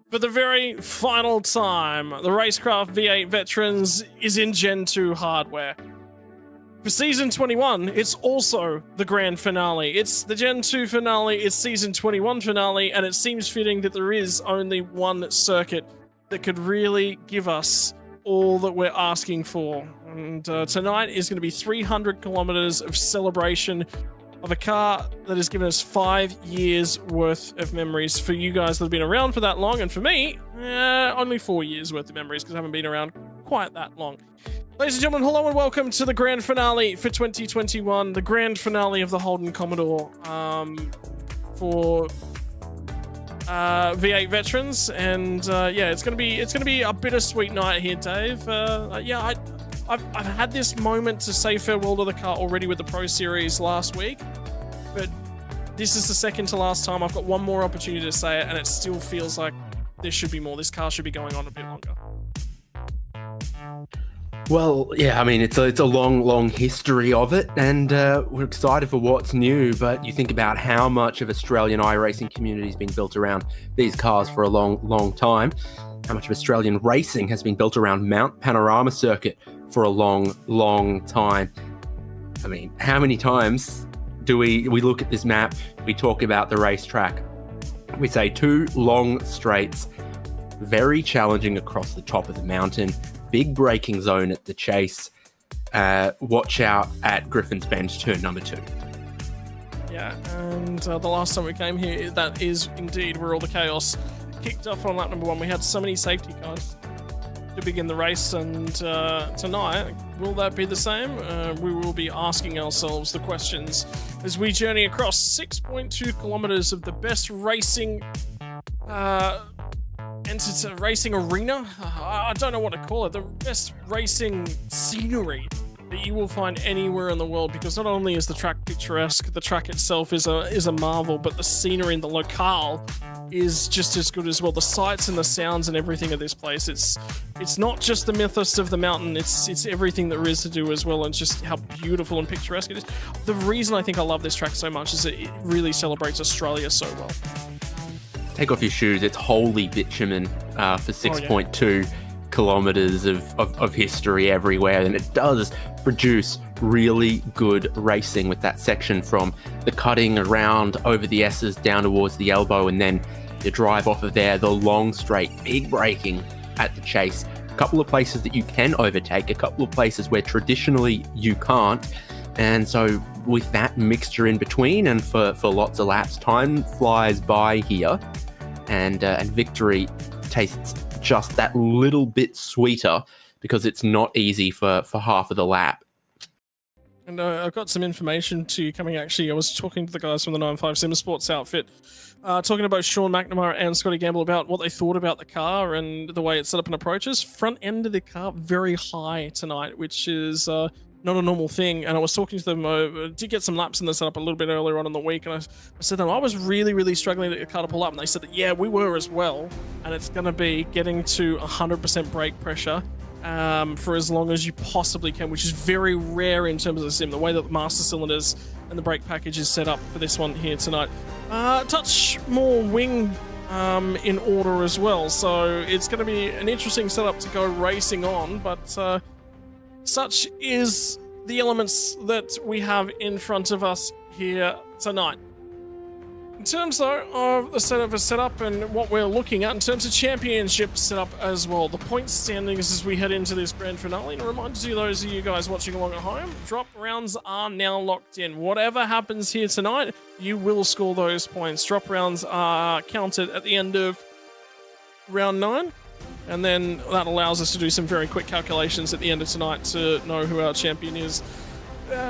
For the very final time, the RaceKraft V8 Veterans is in Gen 2 hardware. For Season 21, it's also the grand finale. It's the Gen 2 finale, it's Season 21 finale, and it seems fitting that there is only one circuit that could really give us all that we're asking for. And tonight is going to be 300 kilometers of celebration of a car that has given us 5 years worth of memories for you guys that have been around for that long, and for me, only 4 years worth of memories because I haven't been around quite that long. Ladies and gentlemen, hello and welcome to the grand finale for 2021, the grand finale of the Holden Commodore for V8 Veterans, and yeah, it's gonna be a bittersweet night here, Dave. Yeah, I've had this moment to say farewell to the car already with the Pro Series last week, but this is the second to last time. I've got one more opportunity to say it, and it still feels like there should be more. This car should be going on a bit longer. Well, yeah, I mean, it's a long history of it, and we're excited for what's new, but you think about how much of Australian iRacing community has been built around these cars for a long time, how much of Australian racing has been built around Mount Panorama Circuit for a long time. I mean, how many times do we look at this map, we talk about the racetrack, we say 2 long straights, very challenging across the top of the mountain, big braking zone at the chase, watch out at Griffin's Bend turn number 2. Yeah, and the last time we came here, that is indeed where all the chaos kicked off on lap number 1. We had so many safety cars to begin the race, and tonight, will that be the same? We will be asking ourselves the questions as we journey across 6.2 kilometers of the best racing racing arena. I don't know what to call it. The best racing scenery that you will find anywhere in the world, because not only is the track picturesque, the track itself is a marvel, but the scenery and the locale is just as good as well. The sights and the sounds and everything of this place, it's not just the mythos of the mountain, it's everything there is to do as well, and just how beautiful and picturesque it is. The reason I think I love this track so much is that it really celebrates Australia so well. Take off your shoes, it's holy bitumen for 6.2 kilometers of history everywhere, and it does produce really good racing with that section from the cutting around over the S's down towards the elbow, and then you drive off of there, the long straight, big braking at the chase. A couple of places that you can overtake, a couple of places where traditionally you can't, and so with that mixture in between, and for lots of laps, time flies by here, and victory tastes just that little bit sweeter because it's not easy for half of the lap. And I've got some information to you coming, actually. I was talking to the guys from the 95 SimSports outfit, talking about Sean McNamara and Scotty Gamble about what they thought about the car and the way it's set up and approaches. Front end of the car, very high tonight, which is not a normal thing. And I was talking to them, did get some laps in the setup a little bit earlier on in the week, and I said to them, I was really struggling to get the car to pull up, and they said that, yeah, we were as well, and it's going to be getting to 100% brake pressure for as long as you possibly can, which is very rare in terms of the sim, the way that the master cylinders and the brake package is set up for this one here tonight. Touch more wing in order as well, so it's going to be an interesting setup to go racing on, but such is the elements that we have in front of us here tonight. In terms, though, of the setup and what we're looking at in terms of championship setup as well, the point standings as we head into this grand finale, and a reminder to those of you guys watching along at home, drop rounds are now locked in. Whatever happens here tonight, you will score those points. Drop rounds are counted at the end of round 9. And then that allows us to do some very quick calculations at the end of tonight to know who our champion is.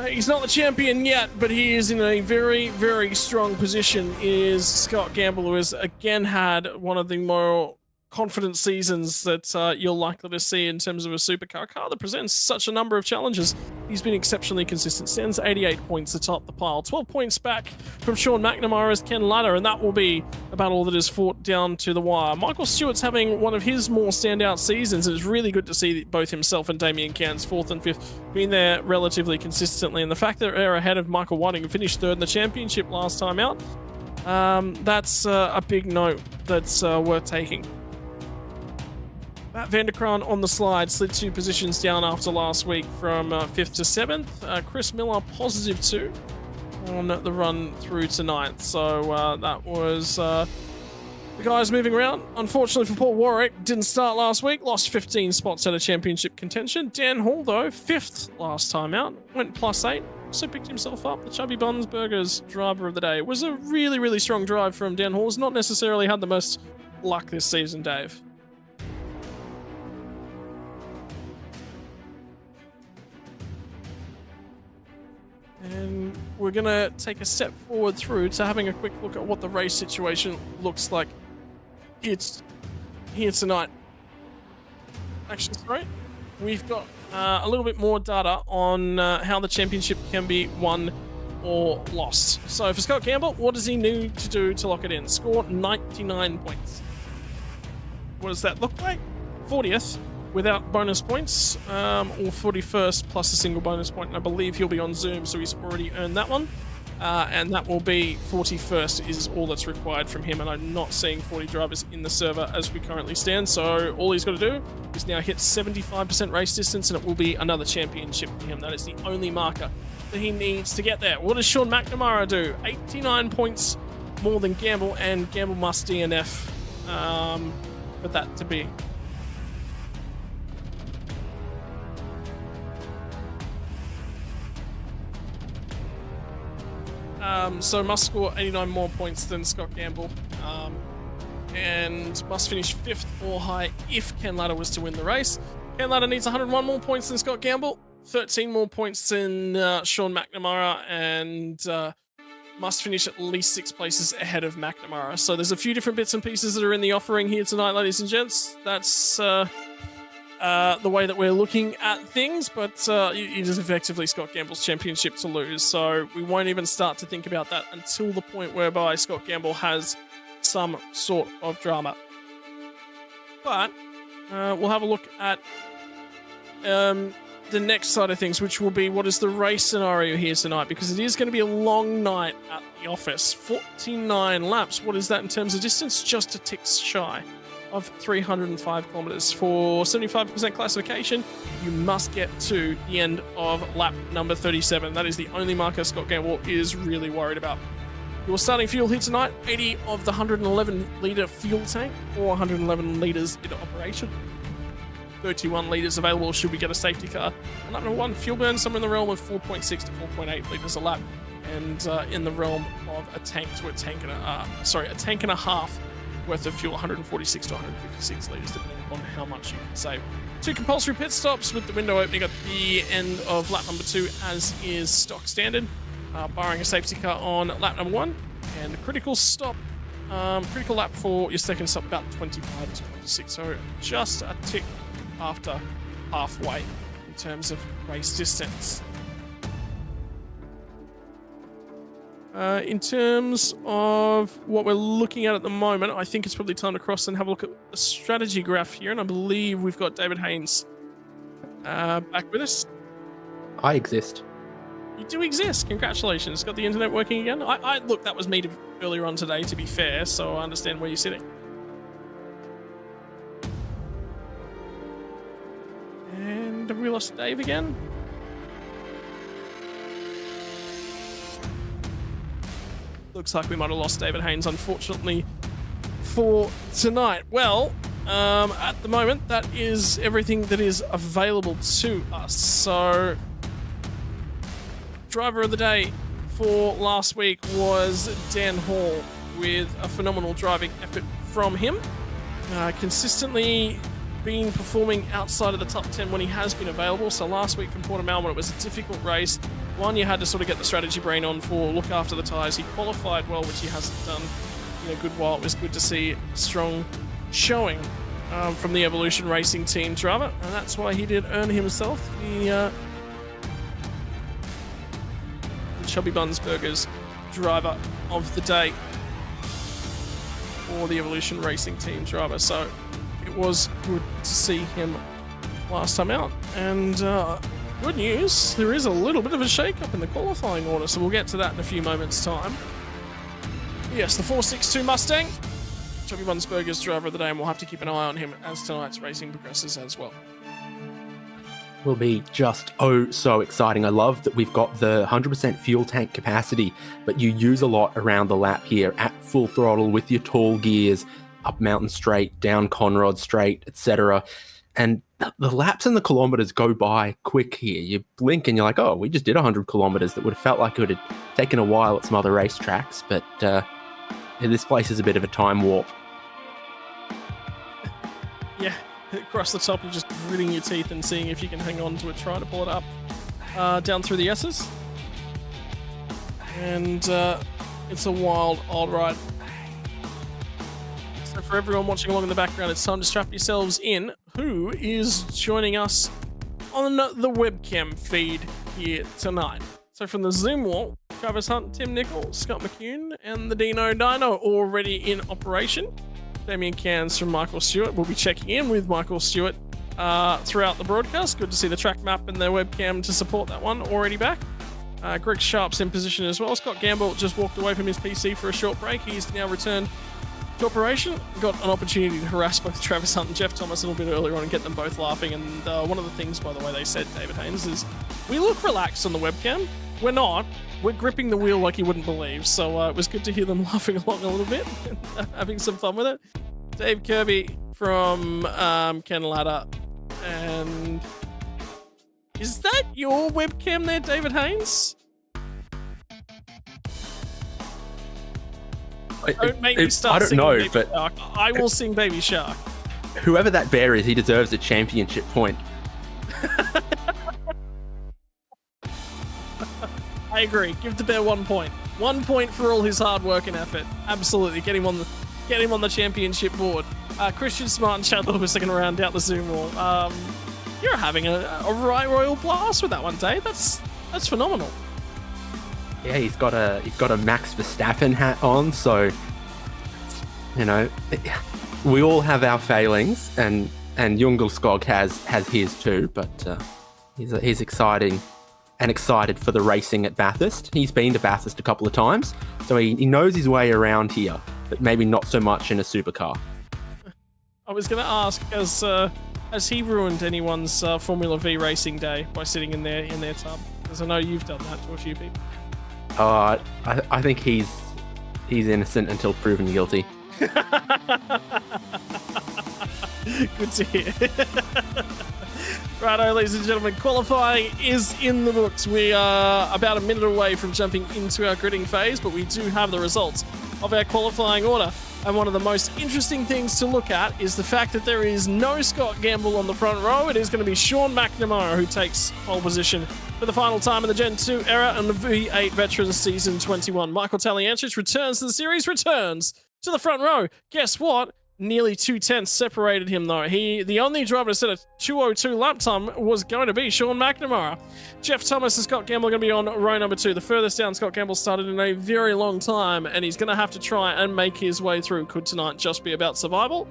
He's not the champion yet, but he is in a very strong position, is Scott Gamble, who has again had one of the more confident seasons that you're likely to see in terms of a supercar car that presents such a number of challenges. He's been exceptionally consistent, stands 88 points atop the pile, 12 points back from Sean McNamara's Ken Ladder, and that will be a battle that is fought down to the wire. Michael Stewart's having one of his more standout seasons, and it's really good to see both himself and Damien Cairns, 4th and 5th, being there relatively consistently, and the fact that they're ahead of Michael Whiting, who finished 3rd in the championship last time out, that's a big note that's worth taking. Matt Vanderkraan on the slide, slid 2 positions down after last week from 5th to 7th. Chris Miller positive 2 on the run through to 9th. So that was the guys moving around. Unfortunately for Paul Warwick, didn't start last week, lost 15 spots out of championship contention. Dan Hall, though, 5th last time out, went +8. Also picked himself up the Chubby Buns Burgers driver of the day. It was a really, really strong drive from Dan Hall. Has not necessarily had the most luck this season, Dave. And we're going to take a step forward through to having a quick look at what the race situation looks like here tonight. Actually, sorry. We've got a little bit more data on how the championship can be won or lost. So for Scott Campbell, what does he need to do to lock it in? Score 99 points. What does that look like? 40th without bonus points, or 41st plus a single bonus point. And I believe he'll be on Zoom, so he's already earned that one. And that will be 41st is all that's required from him. And I'm not seeing 40 drivers in the server as we currently stand. So all he's got to do is now hit 75% race distance, and it will be another championship for him. That is the only marker that he needs to get there. What does Sean McNamara do? 89 points more than Gamble, and Gamble must DNF for that to be. So must score 89 more points than Scott Gamble, and must finish 5th or higher if Ken Latta was to win the race. Ken Latta needs 101 more points than Scott Gamble, 13 more points than Sean McNamara, and must finish at least 6 places ahead of McNamara. So there's a few different bits and pieces that are in the offering here tonight, ladies and gents. That's the way that we're looking at things, but it is effectively Scott Gamble's championship to lose, so we won't even start to think about that until the point whereby Scott Gamble has some sort of drama. But we'll have a look at the next side of things, which will be what is the race scenario here tonight, because it is going to be a long night at the office. 49 laps. What is that in terms of distance? Just a tick shy of 305 kilometers. For 75% classification, you must get to the end of lap number 37. That is the only marker Scott Gamble is really worried about. Your starting fuel here tonight, 80 of the 111-litre fuel tank, or 111 litres in operation. 31 litres available should we get a safety car. And lap number 1, fuel burn somewhere in the realm of 4.6 to 4.8 litres a lap, and in the realm of a tank to a tank and a half worth of fuel, 146 to 156 litres, depending on how much you can save. 2 compulsory pit stops with the window opening at the end of lap number 2, as is stock standard, barring a safety car on lap number 1, and a critical stop, critical lap for your second stop, about 25 to 26, so just a tick after halfway in terms of race distance. In terms of what we're looking at the moment, I think it's probably time to cross and have a look at the strategy graph here, and I believe we've got David Haynes back with us. I exist. You do exist. Congratulations. Got the internet working again? I look, that was me earlier on today, to be fair, so I understand where you're sitting. And have we lost Dave again? Looks like we might have lost David Haynes, unfortunately, for tonight. Well, at the moment, that is everything that is available to us. So, driver of the day for last week was Dan Hall, with a phenomenal driving effort from him. Consistently been performing outside of the top 10 when he has been available. So last week from Portimao, when it was a difficult race, one, you had to sort of get the strategy brain on for look after the tyres. He qualified well, which he hasn't done in a good while. It was good to see strong showing from the Evolution Racing team driver, and that's why he did earn himself the Chubby Buns Burgers driver of the day for the Evolution Racing team driver. So it was good to see him last time out. And good news, there is a little bit of a shake-up in the qualifying order, so we'll get to that in a few moments' time. Yes, the 462 Mustang, Chubby Buns Burgers driver of the day, and we'll have to keep an eye on him as tonight's racing progresses as well. Will be just so exciting. I love that we've got the 100% fuel tank capacity, but you use a lot around the lap here at full throttle with your tall gears, up Mountain Straight, down Conrod Straight, etc. And the laps and the kilometers go by quick here. You blink and you're like, oh, we just did 100 kilometers. That would have felt like it would have taken a while at some other racetracks, but this place is a bit of a time warp. Yeah. Across the top, you're just gritting your teeth and seeing if you can hang on to it, trying to pull it up down through the S's. And it's a wild old ride. So for everyone watching along in the background, it's time to strap yourselves in. Who is joining us on the webcam feed here tonight? So from the Zoom wall, Travis Hunt, Tim Nicol, Scott McCune, and the Dino already in operation. Damien Cairns from Michael Stewart. We'll be checking in with Michael Stewart throughout the broadcast. Good to see the track map and their webcam to support that one already back. Greg Sharp's in position as well. Scott Gamble just walked away from his PC for a short break. He's now returned to operation. Got an opportunity to harass both Travis Hunt and Jeff Thomas a little bit earlier on and get them both laughing. And one of the things, by the way, they said, David Haynes, is we look relaxed on the webcam. We're not. We're gripping the wheel like you wouldn't believe. So it was good to hear them laughing along a little bit and having some fun with it. Dave Kirby from Ken Ladder. And is that your webcam there, David Haynes? Don't make me start I don't singing know, Baby but Shark. I will sing Baby Shark. Whoever that bear is, he deserves a championship point. I agree. Give the bear 1 point. 1 point for all his hard work and effort. Absolutely. Get him on the championship board. Christian Smart and Chad Little second round out the Zoom wall. You're having a right royal blast with that one, Dave. That's phenomenal. Yeah, he's got a Max Verstappen hat on, so you know we all have our failings, and Jungelskog has his too. But he's exciting. And excited for the racing at Bathurst. He's been to Bathurst a couple of times, so he knows his way around here, but maybe not so much in a supercar. I was going to ask, has he ruined anyone's Formula V racing day by sitting in their tub? Because I know you've done that to a few people. I think he's innocent until proven guilty. Good to hear. Righto, ladies and gentlemen, qualifying is in the books. We are about a minute away from jumping into our gridding phase, but we do have the results of our qualifying order. And one of the most interesting things to look at is the fact that there is no Scott Gamble on the front row. It is going to be Sean McNamara who takes pole position for the final time in the Gen 2 era and the V8 Veterans Season 21. Michael Talianchich returns to the series, returns to the front row. Guess what? Nearly 2/10 separated him, though. The only driver to set a 2:02 lap time was going to be Sean McNamara. Jeff Thomas and Scott Gamble are going to be on row number 2. The furthest down Scott Gamble started in a very long time, and he's going to have to try and make his way through. Could tonight just be about survival?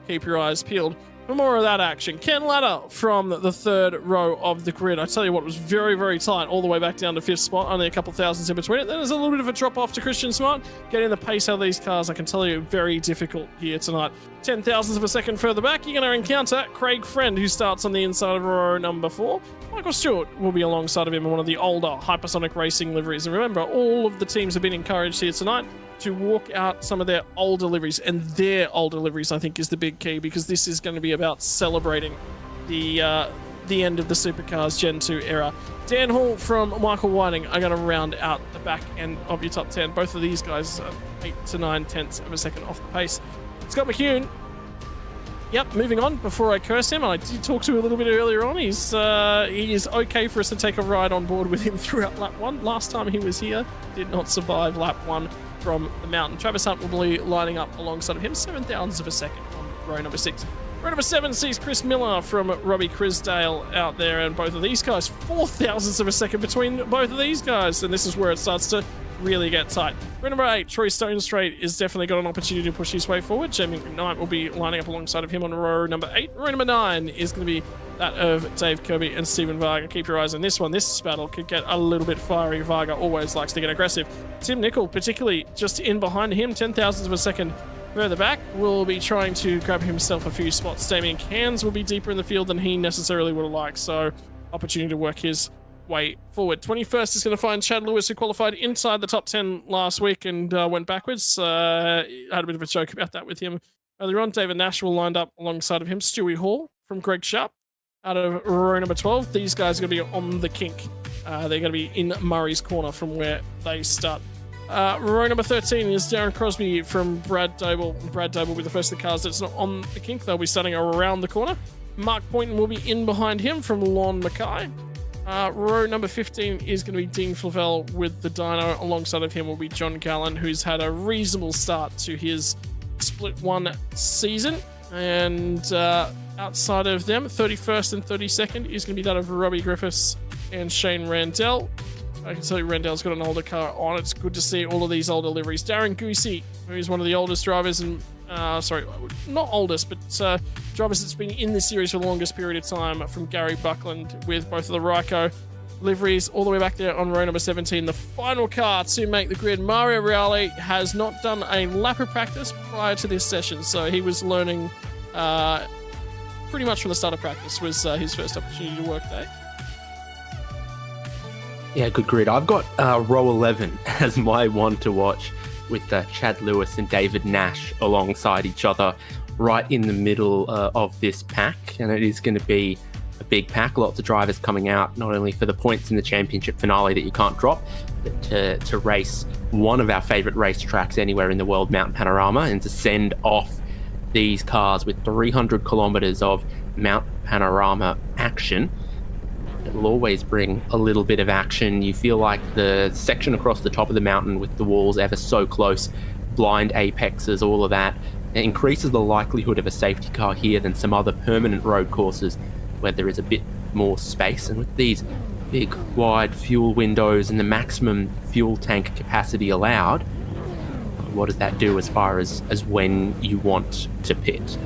Keep your eyes peeled for more of that action. Ken Ladder from the third row of the grid. I tell you what, it was very, very tight all the way back down to 5th spot. Only a couple thousands in between it. Then there's a little bit of a drop off to Christian Smart. Getting the pace out of these cars, I can tell you, very difficult here tonight. 10 thousandths of a second further back, you're going to encounter Craig Friend, who starts on the inside of row number 4. Michael Stewart will be alongside of him in one of the older Hypersonic Racing liveries. And remember, all of the teams have been encouraged here tonight to walk out some of their older liveries, and their older liveries, I think, is the big key, because this is going to be about celebrating the end of the Supercars Gen 2 era. Dan Hall from Michael Whiting are going to round out the back end of your top 10. Both of these guys are 8 to 9 tenths of a second off the pace. Scott McCune, yep, moving on before I curse him. I did talk to him a little bit earlier on. He is okay for us to take a ride on board with him throughout lap 1. Last time he was here, did not survive lap 1 from the mountain. Travis Hunt will be lining up alongside of him, 7 thousandths of a second on row number 6. Row number 7 sees Chris Miller from Robbie Crisdale out there, and both of these guys, 4 thousandths of a second between both of these guys, and this is where it starts to really get tight. Row number 8, Troy Stonestrait is definitely got an opportunity to push his way forward. Jamie McKnight will be lining up alongside of him on row number 8. Row number 9 is going to be that of Dave Kirby and Stephen Varga. Keep your eyes on this one. This battle could get a little bit fiery. Varga always likes to get aggressive. Tim Nicol, particularly just in behind him, 10 thousandths of a second Further back, will be trying to grab himself a few spots. Damien Cairns will be deeper in the field than he necessarily would have liked, so opportunity to work his way forward. 21st is going to find Chad Lewis, who qualified inside the top 10 last week and went backwards. Had a bit of a joke about that with him earlier on. David Nash will lined up alongside of him. Stewie Hall from Greg Sharp out of row number 12. These guys are going to be on the kink. They're going to be in Murray's corner from where they start. Row number 13 is Darren Crosby from Brad Doble. Brad Doble will be the first of the cars that's not on the kink. They'll be starting around the corner. Mark Poynton will be in behind him from Lon Mackay. Row number 15 is going to be Dean Flavel with the dyno. Alongside of him will be John Gallen, who's had a reasonable start to his Split 1 season. And outside of them, 31st and 32nd is going to be that of Robbie Griffiths and Shane Randell. I can tell you Randell's got an older car on. It's good to see all of these older liveries. Darren Goosey, who is one of the oldest drivers, and sorry, not oldest, but drivers that's been in the series for the longest period of time, from Gary Buckland with both of the Ryko liveries all the way back there on row number 17. The final car to make the grid, Mario Reale, has not done a lap of practice prior to this session, so he was learning pretty much from the start of practice was his first opportunity to work day. Yeah, good grid. I've got row 11 as my one to watch, with Chad Lewis and David Nash alongside each other right in the middle of this pack. And it is going to be a big pack. Lots of drivers coming out, not only for the points in the championship finale that you can't drop, but to race one of our favourite racetracks anywhere in the world, Mountain Panorama, and to send off these cars with 300 kilometres of Mount Panorama action. It will always bring a little bit of action. You feel like the section across the top of the mountain with the walls ever so close, blind apexes, all of that, it increases the likelihood of a safety car here than some other permanent road courses where there is a bit more space. And with these big, wide fuel windows and the maximum fuel tank capacity allowed, what does that do as far as when you want to pit?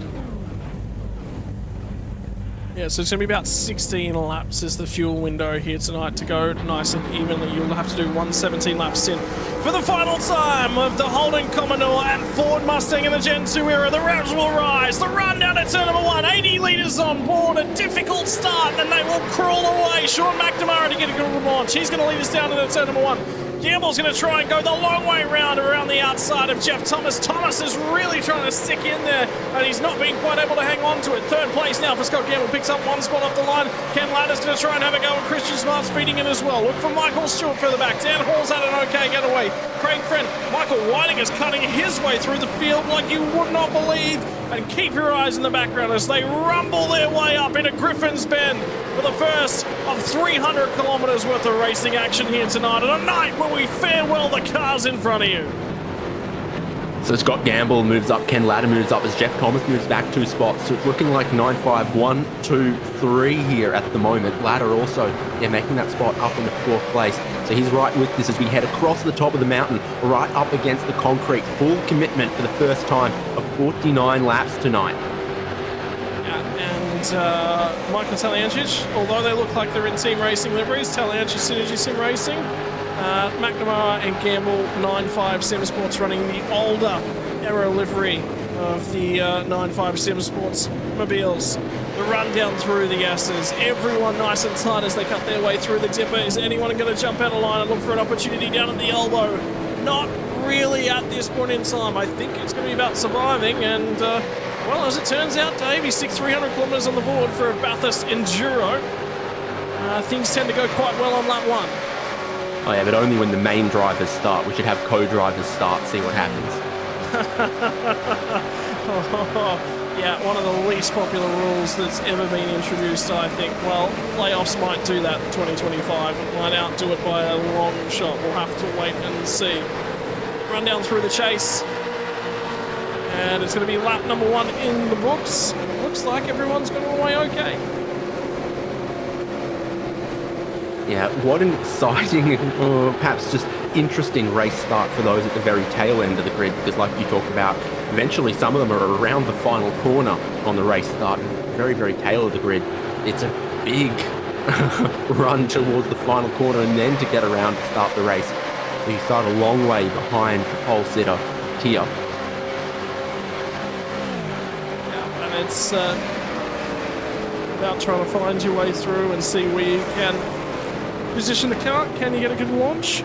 Yeah, so it's going to be about 16 laps is the fuel window here tonight to go nice and evenly. You'll have to do 117 laps in for the final time of the Holden Commodore and Ford Mustang in the Gen 2 era. The revs will rise. The run down at turn number 1. 80 litres on board. A difficult start, and they will crawl away. Sean McNamara to get a good launch. He's going to lead us down to turn number 1. Gamble's going to try and go the long way round around the outside of Jeff Thomas. Thomas is really trying to stick in there, and he's not been quite able to hang on to it. Third place now for Scott Gamble. Picks up one spot off the line. Ken Ladder's going to try and have a go, and Christian Smart's feeding in as well. Look for Michael Stewart further back. Dan Hall's had an okay getaway. Craig Friend. Michael Whiting is cutting his way through the field like you would not believe. And keep your eyes in the background as they rumble their way up into Griffin's Bend for the first of 300 kilometres worth of racing action here tonight, on a night where we farewell the cars in front of you. So Scott Gamble moves up, Ken Ladder moves up as Jeff Thomas moves back 2 spots. So it's looking like 9-5, 1, 2, 3 here at the moment. Ladder also making that spot up in the 4th place. So he's right with this as we head across the top of the mountain, right up against the concrete. Full commitment for the first time of 49 laps tonight. And Michael Talianchich, although they look like they're in team racing liveries, Talianchich Synergy Sim Racing, McNamara and Gamble 9.5 Sim Sports running the older era livery of the 9.5 Sim Sports mobiles. The run down through the S's. Everyone nice and tight as they cut their way through the dipper. Is anyone going to jump out of line and look for an opportunity down at the elbow? Not really at this point in time. I think it's going to be about surviving, and well, as it turns out, Dave, he sticks 300 kilometres on the board for a Bathurst Enduro. Things tend to go quite well on lap 1. Oh yeah, but only when the main drivers start. We should have co-drivers start, see what happens. Yeah, one of the least popular rules that's ever been introduced, I think. Well, playoffs might do that in 2025. It might outdo it by a long shot. We'll have to wait and see. Run down through the chase. And it's going to be lap number 1 in the books. And it looks like everyone's gone away okay. Yeah, what an exciting, or perhaps just interesting race start for those at the very tail end of the grid, because like you talked about, eventually some of them are around the final corner on the race start, very, very tail of the grid. It's a big run towards the final corner and then to get around to start the race. So you start a long way behind the pole sitter here. It's about trying to find your way through and see where you can position the car. Can you get a good launch?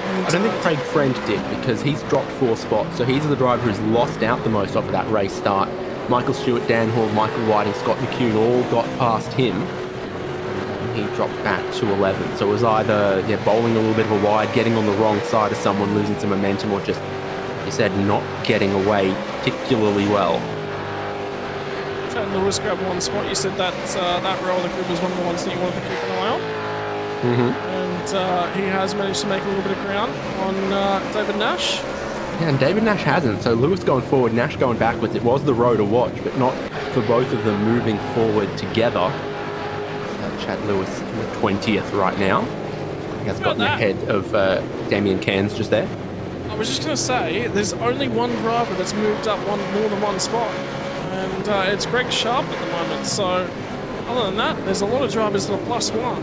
I don't think Craig Friend did, because he's dropped 4 spots, so he's the driver who's lost out the most off of that race start. Michael Stewart, Dan Hall, Michael Whiting, Scott McCune all got past him. And he dropped back to 11. So it was either bowling a little bit of a wide, getting on the wrong side of someone, losing some momentum, or just, you said, not getting away particularly well. Chad Lewis grabbed 1 spot. You said that that row of the group was one of the ones that you wanted to keep an eye on. And he has managed to make a little bit of ground on David Nash. Yeah, and David Nash hasn't. So Lewis going forward, Nash going backwards. It was the row to watch, but not for both of them moving forward together. So Chad Lewis in the 20th right now. He has gotten ahead of Damien Cairns just there. I was just going to say, there's only one driver that's moved up more than 1 spot. And it's Greg Sharp at the moment. So other than that, there's a lot of drivers that are +1.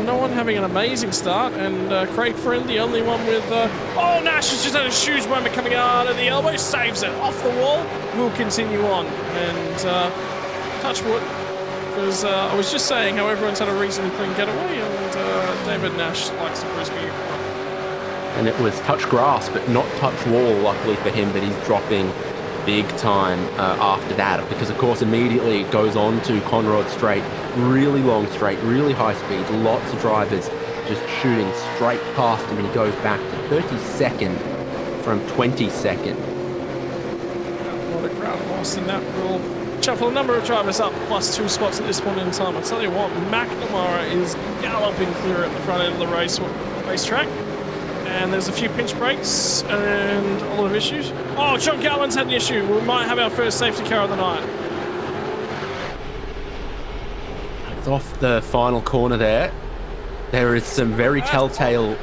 No one having an amazing start, and Craig Friend, the only one with... oh, Nash has just had a huge moment coming out of the elbow, saves it off the wall. We'll continue on, and touch wood, because I was just saying how everyone's had a reasonably clean getaway, and David Nash likes the frisbee. And it was touch grass, but not touch wall, luckily for him, but he's dropping big time after that, because of course immediately it goes on to Conrod Straight, really long straight, really high speeds, lots of drivers just shooting straight past him, and he goes back to 32nd from 22nd. A lot of ground lost, and that will shuffle a number of drivers up, +2 spots at this point in time. I'll tell you what, McNamara is galloping clear at the front end of the racetrack. And there's a few pinch breaks and a lot of issues. Oh, John Galvin's had an issue. We might have our first safety car of the night. It's off the final corner there. There is some very telltale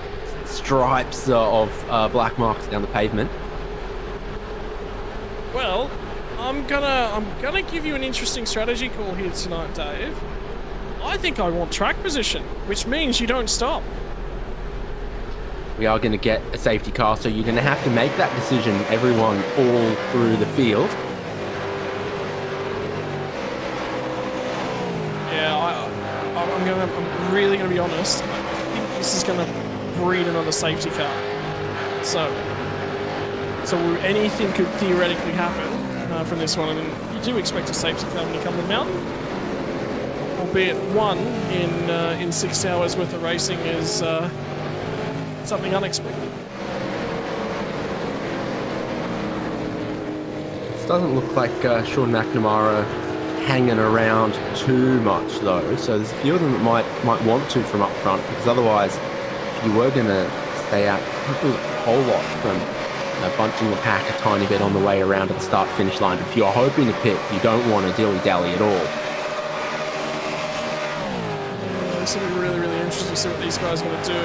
stripes of black marks down the pavement. Well, I'm gonna give you an interesting strategy call here tonight, Dave. I think I want track position, which means you don't stop. We are going to get a safety car, so you're going to have to make that decision, everyone, all through the field. Yeah, I'm really going to be honest. I think this is going to breed another safety car. So anything could theoretically happen from this one, and you do expect a safety car when you come to the mountain. Albeit one in 6 hours worth of racing is something unexpected. This doesn't look like Sean McNamara hanging around too much though, so there's a few of them that might want to from up front, because otherwise, if you were going to stay out, you lose a whole lot from bunching the pack a tiny bit on the way around to the start-finish line. If you're hoping to pit, you don't want to dilly-dally at all. It's going to be really, really interesting to see what these guys are going to do.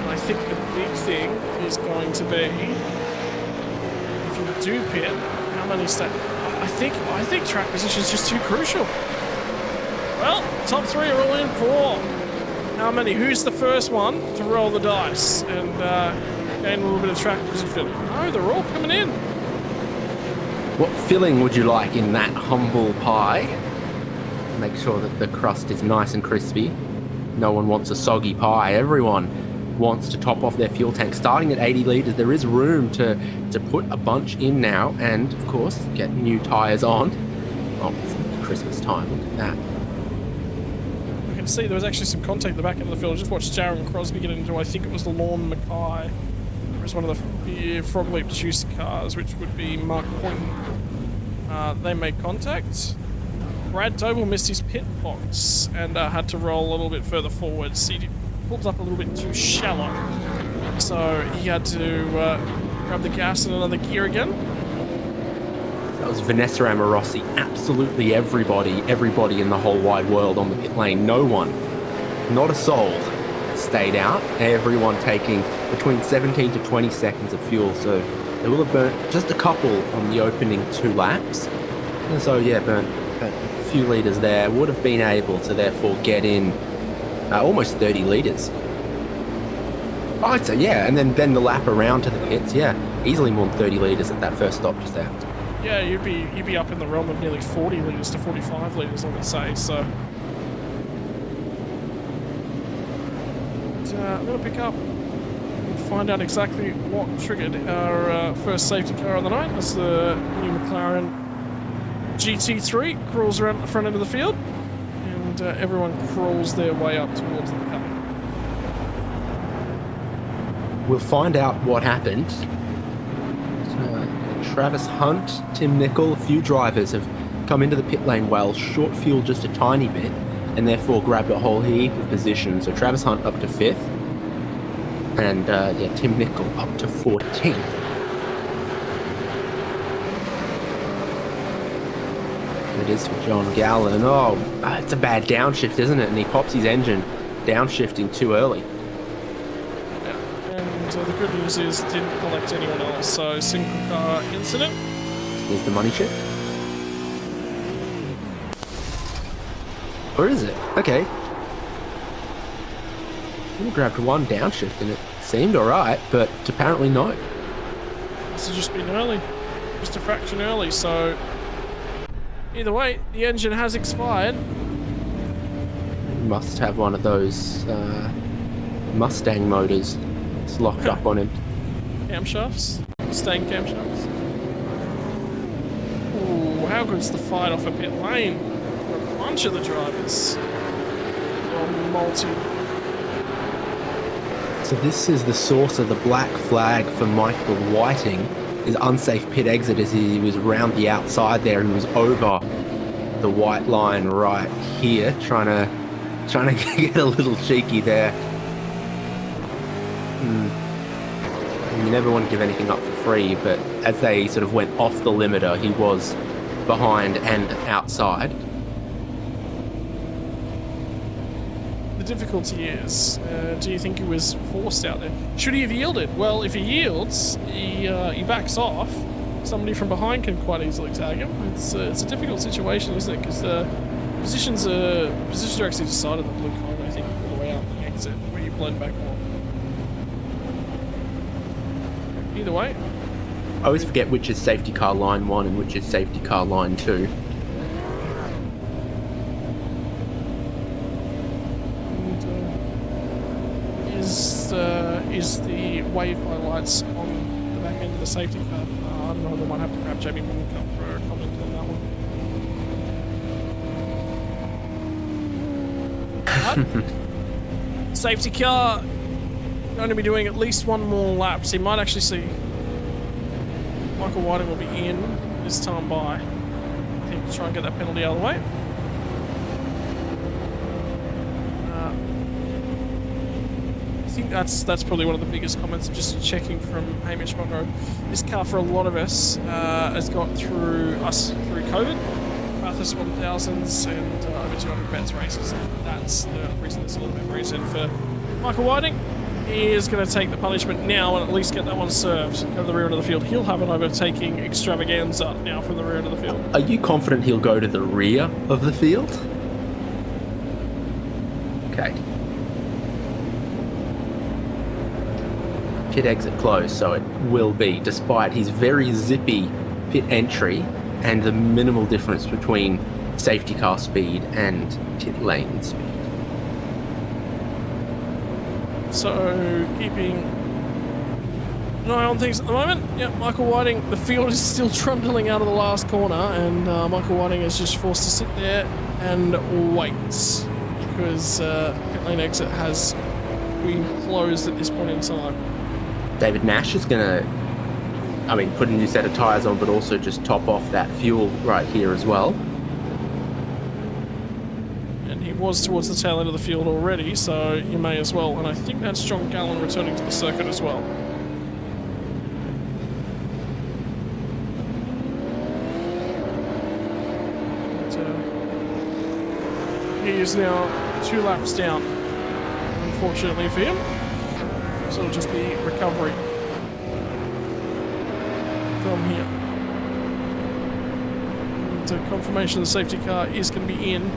I think the big thing is going to be, if you do pit, how many I think track position is just too crucial. Well, top 3 are all in for how many? Who's the first one to roll the dice and gain a little bit of track position? No, they're all coming in. What filling would you like in that humble pie? Make sure that the crust is nice and crispy. No one wants a soggy pie. Everyone wants to top off their fuel tank. Starting at 80 litres, there is room to put a bunch in now, and of course get new tyres on. Oh, it's Christmas time, look at that. You can see there was actually some contact at the back end of the field. I just watched Jaron Crosby get into, I think it was the Lorne Mackay. It was one of the Frog Leap Juice cars, which would be Mark Poynton. They made contact. Brad Doble missed his pit box and had to roll a little bit further forward. He pulled up a little bit too shallow, so he had to grab the gas in another gear again. That was Vanessa Amorossi. Absolutely everybody in the whole wide world on the pit lane. No one, not a soul, stayed out. Everyone taking between 17 to 20 seconds of fuel, so they will have burnt just a couple on the opening 2 laps. And so yeah, burnt a few litres there. Would have been able to therefore get in almost 30 litres. I'd say, yeah, and then the lap around to the pits, yeah, easily more than 30 litres at that first stop just there. Yeah, you'd be up in the realm of nearly 40 litres to 45 litres, I would say. So, I'm going to pick up and find out exactly what triggered our first safety car of the night as the new McLaren GT3 crawls around at the front end of the field, and everyone crawls their way up towards the car. We'll find out what happened. Travis Hunt, Tim Nicol, a few drivers have come into the pit lane while short fuel just a tiny bit and therefore grabbed a whole heap of positions. So Travis Hunt up to 5th and Tim Nicol up to 14th. And it is for John Gallen. Oh, it's a bad downshift, isn't it? And he pops his engine downshifting too early. The good news is it didn't collect anyone else, so single car incident. Here's the money shift. Or is it? Okay. We grabbed one downshift and it seemed alright, but apparently no. This has just been early. Just a fraction early, so either way, the engine has expired. Must have one of those Mustang motors. It's locked up on him. Camshafts? Mustang camshafts? Ooh, how good's the fight off a pit lane? For a bunch of the drivers. They're multi. So this is the source of the black flag for Michael Whiting. His unsafe pit exit as he was round the outside there. He was over the white line right here, trying to get a little cheeky there. You never want to give anything up for free, but as they sort of went off the limiter, he was behind and outside. The difficulty is, do you think he was forced out there? Should he have yielded? Well, if he yields, he backs off. Somebody from behind can quite easily tag him. It's a difficult situation, isn't it? Because the positions are actually decided on the blue cone, I think, all the way out the exit, where you blend back on. Either way. I always forget which is safety car line 1 and which is safety car line 2. And, is the wave by lights on the back end of the safety car? I don't know, they might have to grab Jamie Mooncup for a comment on that one. But safety car going to be doing at least one more lap, so you might actually see Michael Whiting will be in this time by, I think, to try and get that penalty out of the way. I think that's probably one of the biggest comments, just checking from Hamish Monroe. This car, for a lot of us, has got through COVID, Bathurst 1000s and over 200 Vets races. That's the reason there's a lot of memories in for Michael Whiting. He is going to take the punishment now and at least get that one served. Go to the rear end of the field. He'll have an overtaking extravaganza now from the rear end of the field. Are you confident he'll go to the rear of the field? Okay. Pit exit closed, so it will be, despite his very zippy pit entry and the minimal difference between safety car speed and pit lane speed. So, keeping an eye on things at the moment. Yeah, Michael Whiting, the field is still trundling out of the last corner, and Michael Whiting is just forced to sit there and wait, because pit lane exit has been closed at this point in time. David Nash is going to, put a new set of tyres on, but also just top off that fuel right here as well. He was towards the tail end of the field already, so you may as well. And I think that's John Gallen returning to the circuit as well. He is now 2 laps down, unfortunately for him. So it'll just be recovery from here. And confirmation the safety car is going to be in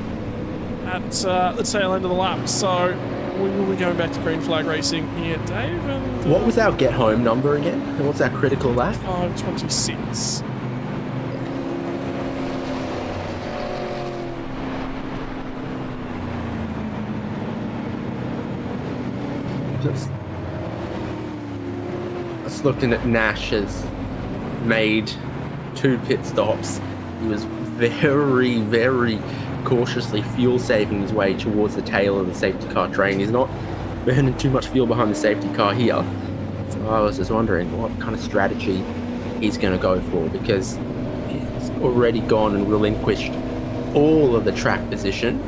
at the tail end of the lap. So we will be going back to green flag racing here, Dave. And, what was our get home number again? And what's our critical lap? 5:26. Just looking at Nash has made 2 pit stops. He was very, very cautiously fuel saving his way towards the tail of the safety car train. He's not burning too much fuel behind the safety car here. So I was just wondering what kind of strategy he's going to go for, because he's already gone and relinquished all of the track position,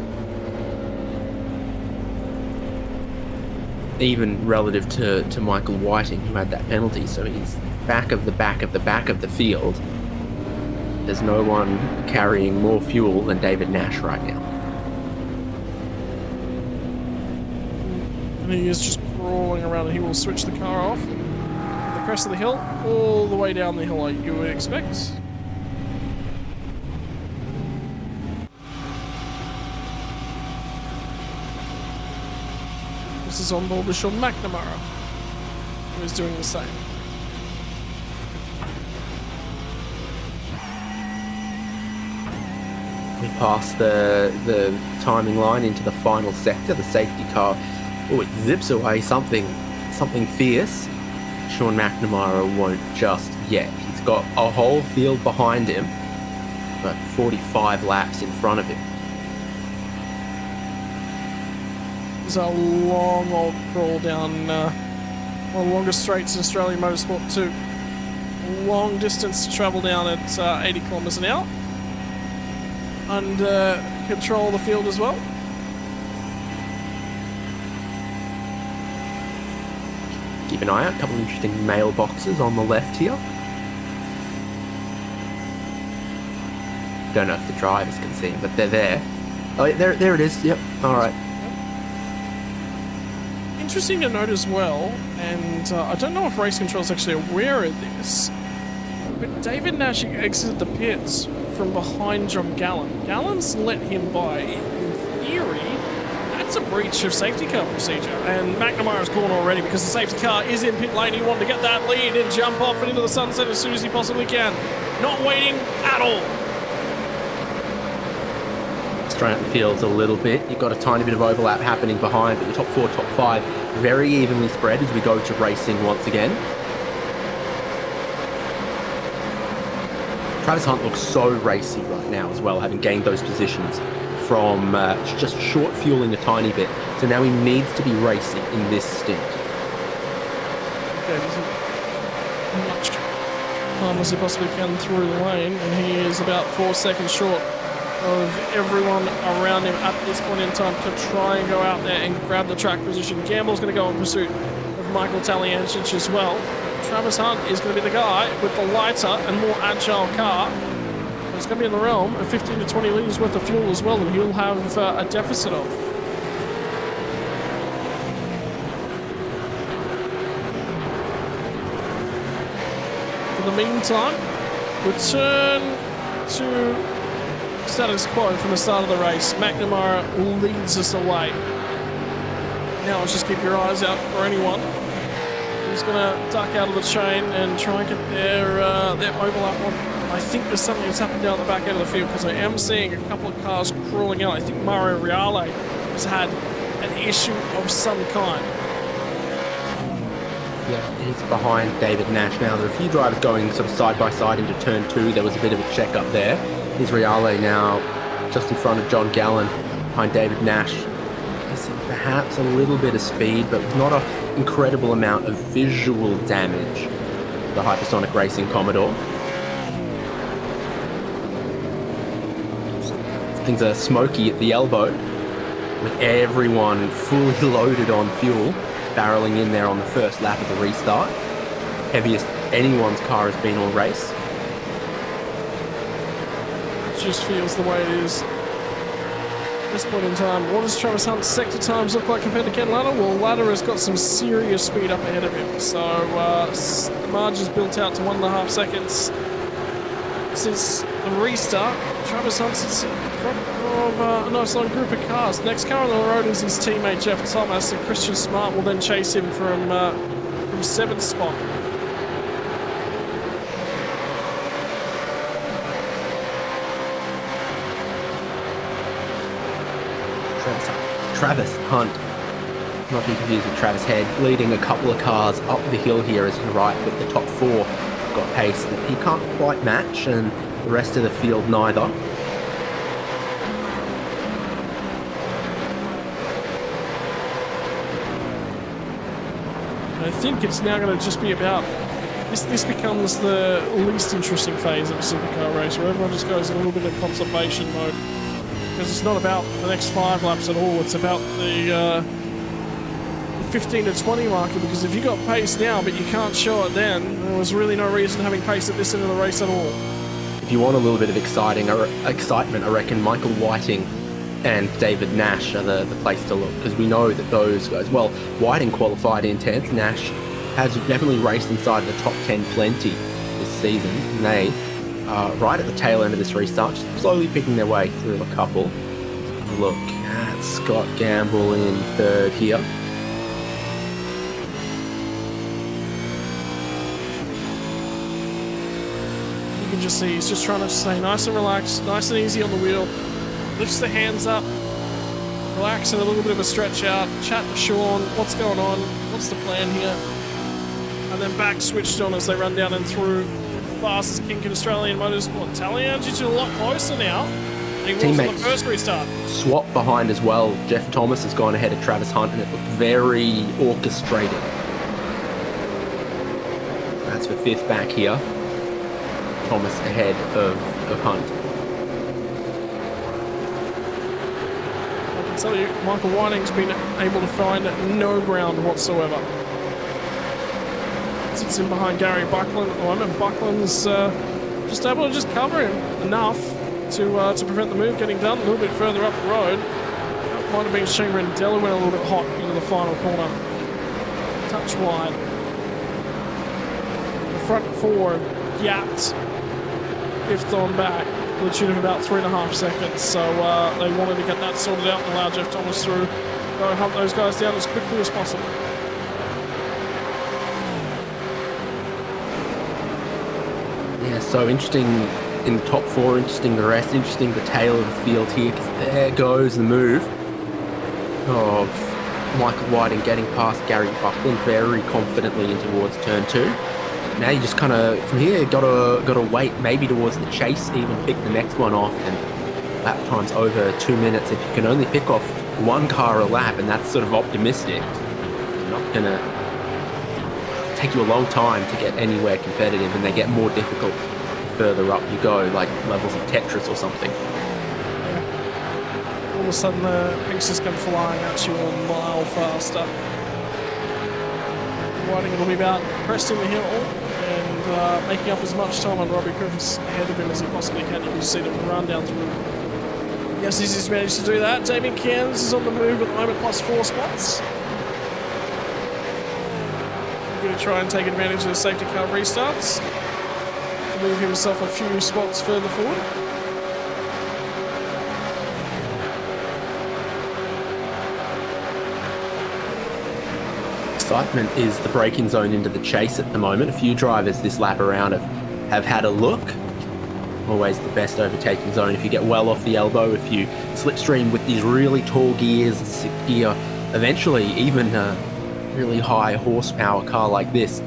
even relative to Michael Whiting, who had that penalty. So he's back of the field. There's no one carrying more fuel than David Nash right now. And he is just crawling around, and he will switch the car off the crest of the hill, all the way down the hill, like you would expect. This is on board with Sean McNamara, who is doing the same. We pass the timing line into the final sector, the safety car. Oh, it zips away something fierce. Sean McNamara won't just yet. He's got a whole field behind him, but 45 laps in front of him. It's a long old crawl down one of the longest straights in Australian motorsport too. Long distance to travel down at 80 kilometres an hour. Under control of the field as well. Keep an eye out, a couple of interesting mailboxes on the left here. Don't know if the drivers can see them, but they're there. Oh, yeah, there it is. Yep. All right. Interesting to note as well, and I don't know if Race Control is actually aware of this, but David Nash exited the pits from behind John Gallen. Gallen's let him by. In theory, that's a breach of safety car procedure, and McNamara's gone already because the safety car is in pit lane. He wanted to get that lead and jump off and into the sunset as soon as he possibly can. Not waiting at all. Straight out the fields a little bit. You've got a tiny bit of overlap happening behind, but your top 4, top 5 very evenly spread as we go to racing once again. Travis Hunt looks so racy right now as well, having gained those positions from just short fueling a tiny bit. So now he needs to be racy in this stint. Okay, he's much calm as he possibly can through the lane, and he is about 4 seconds short of everyone around him at this point in time to try and go out there and grab the track position. Gamble's going to go in pursuit of Michael Taliancic as well. Travis Hunt is going to be the guy with the lighter and more agile car. It's going to be in the realm of 15 to 20 litres worth of fuel as well, and he'll have a deficit of. For the meantime, return to status quo from the start of the race. McNamara leads us away. Now let's just keep your eyes out for anyone who's going to duck out of the chain and try and get their overlap on. I think there's something that's happened down the back end of the field, because I am seeing a couple of cars crawling out. I think Mario Reale has had an issue of some kind. Yeah, he's behind David Nash now. There are a few drivers going sort of side by side into turn 2. There was a bit of a check up there. Here's Reale now just in front of John Gallen, behind David Nash. Missing perhaps a little bit of speed, but not an incredible amount of visual damage. The Hypersonic Racing Commodore. Things are smoky at the elbow, with everyone fully loaded on fuel, barreling in there on the first lap of the restart. Heaviest anyone's car has been all race. It just feels the way it is at this point in time. What does Travis Hunt's sector times look like compared to Ken Latta? Well, Latta has got some serious speed up ahead of him, so the margin's built out to 1.5 seconds since the restart. Travis Hunt's in front of a nice long group of cars. Next car on the road is his teammate Jeff Thomas, and Christian Smart will then chase him from 7th spot. Travis Hunt not to be confused with Travis Head, leading a couple of cars up the hill here as you're right, but the top four have got pace that he can't quite match, and the rest of the field neither. I think it's now going to just be about... This becomes the least interesting phase of a supercar race, where everyone just goes in a little bit of conservation mode. Because it's not about the next 5 laps at all, it's about the 15 to 20 marker, because if you got pace now but you can't show it then, there was really no reason having pace at this end of the race at all. If you want a little bit of excitement, I reckon Michael Whiting and David Nash are the place to look, because we know that those guys, well, Whiting qualified in 10th, Nash has definitely raced inside the top 10 plenty this season, and they are right at the tail end of this restart, just slowly picking their way through a couple. Look at Scott Gamble in 3rd here. You can just see he's just trying to stay nice and relaxed, nice and easy on the wheel. Lifts the hands up, relax and a little bit of a stretch out, chat to Sean, what's going on, what's the plan here? And then back switched on as they run down and through. Fastest kink in Australian motorsport. Talian's a lot closer now than he was on the first restart. Swap behind as well. Jeff Thomas has gone ahead of Travis Hunt, and it looked very orchestrated. That's for 5th back here. Thomas ahead of Hunt. I can tell you, Michael Whiting's been able to find no ground whatsoever. Sits in behind Gary Buckland at the moment. Buckland's just able to just cover him enough to prevent the move getting done. A little bit further up the road, that might have been Shima and Della went a little bit hot into the final corner. Touch wide. The front four yapped 5th on back to the tune of about 3.5 seconds. So they wanted to get that sorted out and allow Jeff Thomas through. Go hunt those guys down as quickly as possible. Yeah, so interesting in the top 4, interesting the rest, interesting the tail of the field here, because there goes the move of Michael Whiting getting past Gary Buckland very confidently in towards turn 2. Now you just kind of, from here, gotta wait maybe towards the chase, even pick the next one off, and lap time's over 2 minutes. If you can only pick off 1 car a lap, and that's sort of optimistic, you're not gonna take you a long time to get anywhere competitive, and they get more difficult the further up you go, like levels of Tetris or something. Yeah. All of a sudden the pieces come flying at you a mile faster. Whiting will be about cresting the hill and making up as much time on Robbie Griffiths ahead of him as he possibly can. You can see them run down through. Yes, he's managed to do that. Damien Cairns is on the move at the moment, plus 4 spots. Going to try and take advantage of the safety car restarts to move himself a few spots further forward. Excitement is the braking zone into the chase at the moment. A few drivers this lap around have had a look. Always the best overtaking zone. If you get well off the elbow, if you slipstream with these really tall gears, 6th gear, eventually even really high horsepower car like this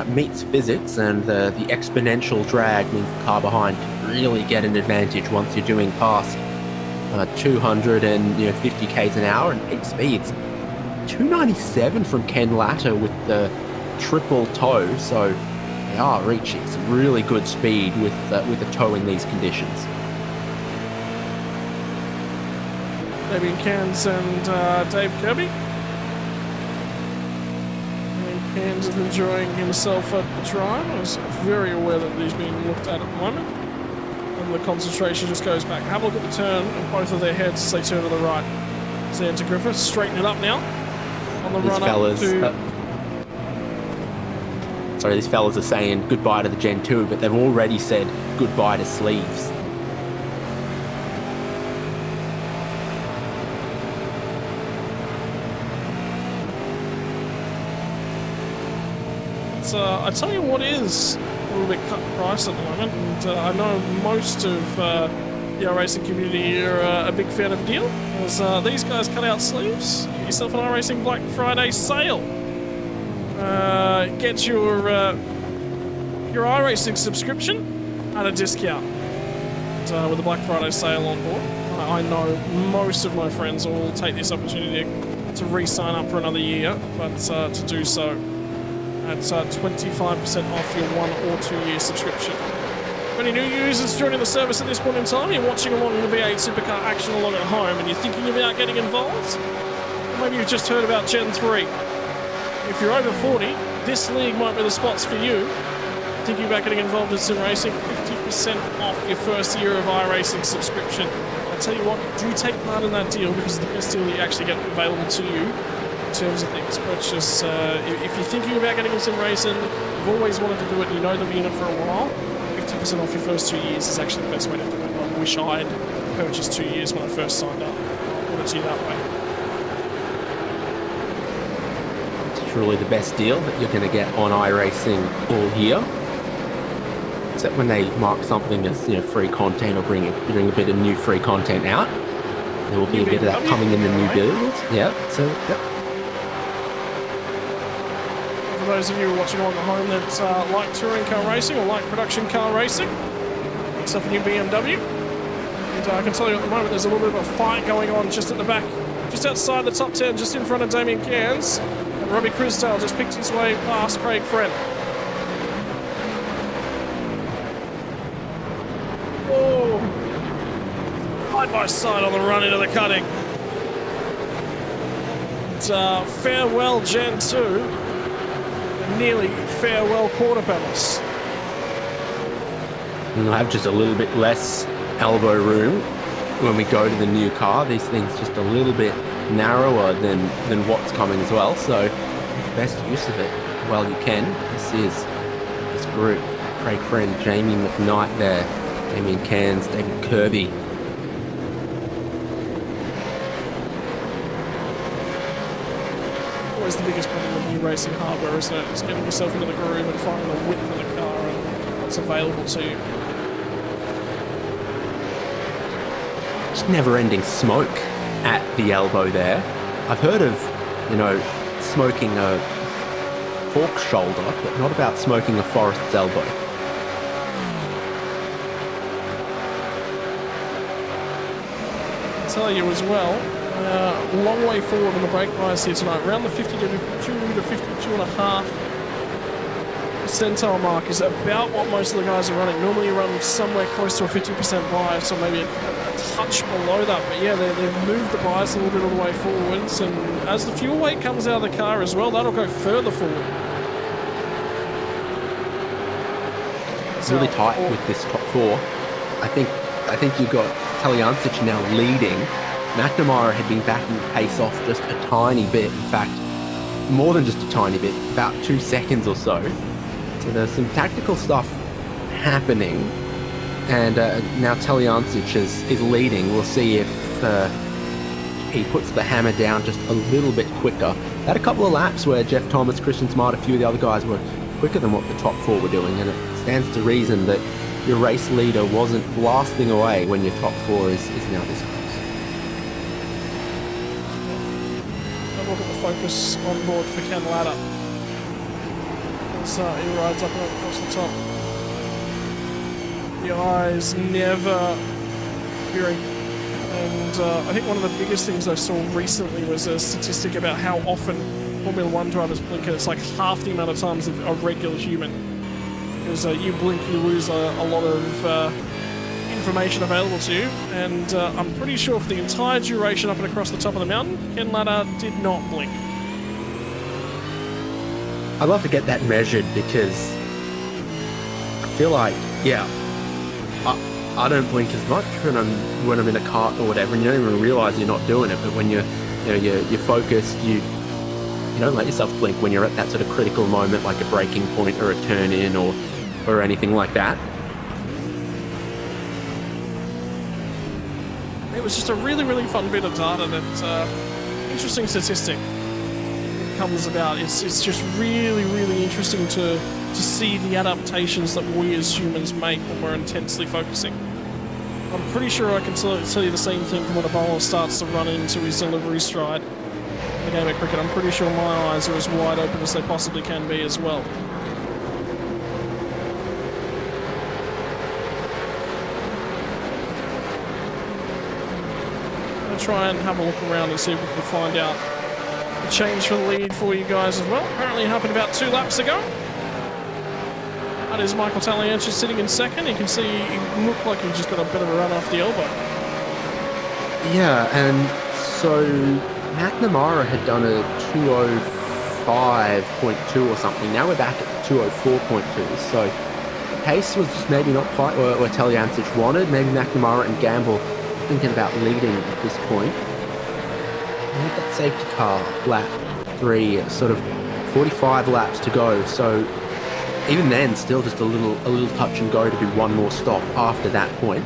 meets physics, and the exponential drag means the car behind can really get an advantage once you're doing past 250 k's an hour, and peak speeds 297 from Ken Latta with the triple toe, so they are reaching some really good speed with a toe in these conditions. Damien Cairns and Dave Kirby. Cairns is enjoying himself at the drive. I was very aware that he's being looked at the moment. And the concentration just goes back. Have a look at the turn of both of their heads as they turn to the right. Xander Griffiths, straighten it up now. On the run up to... Sorry, these fellas are saying goodbye to the Gen 2, but they've already said goodbye to sleeves. I tell you what is a little bit cut price at the moment, and I know most of the the iRacing community are a big fan of the deal. As these guys cut out sleeves, get yourself an iRacing Black Friday sale. Get your iRacing subscription at a discount with the Black Friday sale on board. I know most of my friends will take this opportunity to re-sign up for another year, but to do so at 25% off your 1 or 2 year subscription. For any new users joining the service at this point in time, you're watching along the V8 Supercar action along at home and you're thinking about getting involved? Or maybe you've just heard about Gen 3. If you're over 40, this league might be the spots for you. Thinking about getting involved in sim racing, 50% off your first year of iRacing subscription. I tell you what, do take part in that deal because it's the best deal that you actually get available to you in terms of things. Purchase, if you're thinking about getting into sim racing, you've always wanted to do it and you know they've been in it for a while, 50% off your first 2 years is actually the best way to do it. I wish I'd purchased 2 years when I first signed up. Put it to you that way. It's truly the best deal that you're going to get on iRacing all year. Except when they mark something as free content or bring a bit of new free content out. There will be a bit of that coming in the new build. Yeah, so yep. For those of you watching on at home that like touring car racing or like production car racing, except for new BMW, and I can tell you at the moment there's a little bit of a fight going on just at the back, just outside the top 10, just in front of Damien Cairns, and Robbie Crisdale just picked his way past Craig Friend. Oh, side by side on the run into the cutting. And, farewell Gen 2. Nearly farewell quarter panels. And I have just a little bit less elbow room when we go to the new car. These things just a little bit narrower than what's coming as well. So make best use of it while you can. This is this group: Craig Friend, Jamie McKnight there, Damien Cairns, David Kirby. Always the biggest problem with new racing hardware, isn't it? It's getting yourself into the groove and finding the width of the car and what's available to you. Just never-ending smoke at the elbow there. I've heard of, smoking a fork shoulder, but not about smoking a Forest's elbow. I'll tell you as well, long way forward on the brake bias here tonight. Around the 52 to 52.5 percentile mark is about what most of the guys are running. Normally you run somewhere close to a 50% bias or maybe a touch below that. But yeah, they've moved the bias a little bit all the way forwards. And as the fuel weight comes out of the car as well, that'll go further forward. It's really tight with this top four. I think you've got Taljancic now leading. McNamara had been backing pace off just a tiny bit. In fact, more than just a tiny bit, about 2 seconds or so. So there's some tactical stuff happening. And now Taljancic is leading. We'll see if he puts the hammer down just a little bit quicker. Had a couple of laps where Jeff Thomas, Christian Smart, a few of the other guys were quicker than what the top four were doing. And it stands to reason that your race leader wasn't blasting away when your top four is now this close. Look at the focus on board for Ken Latta as he rides up and across the top. The eyes never appearing. And I think one of the biggest things I saw recently was a statistic about how often Formula One drivers blink, and it's like half the amount of times of a regular human. Because you blink, you lose a lot of information available to you, and I'm pretty sure for the entire duration up and across the top of the mountain, Ken Latta did not blink. I'd love to get that measured because I feel like, I don't blink as much when I'm in a cart or whatever, and you don't even realise you're not doing it. But when you're focused, you don't let yourself blink when you're at that sort of critical moment, like a braking point or a turn in or anything like that. It was just a really, really fun bit of data that interesting statistic comes about. It's just really, really interesting to see the adaptations that we as humans make when we're intensely focusing. I'm pretty sure I can tell you the same thing from when a bowler starts to run into his delivery stride in the game of cricket. I'm pretty sure my eyes are as wide open as they possibly can be as well. I'm going to try and have a look around and see if we can find out a change for the lead for you guys as well. Apparently it happened about 2 laps ago. That is Michael Talianchi sitting in second. You can see he looked like he just got a bit of a run off the elbow. Yeah, and so McNamara had done a 205.2 or something. Now we're back at 204.2. So the pace was just maybe not quite where Talianci wanted. Maybe McNamara and Gamble thinking about leading at this point. We had that safety car, lap 3, sort of 45 laps to go. So even then, still just a little touch and go to be one more stop after that point.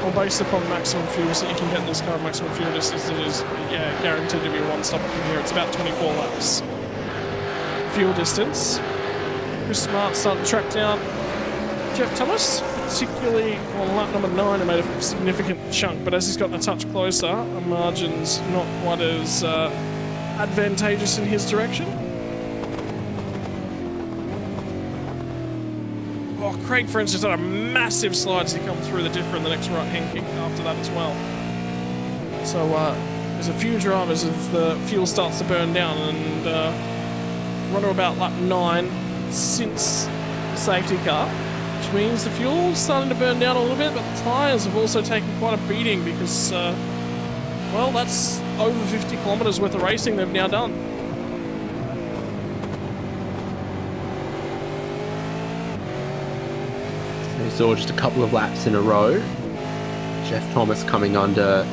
Well, based upon maximum fuels that you can get in this car, maximum fuel distance, it is guaranteed to be one stop from here. It's about 24 laps. Fuel distance. Chris Smart starting to track down Jeff Thomas, particularly on lap number 9, and made a significant chunk, but as he's gotten a touch closer, the margin's not quite as advantageous in his direction. Oh, Craig French has done a massive slide as he comes through the differ in the next right-hand kick after that as well. So there's a few drivers as the fuel starts to burn down, and run to about lap 9 since the safety car, which means the fuel's starting to burn down a little bit, but the tyres have also taken quite a beating because well, that's over 50 kilometres worth of racing they've now done. So we saw just a couple of laps in a row. Jeff Thomas coming under a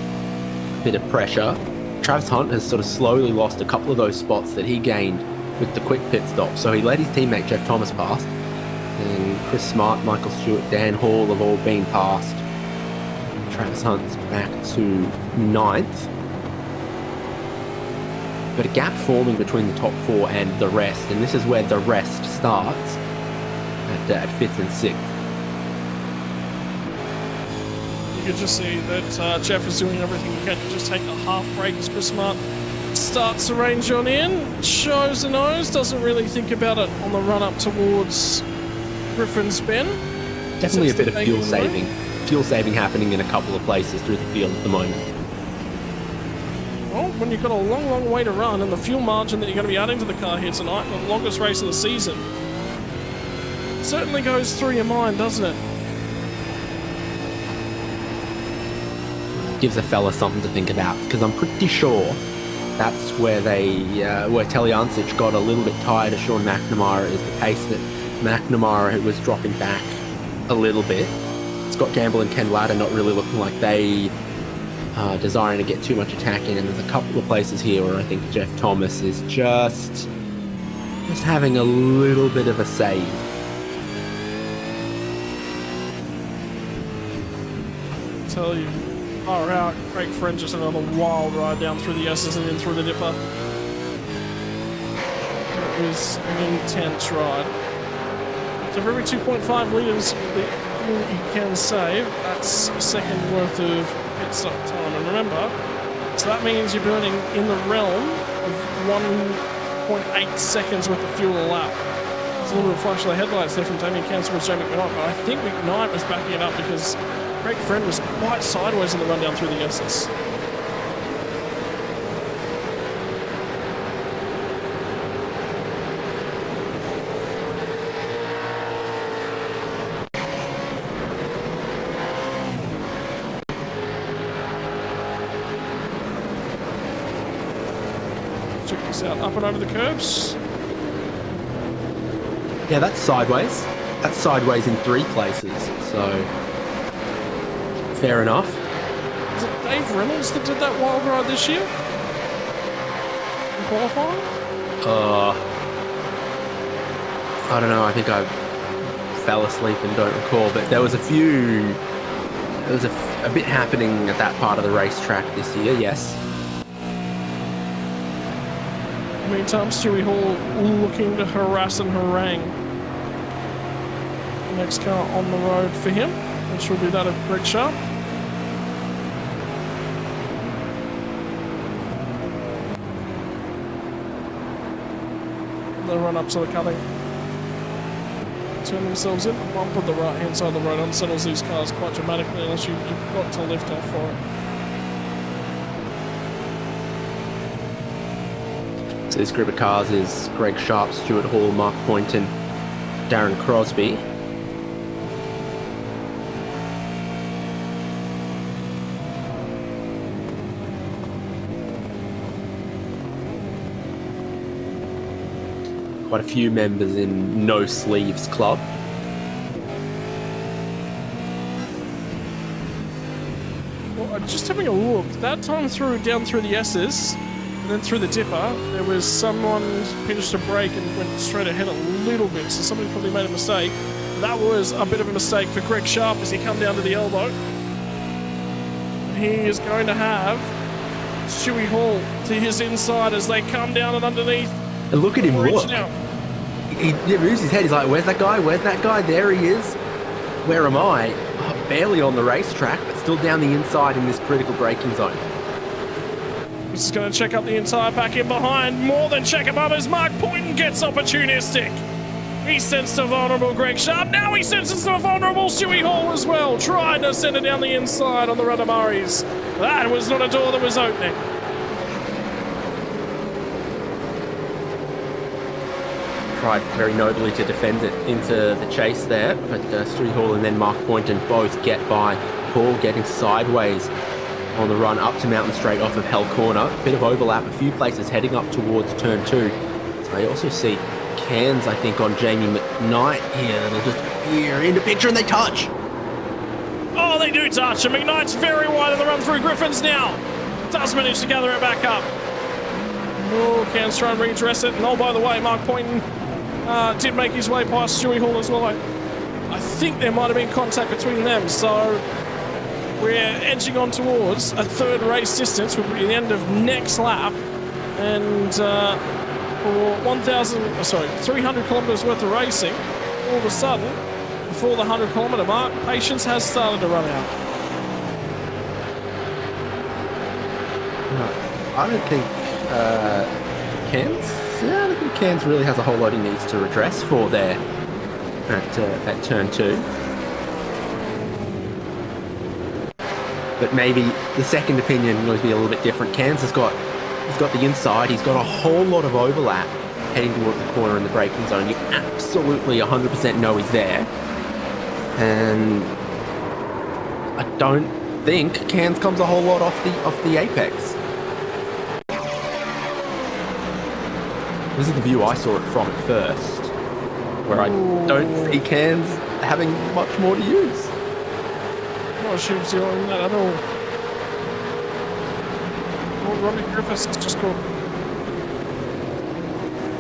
bit of pressure. Travis Hunt has sort of slowly lost a couple of those spots that he gained with the quick pit stop. So he let his teammate Jeff Thomas past. And Chris Smart, Michael Stewart, Dan Hall have all been passed. Travis Hunt's back to 9th. But a gap forming between the top 4 and the rest, and this is where the rest starts at 5th and 6th. You can just see that Jeff is doing everything he can to just take a half break as Chris Smart starts to range on in, shows the nose, doesn't really think about it on the run up towards Griffin's Bend. Definitely a bit of fuel saving. Fuel saving happening in a couple of places through the field at the moment. Well, when you've got a long, long way to run and the fuel margin that you're going to be adding to the car here tonight, the longest race of the season, it certainly goes through your mind, doesn't it? Gives a fella something to think about, because I'm pretty sure that's where where Taliancic got a little bit tired of Sean McNamara, is the pace that McNamara was dropping back a little bit. Scott Gamble and Ken Latta not really looking like they are desiring to get too much attack in, and there's a couple of places here where I think Jeff Thomas is just having a little bit of a save. I tell you, far out, Craig Friend just another wild ride down through the S's and in through the dipper. It was an intense ride. So for every 2.5 litres that you can save, that's a second worth of pit stop time. And remember, so that means you're burning in the realm of 1.8 seconds worth of fuel a lap. There's a little bit of flash of the headlights there from Damien Cancel towards Joe McKnight, but I think McKnight was backing it up because Craig Friend was quite sideways in the run down through the S's. Check this out, up and over the curbs. Yeah, that's sideways. That's sideways in 3 places, so fair enough. Was it Dave Reynolds that did that wild ride this year? In qualifying? I don't know, I think I fell asleep and don't recall, but there was a bit happening at that part of the racetrack this year, yes. Meantime, Stewie Hall looking to harass and harangue next car on the road for him, which will be that of Greg Sharp. They run up to the cutting, turn themselves in, bump on the right hand side of the road, unsettles these cars quite dramatically unless you've got to lift off for it. So this group of cars is Greg Sharp, Stuart Hall, Mark Poynton, Darren Crosby. Quite a few members in No Sleeves Club. Well, just having a look, that time down through the S's, and then through the dipper, there was someone pinched a brake and went straight ahead a little bit, so somebody probably made a mistake. That was a bit of a mistake for Greg Sharp as he come down to the elbow. And he is going to have Stewie Hall to his inside as they come down and underneath. And look at him, look. He moves his head, he's like, where's that guy? Where's that guy? There he is. Where am I? Oh, barely on the racetrack, but still down the inside in this critical braking zone. This is going to check up the entire pack in behind. More than check him up as Mark Poynton gets opportunistic. He sensed a vulnerable Greg Sharp. Now he senses a vulnerable Stewie Hall as well. Tried to send it down the inside on the run of Murray's. That was not a door that was opening. Tried very nobly to defend it into the chase there, but Stewie Hall and then Mark Poynton both get by. Hall getting sideways on the run up to Mountain Straight off of Hell Corner. Bit of overlap, a few places heading up towards turn 2. So I also see cans, I think, on Jamie McKnight here that'll just appear in the picture, and they touch. Oh, they do touch, and McKnight's very wide of the run through Griffins now. Does manage to gather it back up. Oh, cans try and redress it, and oh, by the way, Mark Poynton did make his way past Stewie Hall as well. I think there might have been contact between them, so we're edging on towards a third race distance. We'll be at the end of next lap, and for 300 kilometres worth of racing, all of a sudden, before the 100 kilometre mark, patience has started to run out. I don't think I don't think Cairns really has a whole lot he needs to redress for there at turn 2. But maybe the second opinion will be a little bit different. Cairns he's got the inside, he's got a whole lot of overlap heading towards the corner in the braking zone. You absolutely 100% know he's there. And I don't think Cairns comes a whole lot off the apex. This is the view I saw it from at first, where I don't see Cairns having much more to use. Not sure he's doing that at all. Well, Robbie Griffiths has just called.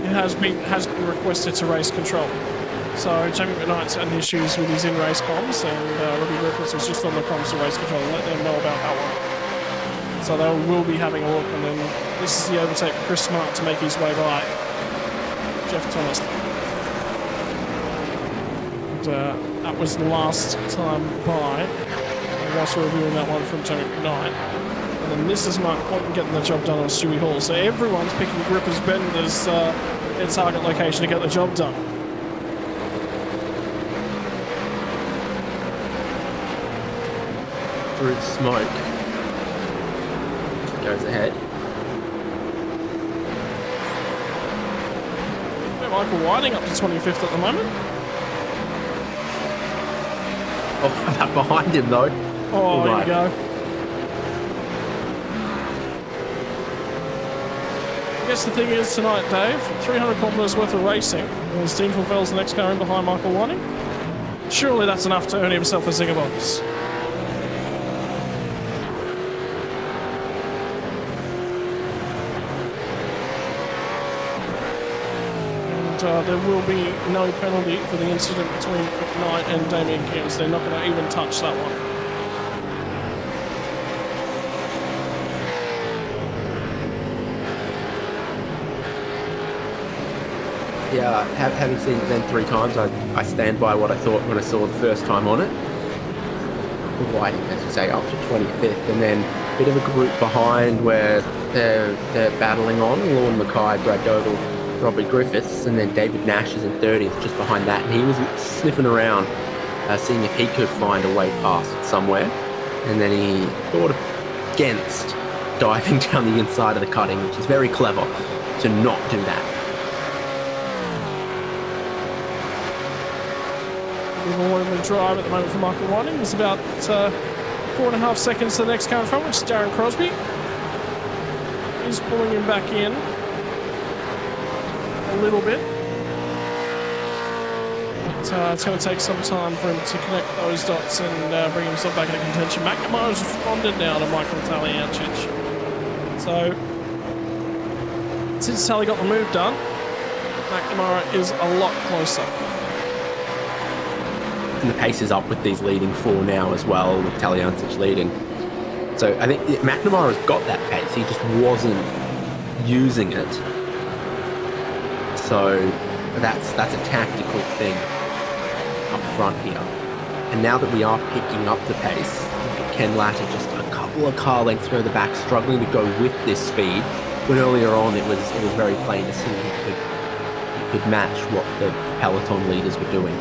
It has been requested to race control. So Jamie McKnight's had issues with his in-race comms, and Robbie Griffiths was just on the comms to race control and let them know about that one. So they will be having a look, and then this is the overtake for Chris Smart to make his way by Jeff Thomas. And, that was the last time by. Whilst we're reviewing that one from Jamie McKnight. And then this is Mark Poynton getting the job done on Stewie Hall. So everyone's picking Griffiths Bend as their target location to get the job done. Through the smoke. Goes ahead. Michael Whiting up to 25th at the moment. Oh, that behind him though. Oh, there we go. I guess the thing is tonight, Dave, 300 kilometres worth of racing. As Dean fulfills the next car in behind Michael Whiting. Surely that's enough to earn himself a zinger box. There will be no penalty for the incident between McKnight and Damien Cairns. They're not going to even touch that one. having seen it then 3 times, I stand by what I thought when I saw the first time on it. Waiting, as you say, up to 25th, and then a bit of a group behind where they're battling on. Lorne Mackay, Brad Dogle, Robbie Griffiths, and then David Nash is in 30th, just behind that. And he was sniffing around, seeing if he could find a way past somewhere. And then he thought against diving down the inside of the cutting, which is very clever to not do that. We've orderly drive at the moment for Michael Whiting. It's about 4.5 seconds to the next car in front, which is Darren Crosby. He's pulling him back in a little bit. But it's going to take some time for him to connect those dots and bring himself back into contention. McNamara's responded now to Michael Taliancic. So, since Tally got the move done, McNamara is a lot closer. And the pace is up with these leading 4 now as well, with Taliancic leading. So I think McNamara's got that pace, he just wasn't using it. So that's a tactical thing up front here. And now that we are picking up the pace, Ken Latta just a couple of car lengths further back, struggling to go with this speed. When earlier on it was very plain to see he could match what the peloton leaders were doing.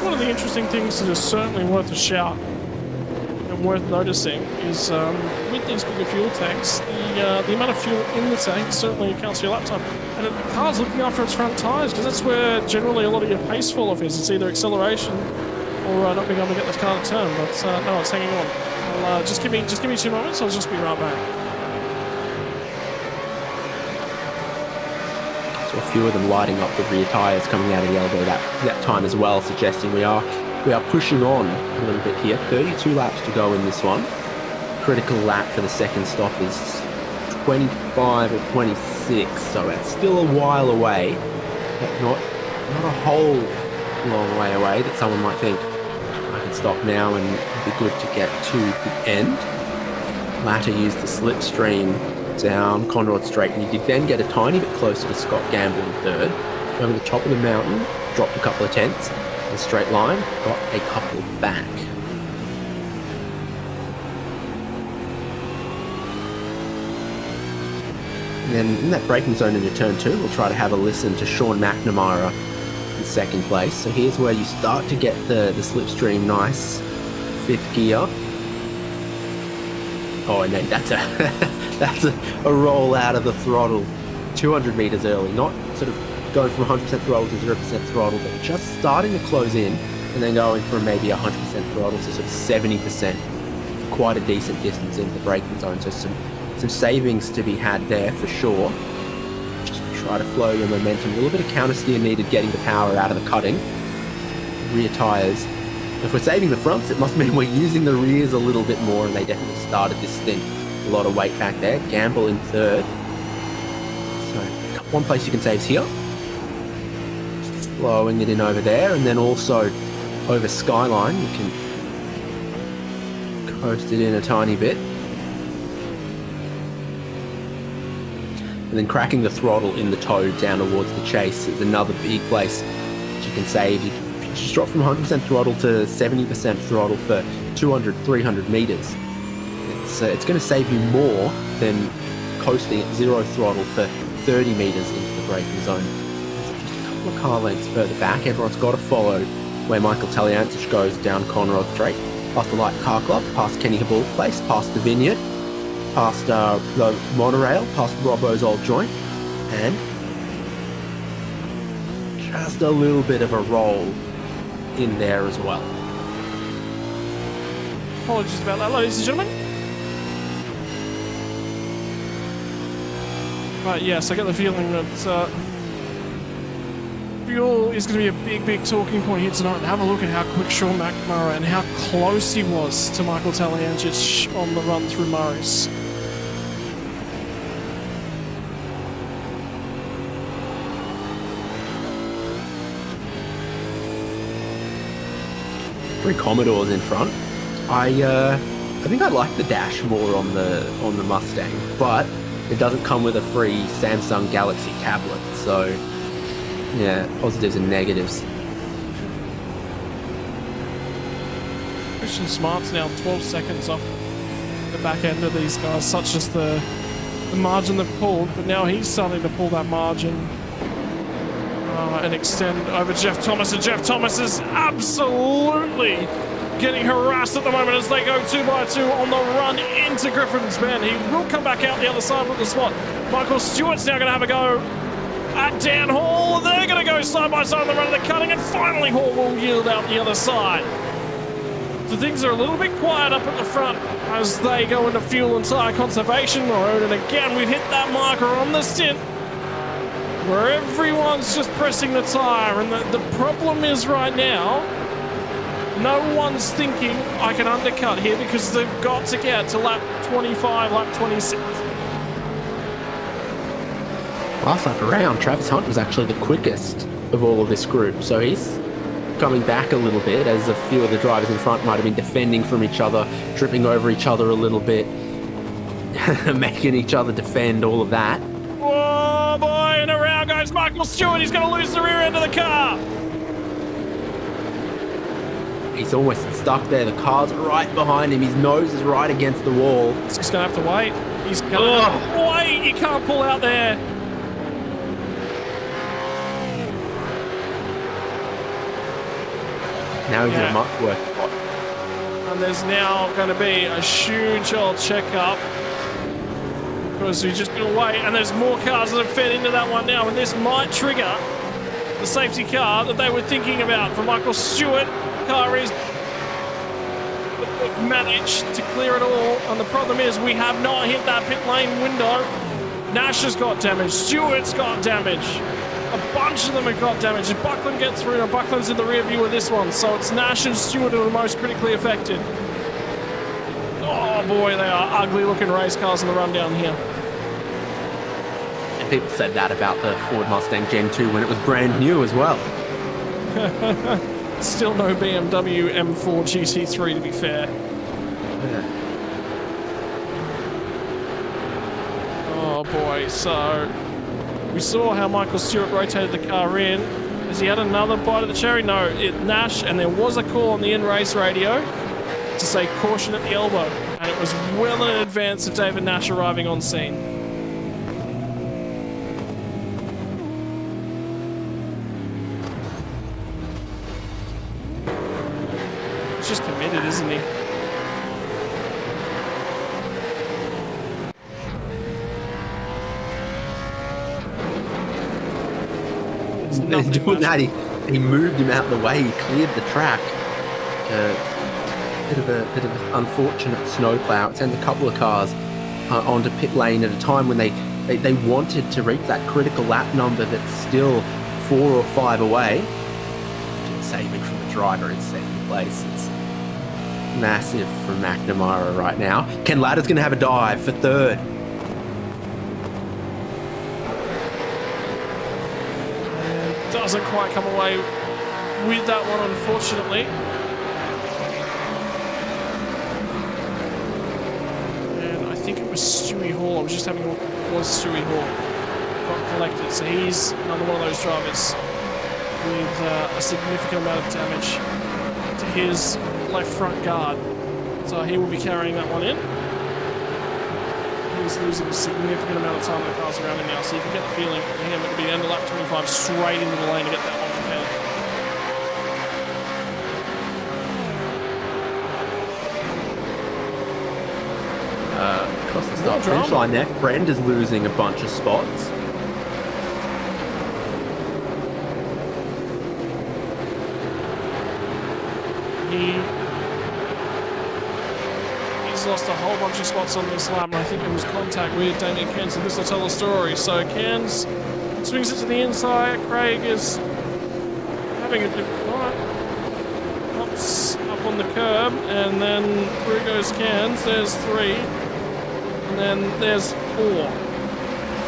One of the interesting things that is certainly worth a shout and worth noticing is with these bigger fuel tanks, the amount of fuel in the tank certainly accounts for your lap time. And the car's looking after its front tyres, because that's where generally a lot of your pace fall off is. It's either acceleration or not being able to get this car to turn. But no, it's hanging on. Well, just give me 2 moments. I'll just be right back. So a few of them lighting up the rear tyres coming out of the elbow that time as well, suggesting we are pushing on a little bit here. 32 laps to go in this one. Critical lap for the second stop is 25 or 26, so that's still a while away, but not a whole long way away that someone might think I can stop now and it'd be good to get to the end. Latta used the slipstream down Conrod Straight, and he did then get a tiny bit closer to Scott Gamble in third. Over the top of the mountain, dropped a couple of tenths. In a straight line, got a couple back. And then in that braking zone into turn 2, we'll try to have a listen to Sean McNamara in second place. So here's where you start to get the slipstream nice. 5th gear. Oh, and then that's a roll out of the throttle 200 meters early, not sort of going from 100% throttle to 0% throttle, but just starting to close in and then going from maybe 100% throttle to sort of 70%, quite a decent distance into the braking zone. So some savings to be had there for sure. Just try to flow your momentum. A little bit of counter steer needed getting the power out of the cutting. Rear tires. If we're saving the fronts, it must mean we're using the rears a little bit more, and they definitely started this stint. A lot of weight back there. Gamble in third. So one place you can save is here. Flowing it in over there, and then also over Skyline you can coast it in a tiny bit. And then cracking the throttle in the toe down towards the chase is another big place that you can save. You just drop from 100% throttle to 70% throttle for 200, 300 meters. It's going to save you more than coasting at 0 throttle for 30 meters into the braking zone. So just a couple of car lengths further back, everyone's got to follow where Michael Taliancic goes down Conrod Straight, past the Light Car Club, past Kenny Habul's place, past the Vineyard, past the monorail, past Robbo's old joint, and just a little bit of a roll in there as well. Apologies about that, ladies and gentlemen. But yes, I get the feeling that fuel is going to be a big talking point here tonight. And have a look at how quick Sean McNamara and how close he was to Michael Taliancic on the run through Murray's. Three Commodores in front. I think I like the dash more on the Mustang, but it doesn't come with a free Samsung Galaxy tablet. So, yeah, positives and negatives. Christian Smart's now 12 seconds off the back end of these guys, such as the margin they've pulled, but now he's starting to pull that margin and extend over Jeff Thomas, and Jeff Thomas is absolutely getting harassed at the moment as they go 2x2 on the run into Griffin's Bend. He will come back out the other side with the spot. Michael Stewart's now going to have a go at Dan Hall. They're going to go side by side on the run of the cutting, and finally Hall will yield out the other side. So things are a little bit quiet up at the front as they go into fuel and tyre conservation mode. And again, we've hit that marker on the stint where everyone's just pressing the tyre. And the problem is right now, no one's thinking I can undercut here because they've got to get to lap 25, lap 26. Last lap around, Travis Hunt was actually the quickest of all of this group. So he's coming back a little bit as a few of the drivers in front might have been defending from each other, tripping over each other a little bit, making each other defend, all of that. Oh boy, and around goes Michael Stewart. He's going to lose the rear end of the car. He's almost stuck there. The car's right behind him. His nose is right against the wall. He's just going to have to wait. He's going to have to wait. He can't pull out there. Now he's in a much worse spot. And there's now going to be a huge old checkup because we're just going to wait. And there's more cars that have fed into that one now. And this might trigger the safety car that they were thinking about for Michael Stewart. The car is managed to clear it all. And the problem is we have not hit that pit lane window. Nash has got damage. Stewart's got damage. A bunch of them have got damage. If Buckland gets through, and Buckland's in the rear view of this one, so it's Nash and Stewart who are most critically affected. Oh boy, they are ugly looking race cars in the rundown here. And people said that about the Ford Mustang Gen 2 when it was brand new as well. Still no BMW M4 GT3 to be fair. Yeah. Oh boy, so we saw how Michael Stewart rotated the car in. Has he had another bite of the cherry? No, Nash, and there was a call on the in-race radio to say caution at the elbow, and it was well in advance of David Nash arriving on scene. He's just committed, isn't he? Doing that, he moved him out the way. He cleared the track. Bit of an unfortunate snowplow. It sends a couple of cars onto pit lane at a time when they wanted to reach that critical lap number that's still 4 or 5 away. Saving from the driver in second place. It's massive for McNamara right now. Ken Ladder's going to have a dive for third. Doesn't quite come away with that one, unfortunately. And I think it was Stewie Hall. I was just having a look. It was Stewie Hall. Got collected. So he's another one of those drivers with a significant amount of damage to his left front guard. So he will be carrying that one in. He's losing a significant amount of time in the cars around him now, so you can get the feeling for him it'll be end of lap 25 straight into the lane to get that one repaired. Across the start finish line there, Brand is losing a bunch of spots. He's lost a whole bunch of spots on this lap, and I think there was contact with Damien Cairns, and this will tell the story. So Cairns swings it to the inside. Craig is having a different night. Pops up on the curb, and then through goes Cairns. There's 3, and then there's 4.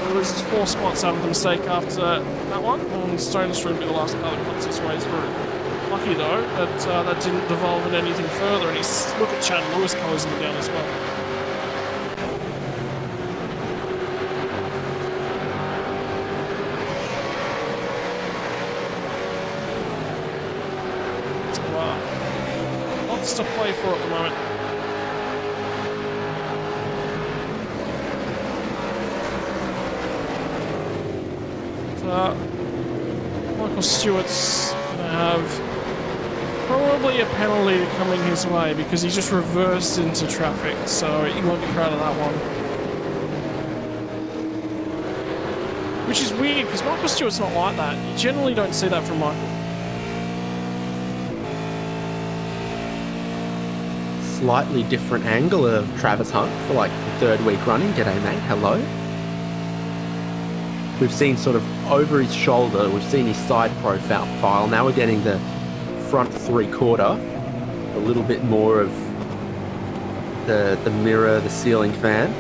He loses 4 spots out of the mistake after that one. And Stoner's will be the last car that cuts his way through. Lucky though that that didn't devolve into anything further, and he's look at Chad Lewis closing him down as well. lots to play for at the moment. Michael Stewart's going to have probably a penalty coming his way because he just reversed into traffic, so he won't be proud of that one. Which is weird because Michael Stewart's not like that. You generally don't see that from Michael. Slightly different angle of Travis Hunt for like the third week running. G'day, mate. Hello. We've seen sort of over his shoulder, we've seen his side profile. Now we're getting the front three-quarter, a little bit more of the mirror, the ceiling fan.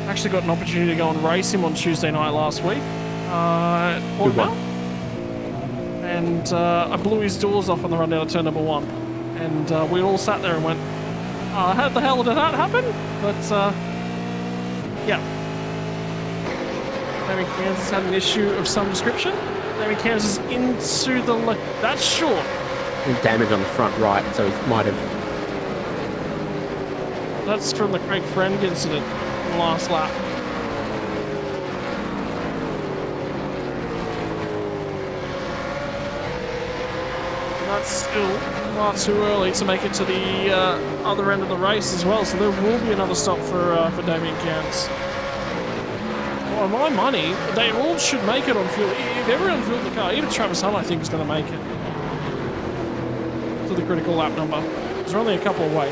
Actually got an opportunity to go and race him on Tuesday night last week. Good one. And I blew his doors off on the run down to turn number 1. And we all sat there and went, how the hell did that happen? But, yeah. Maybe Kansas had an issue of some description. Maybe Kansas into the that's short. Damage on the front right, so he might have. That's from the Craig Friend incident in the last lap. And that's still far too early to make it to the other end of the race as well. So there will be another stop for Damien Cairns. On my money, they all should make it on fuel. If everyone filled the car, even Travis Hunt, I think, is going to make it to the critical lap number. There's only a couple away.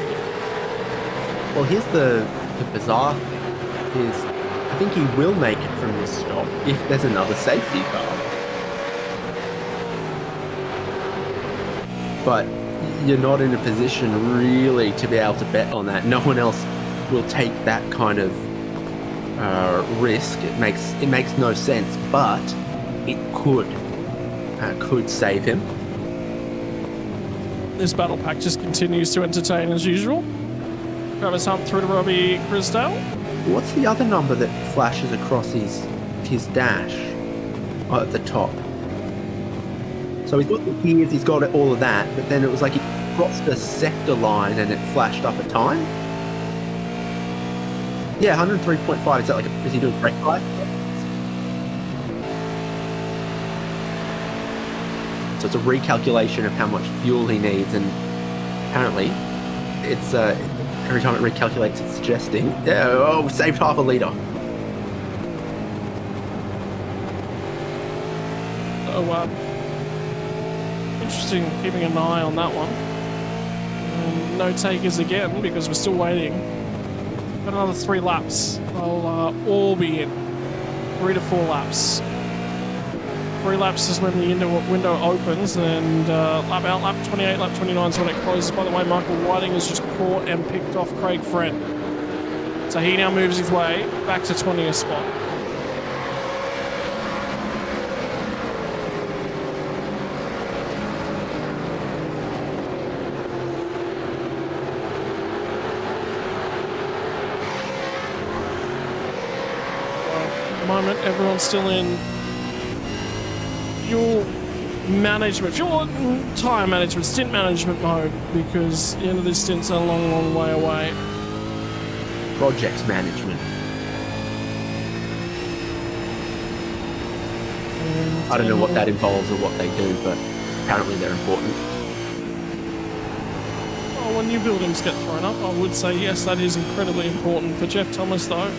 Well, here's the bizarre thing is, I think he will make it from this stop if there's another safety car. But you're not in a position really to be able to bet on that. No one else will take that kind of risk. It makes no sense, but it could save him. This battle pack just continues to entertain as usual. Travis Hunt through to Robbie Grisdale. What's the other number that flashes across his dash at the top? So he's got the gears, he's got all of that, but then it was like he crossed the sector line and it flashed up a time. Yeah, 103.5. Is that is he doing brake light? So it's a recalculation of how much fuel he needs, and apparently it's every time it recalculates, it's suggesting, we saved half a litre. So, interesting, keeping an eye on that one. No takers again because we're still waiting. Got another 3 laps. They'll all be in. 3 to 4 laps. 3 laps is when the window opens, and lap out, lap 28, lap 29 is when it closes. By the way, Michael Whiting has just caught and picked off Craig Friend. So he now moves his way back to 20th spot. Moment, everyone's still in fuel management, fuel tyre management, stint management mode, because the end of this stint's a long, long way away. Project management. I don't know what that involves or what they do, but apparently they're important. Well, when new buildings get thrown up, I would say yes, that is incredibly important. For Jeff Thomas, though,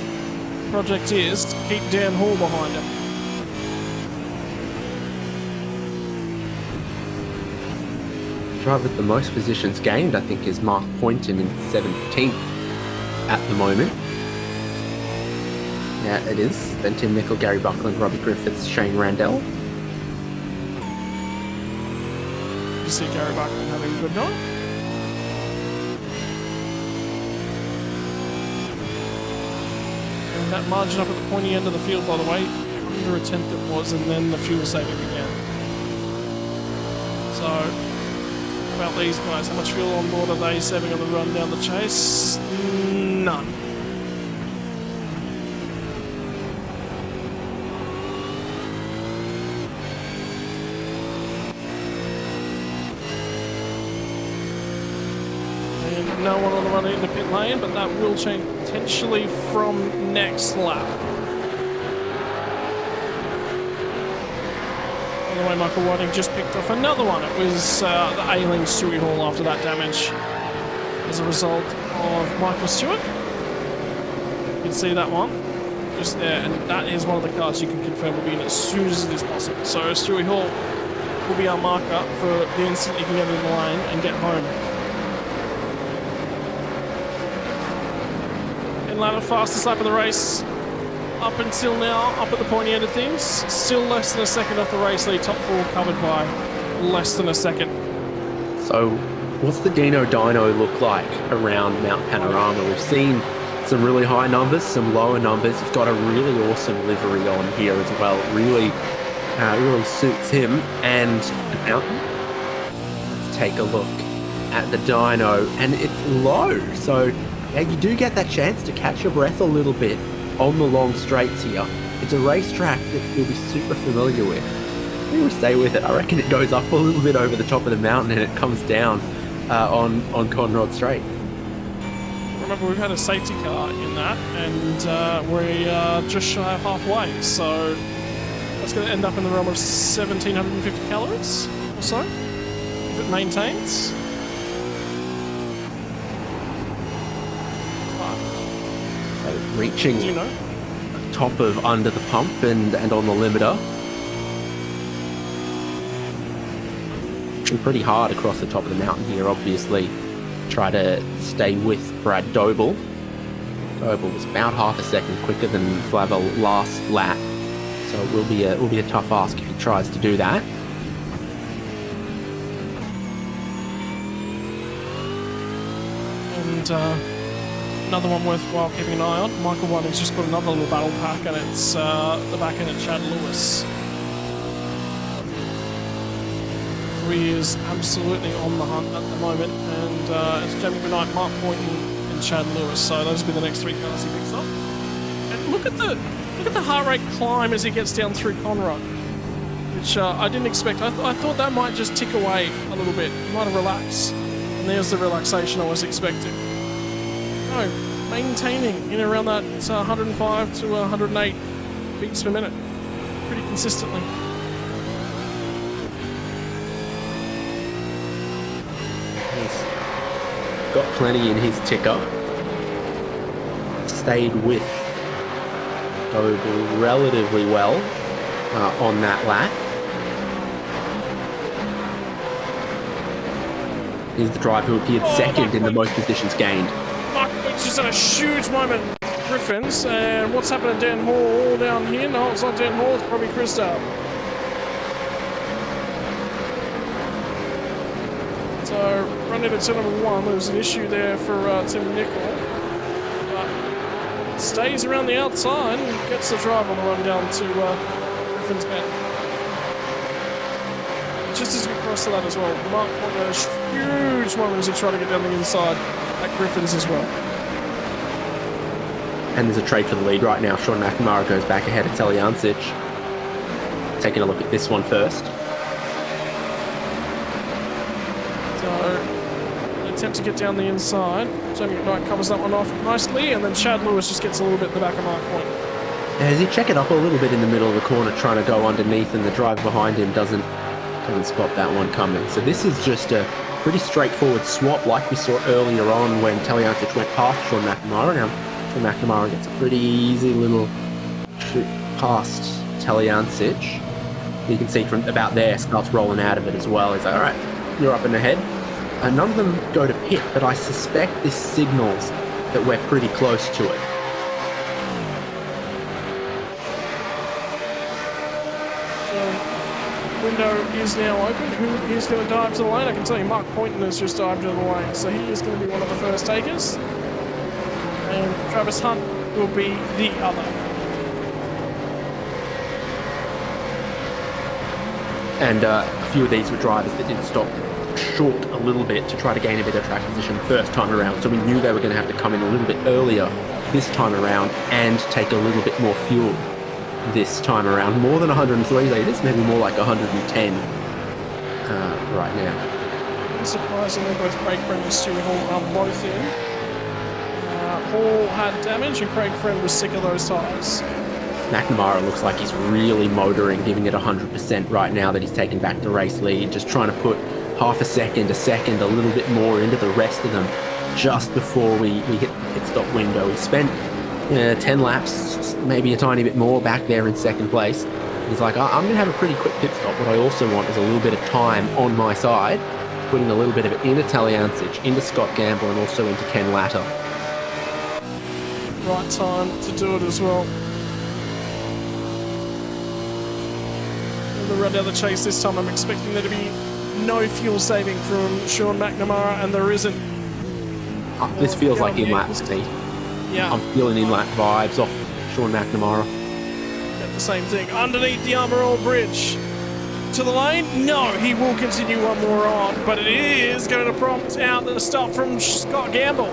project is to keep Dan Hall behind him. Driver with the most positions gained, I think, is Mark Poynton in 17th at the moment. Yeah, it is. Then Tim Nicol, Gary Buckland, Robbie Griffiths, Shane Randell. You see Gary Buckland having a good night. That margin up at the pointy end of the field, by the way, under a tenth it was, and then the fuel saving began. So, how about these guys? How much fuel on board are they saving on the run down the chase? None. And no one on the run into pit lane, but that will change potentially from next lap. By the way, Michael Whiting just picked off another one. It was the ailing Stewie Hall after that damage as a result of Michael Stewart. You can see that one just there, and that is one of the cars you can confirm will be in as soon as it is possible. So Stewie Hall will be our marker for the instant you can get in the lane and get home. And lap the fastest lap of the race up until now, up at the pointy end of things. Still less than a second off the race lead. Top four covered by less than a second. So what's the Dino Dyno look like around Mount Panorama? We've seen some really high numbers, some lower numbers. He's got a really awesome livery on here as well. It really suits him and the mountain. Let's take a look at the dyno, and it's low. So yeah, you do get that chance to catch your breath a little bit on the long straights here. It's a racetrack that you'll be super familiar with. We will stay with it. I reckon it goes up a little bit over the top of the mountain and it comes down on Conrod Straight. Remember, we've had a safety car in that, and we are just shy of halfway, so that's going to end up in the realm of 1,750 calories or so, if it maintains. So reaching Do you know? top of under the pump and on the limiter. Pretty hard across the top of the mountain here, obviously. Try to stay with Brad Doble. Doble was about half a second quicker than Flavel last lap, so it will be a tough ask if he tries to do that. And another one worthwhile keeping an eye on. Michael Whiting's just got another little battle pack, and it's the back end of Chad Lewis. He is absolutely on the hunt at the moment, and it's Jamie Bennett, Mark Boynton, and Chad Lewis. So those will be the next three cars he picks up. And look at the heart rate climb as he gets down through Conrod, which I didn't expect. I thought that might just tick away a little bit. He might have relaxed, and there's the relaxation I was expecting. No, maintaining in around that 105 to 108 beats per minute, pretty consistently. Got plenty in his ticker. Stayed with Doble relatively well on that lap. He's the driver who appeared second in the most positions gained. Mark Boynton's just had a huge moment, Griffins, and what's happened to Dan Hall down here? No, it's not Dan Hall, it's probably Christoph. So, run into turn number one, there was an issue there for Tim Nicol. But stays around the outside and gets the drive on the run down to Griffin's Bend. Just as we cross to that as well, Mark Point had a huge moment as he tried to get down the inside at Griffin's as well. And there's a trade for the lead right now. Sean McNamara goes back ahead of Teljancic. Taking a look at this one first. Attempt to get down the inside. Jamie McKnight covers that one off nicely, and then Chad Lewis just gets a little bit in the back of Mark Point. As he check it up a little bit in the middle of the corner, trying to go underneath, and the driver behind him doesn't spot that one coming. So this is just a pretty straightforward swap, like we saw earlier on when Teljancic went past Sean McNamara. Now Sean McNamara gets a pretty easy little shoot past Teljancic. You can see from about there, starts rolling out of it as well. He's like, all right, you're up in the head. None of them go to pit, but I suspect this signals that we're pretty close to it. So, window is now open. Who is going to dive to the lane? I can tell you Mark Poynton has just dived to the lane, so he is going to be one of the first takers. And Travis Hunt will be the other. And a few of these were drivers that did stop short a little bit to try to gain a bit of track position first time around, so we knew they were going to have to come in a little bit earlier this time around and take a little bit more fuel this time around. More than 103 litres, maybe more like 110 right now. I'm surprised tyres in there, both Craig Friend and Stewie Hall are both in. Hall had damage and Craig Friend was sick of those tyres. McNamara looks like he's really motoring, giving it 100% right now that he's taken back the race lead, just trying to put half a second, a little bit more into the rest of them just before we hit the pit stop window. He spent 10 laps, maybe a tiny bit more back there in second place. He's like, I'm going to have a pretty quick pit stop. What I also want is a little bit of time on my side, putting a little bit of it into Taliancic, into Scott Gamble, and also into Ken Latta. Right time to do it as well. And the run down the chase this time, I'm expecting there to be no fuel saving from Sean McNamara, and there isn't. This feels like in-lap to me. Yeah. I'm feeling in-lap vibes off Sean McNamara. Get the same thing. Underneath the Armour All Bridge. To the lane? No, he will continue one more on, but it is going to prompt out the stop from Scott Gamble.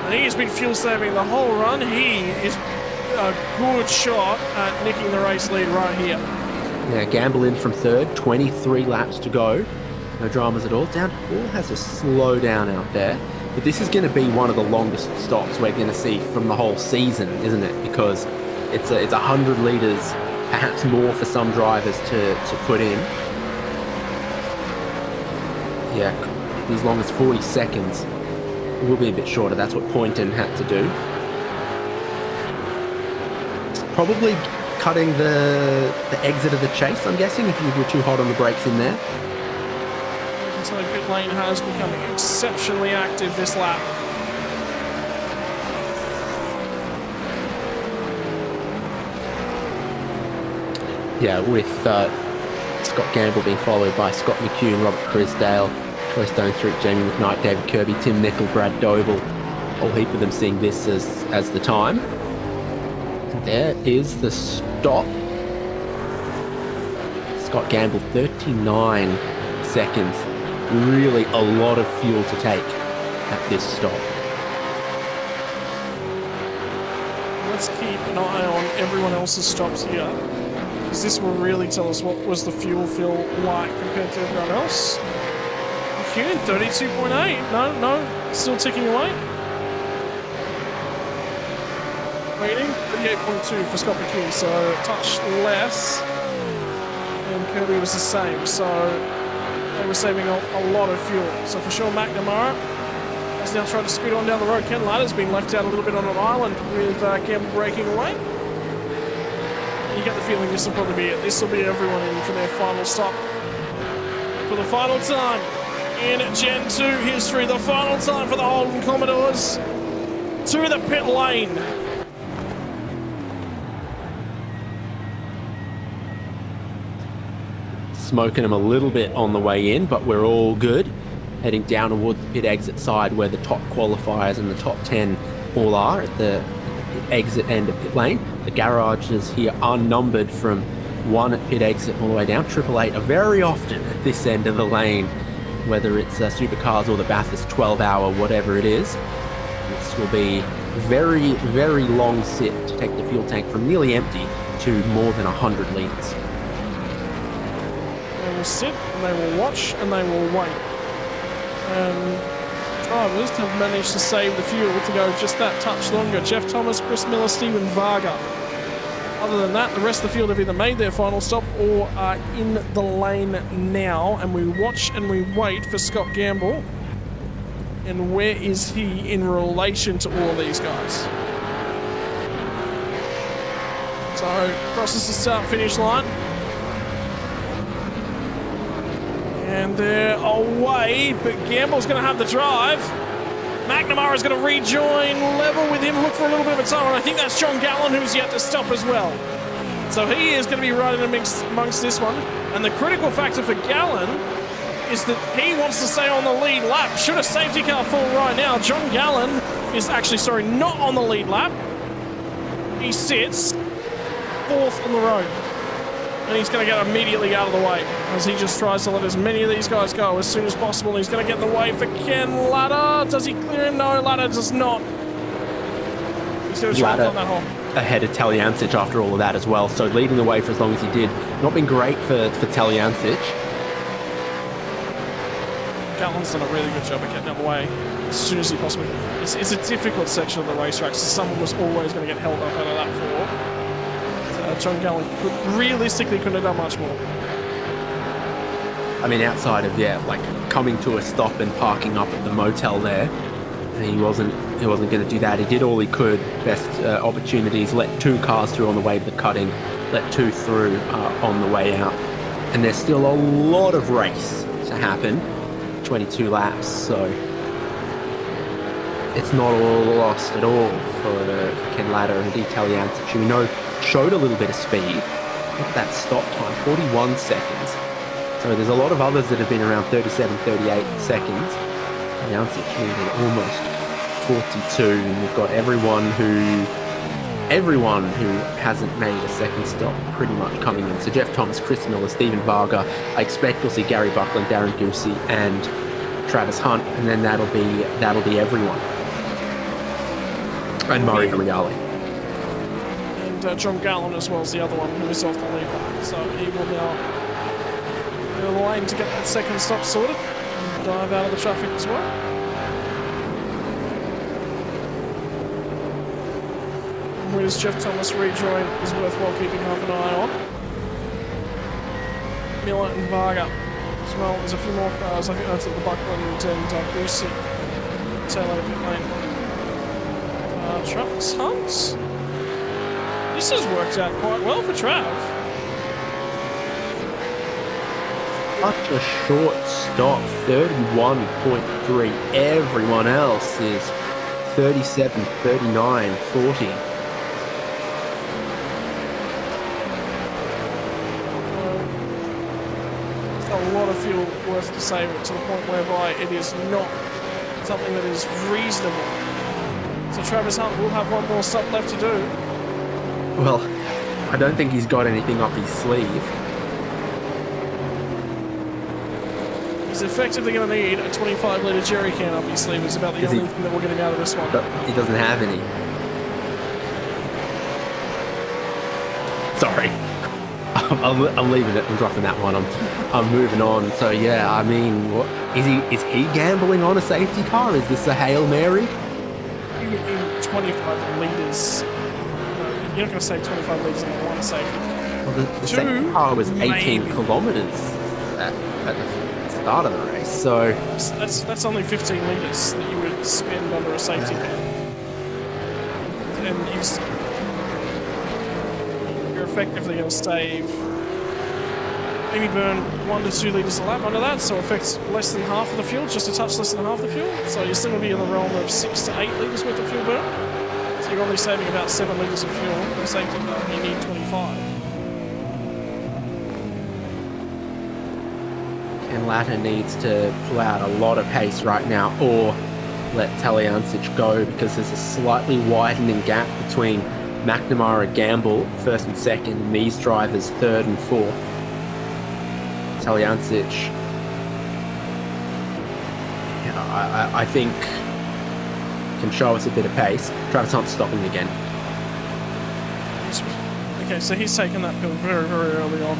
And he has been fuel saving the whole run. He is a good shot at nicking the race lead right here. Yeah, Gamble in from third, 23 laps to go. No dramas at all. Down Hall has a slow down out there. But this is going to be one of the longest stops we're going to see from the whole season, isn't it? Because it's 100 litres, perhaps more for some drivers to put in. Yeah, as long as 40 seconds. It will be a bit shorter. That's what Poynton had to do. It's probably cutting the exit of the chase, I'm guessing, if you were too hot on the brakes in there. So pit lane has become exceptionally active this lap. Yeah, with Scott Gamble being followed by Scott McHugh, Robert Crisdale, Troy Stonestreet, Jamie McKnight, David Kirby, Tim Nicol, Brad Doble. A whole heap of them seeing this as the time. And there is the stop. Scott Gamble, 39 seconds. Really a lot of fuel to take at this stop. Let's keep an eye on everyone else's stops here, because this will really tell us what was the fuel fill like compared to everyone else. McEwen, 32.8. No, still ticking away. Waiting, 38.2 for Scott McKee, so a touch less. And Kirby was the same, so they were saving a lot of fuel. So for sure, McNamara has now tried to scoot on down the road. Ken Latter's been left out a little bit on an island with Gamble breaking away. You get the feeling this will probably be it. This will be everyone in for their final stop. For the final time in Gen 2 history, the final time for the Holden Commodores to the pit lane. Smoking them a little bit on the way in, but we're all good. Heading down towards the pit exit side where the top qualifiers and the top 10 all are at the pit exit end of pit lane. The garages here are numbered from 1 at pit exit all the way down. 888 are very often at this end of the lane, whether it's supercars or the Bathurst 12-hour, whatever it is. This will be very, very long sit to take the fuel tank from nearly empty to more than 100 litres. They will sit, and they will watch, and they will wait. Drivers have managed to save the fuel to go just that touch longer. Jeff Thomas, Chris Miller, Stephen Varga. Other than that, the rest of the field have either made their final stop or are in the lane now, and we watch and we wait for Scott Gamble. And where is he in relation to all of these guys? So, crosses the start-finish line. And they're away, but Gamble's going to have the drive. McNamara's going to rejoin level with him, look for a little bit of a time, and I think that's John Gallen who's yet to stop as well. So he is going to be right in the mix amongst this one. And the critical factor for Gallen is that he wants to stay on the lead lap. Should a safety car fall right now, John Gallen is actually, not on the lead lap. He sits 4th on the road. And he's going to get immediately out of the way as he just tries to let as many of these guys go as soon as possible. He's going to get in the way for Ken Latta. Does he clear him? No, Latta does not. He's going to try and find that hole. Ahead of Taliancic after all of that as well, so leading the way for as long as he did. Not been great for Taliancic. Gatlon's done a really good job of getting out of the way as soon as he possibly can. It's a difficult section of the racetrack, so someone was always going to get held up out of that four. John Gatlon realistically couldn't have done much more. I mean, outside of like coming to a stop and parking up at the motel there, he wasn't going to do that. He did all he could. Best opportunities. Let 2 cars through on the way to the cutting. Let 2 through on the way out. And there's still a lot of race to happen. 22 laps, so it's not all lost at all for Ken Latta and Italiansic, who we know showed a little bit of speed. Look at that stop time, 41 seconds. So there's a lot of others that have been around 37, 38 seconds. Italiansic needed almost 42, and we've got everyone who hasn't made a second stop pretty much coming in. So Jeff Thomas, Chris Miller, Stephen Varga. I expect we'll see Gary Buckland, Darren Goosey, and Travis Hunt, and then that'll be everyone. And Murray Reale. And John Gatlon as well as the other one who is off the lead line. So he will now be in the lane to get that second stop sorted and dive out of the traffic as well. Whereas Jeff Thomas rejoin is worthwhile keeping half an eye on. Miller and Varga as well. There's a few more cars. I think that's at the Buckland and Goosey. Taylor pit lane. Travis Hunt. This has worked out quite well for Trav. Such a short stop, 31.3. Everyone else is 37, 39, 40. A lot of fuel worth to save it to the point whereby it is not something that is reasonable. So Travis Hunt will have one more stop left to do. Well, I don't think he's got anything up his sleeve. He's effectively going to need a 25-litre jerry can up his sleeve. It's about the only thing that we're getting out of this one. But he doesn't have any. Sorry. I'm leaving it. I'm dropping that one. I'm moving on. So yeah, I mean, what is he gambling on a safety car? Is this a Hail Mary? In 25 litres, you're not going to save 25 litres in one safety. Well, the safety car was 18 kilometres at the start of the race. So that's only 15 litres that you would spend under a safety car, and you're effectively going to save, maybe burn 1 to 2 litres a lap under that, so affects less than half of the fuel, just a touch less than half the fuel. So you're still going to be in the realm of 6 to 8 litres worth of fuel burn. So you're only saving about 7 litres of fuel in a safety car, and you need 25. Ken Latta needs to pull out a lot of pace right now, or let Italiansic go, because there's a slightly widening gap between McNamara, Gamble, first and second, and these drivers, third and fourth. Italiansic, I think, can show us a bit of pace. Travis Hunt's stopping again. Okay, so he's taken that pill very, very early on.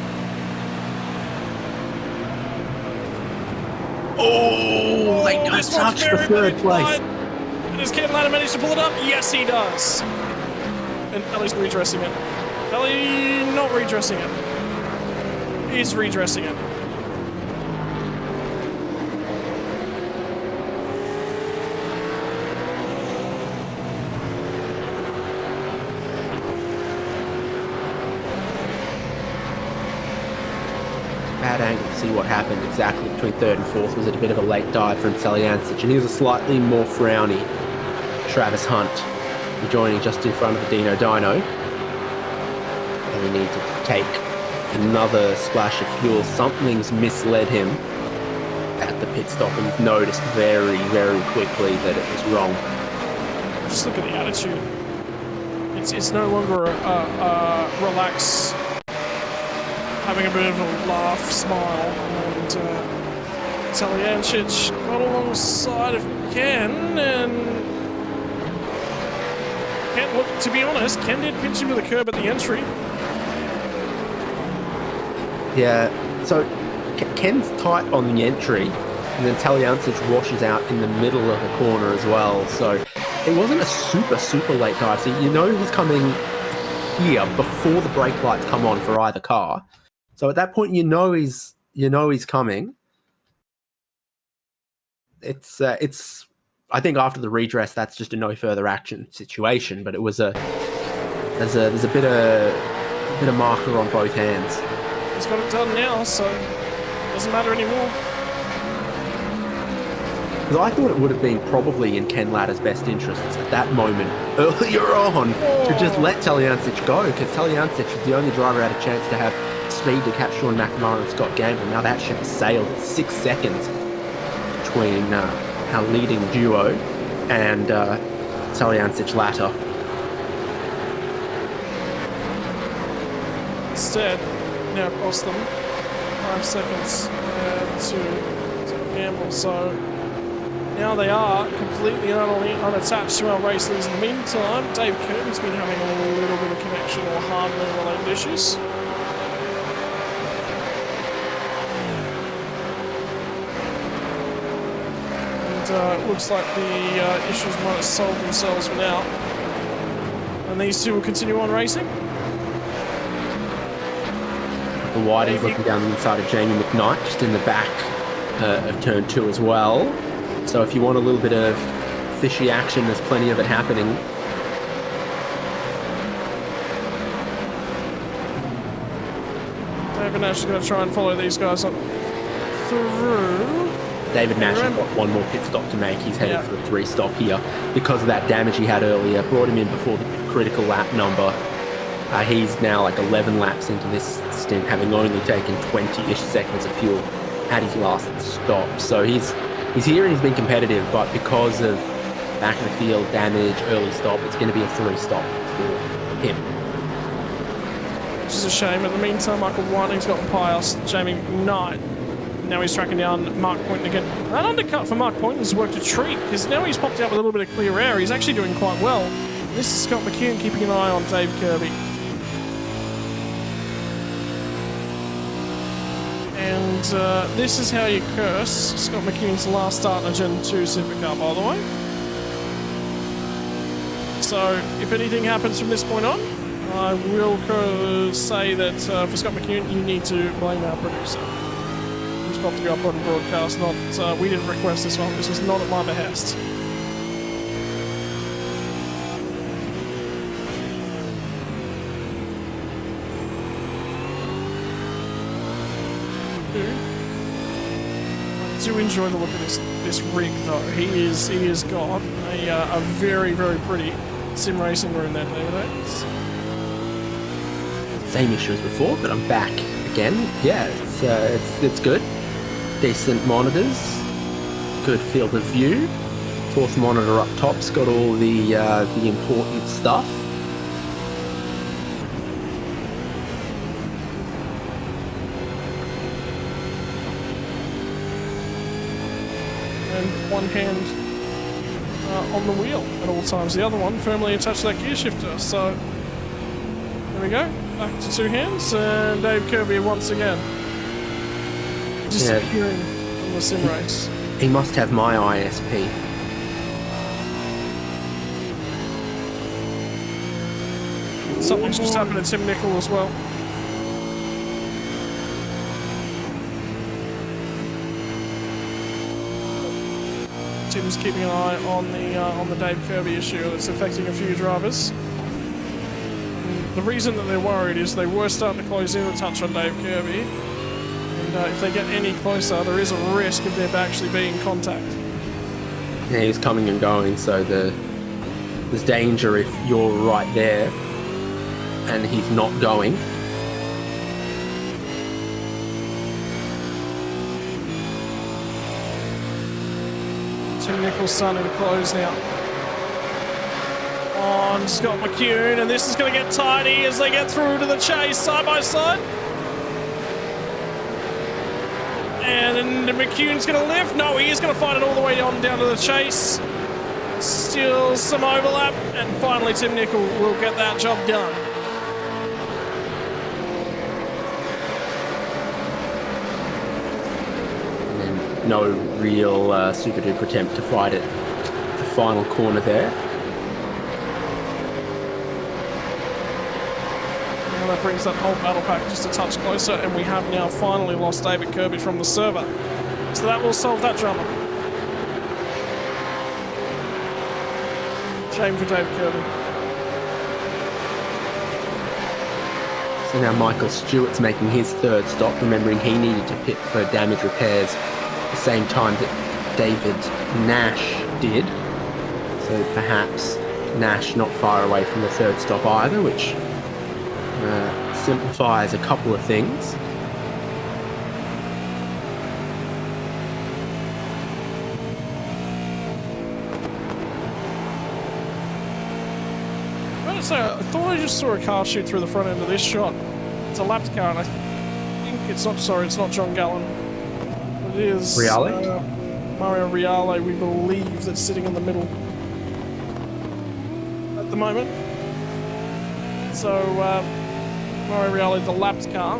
Oh, they don't touch the third place. Does Ken Latta manage to pull it up? Yes, he does. And Ellie's redressing it. Ellie not redressing it. He's redressing it. Bad angle to see what happened exactly between third and fourth. Was it a bit of a late dive from Italiansic? And he was a slightly more frowny Travis Hunt, joining just in front of the Dino Dyno. And we need to take another splash of fuel. Something's misled him at the pit stop, and he's noticed very, very quickly that it was wrong. Just look at the attitude. It's no longer a relax, having a bit of a laugh, smile, and Italiansic got alongside of Ken, and Ken, look, to be honest, Ken did pinch him to the curb at the entry. Yeah, so Ken's tight on the entry, And then Talyancic washes out in the middle of the corner as well. So it wasn't a super late dive. So you know he's coming here before the brake lights come on for either car. So at that point, you know he's coming. It's I think after the redress, that's just a no further action situation. But it was there's a bit of marker on both hands. He's got it done now, so it doesn't matter anymore. Because I thought it would have been probably in Ken Latter's best interests at that moment earlier on to just let Talyancic go, because Talyancic is the only driver who had a chance to have speed to catch Sean McNamara and Scott Gamble. Now that ship has sailed 6 seconds between our leading duo and Talyancic Latter. Instead, now cost them 5 seconds to Gamble. So now they are completely and utterly unattached to our race leaders. In the meantime, Dave Kirby's been having a little bit of connection or hardware-related issues. And looks like the issues might have solved themselves for now. And these two will continue on racing. The Whiting's looking down the inside of Jamie McKnight, just in the back of turn 2 as well. So if you want a little bit of fishy action, there's plenty of it happening. David Nash is going to try and follow these guys up through. David Nash has got one more pit stop to make. He's headed for a 3-stop here because of that damage he had earlier. Brought him in before the critical lap number. He's now like 11 laps into this stint, having only taken 20-ish seconds of fuel at his last stop. So he's here and he's been competitive, but because of back of the field damage, early stop, it's going to be a 3-stop for him. Which is a shame. In the meantime, Michael Whiting's got past Jamie Knight. Now he's tracking down Mark Poynton again. That undercut for Mark Poynton's worked a treat, because now he's popped out with a little bit of clear air. He's actually doing quite well. This is Scott McKeown keeping an eye on Dave Kirby. And this is how you curse Scott McKeown's last start in a Gen 2 Supercar, by the way. So, if anything happens from this point on, I will say that for Scott McKeown, you need to blame our producer. He's popped to go up on broadcast, not, we didn't request this one, this was not at my behest. I do enjoy the look of this rig though. He has got a very, very pretty sim racing room there, David. Same issue as before, but I'm back again. Yeah, it's good. Decent monitors, good field of view. Fourth monitor up top's got all the important stuff. One hand on the wheel at all times, the other one firmly attached to that gear shifter. So there we go, back to 2 hands, and Dave Kirby once again disappearing from the sim race. He must have my ISP. Something's just happened to Tim Nicol as well. Tim's keeping an eye on the Dave Kirby issue that's affecting a few drivers. And the reason that they're worried is they were starting to close in a touch on Dave Kirby, and if they get any closer, there is a risk of them actually being in contact. Yeah, he's coming and going, so there's danger if you're right there and he's not going. Tim Nicol's starting to close now on Scott McKeown, and this is going to get tidy as they get through to the chase side by side. And McKeown's going to lift. No, he is going to fight it all the way on down to the chase. Still some overlap, and finally Tim Nicol will get that job done. And then no real super duper attempt to fight it. The final corner there. And that brings that whole battle pack just a touch closer, and we have now finally lost David Kirby from the server. So that will solve that drama. Shame for David Kirby. So now Michael Stewart's making his third stop, remembering he needed to pit for damage repairs at the same time that David Nash did. So perhaps Nash not far away from the third stop either, which simplifies a couple of things. So I thought I just saw a car shoot through the front end of this shot. It's a lapped car, and I think it's not John Gallen. It is Reale? Mario Reale, we believe, that's sitting in the middle at the moment. So Mario Reale, the lapped car,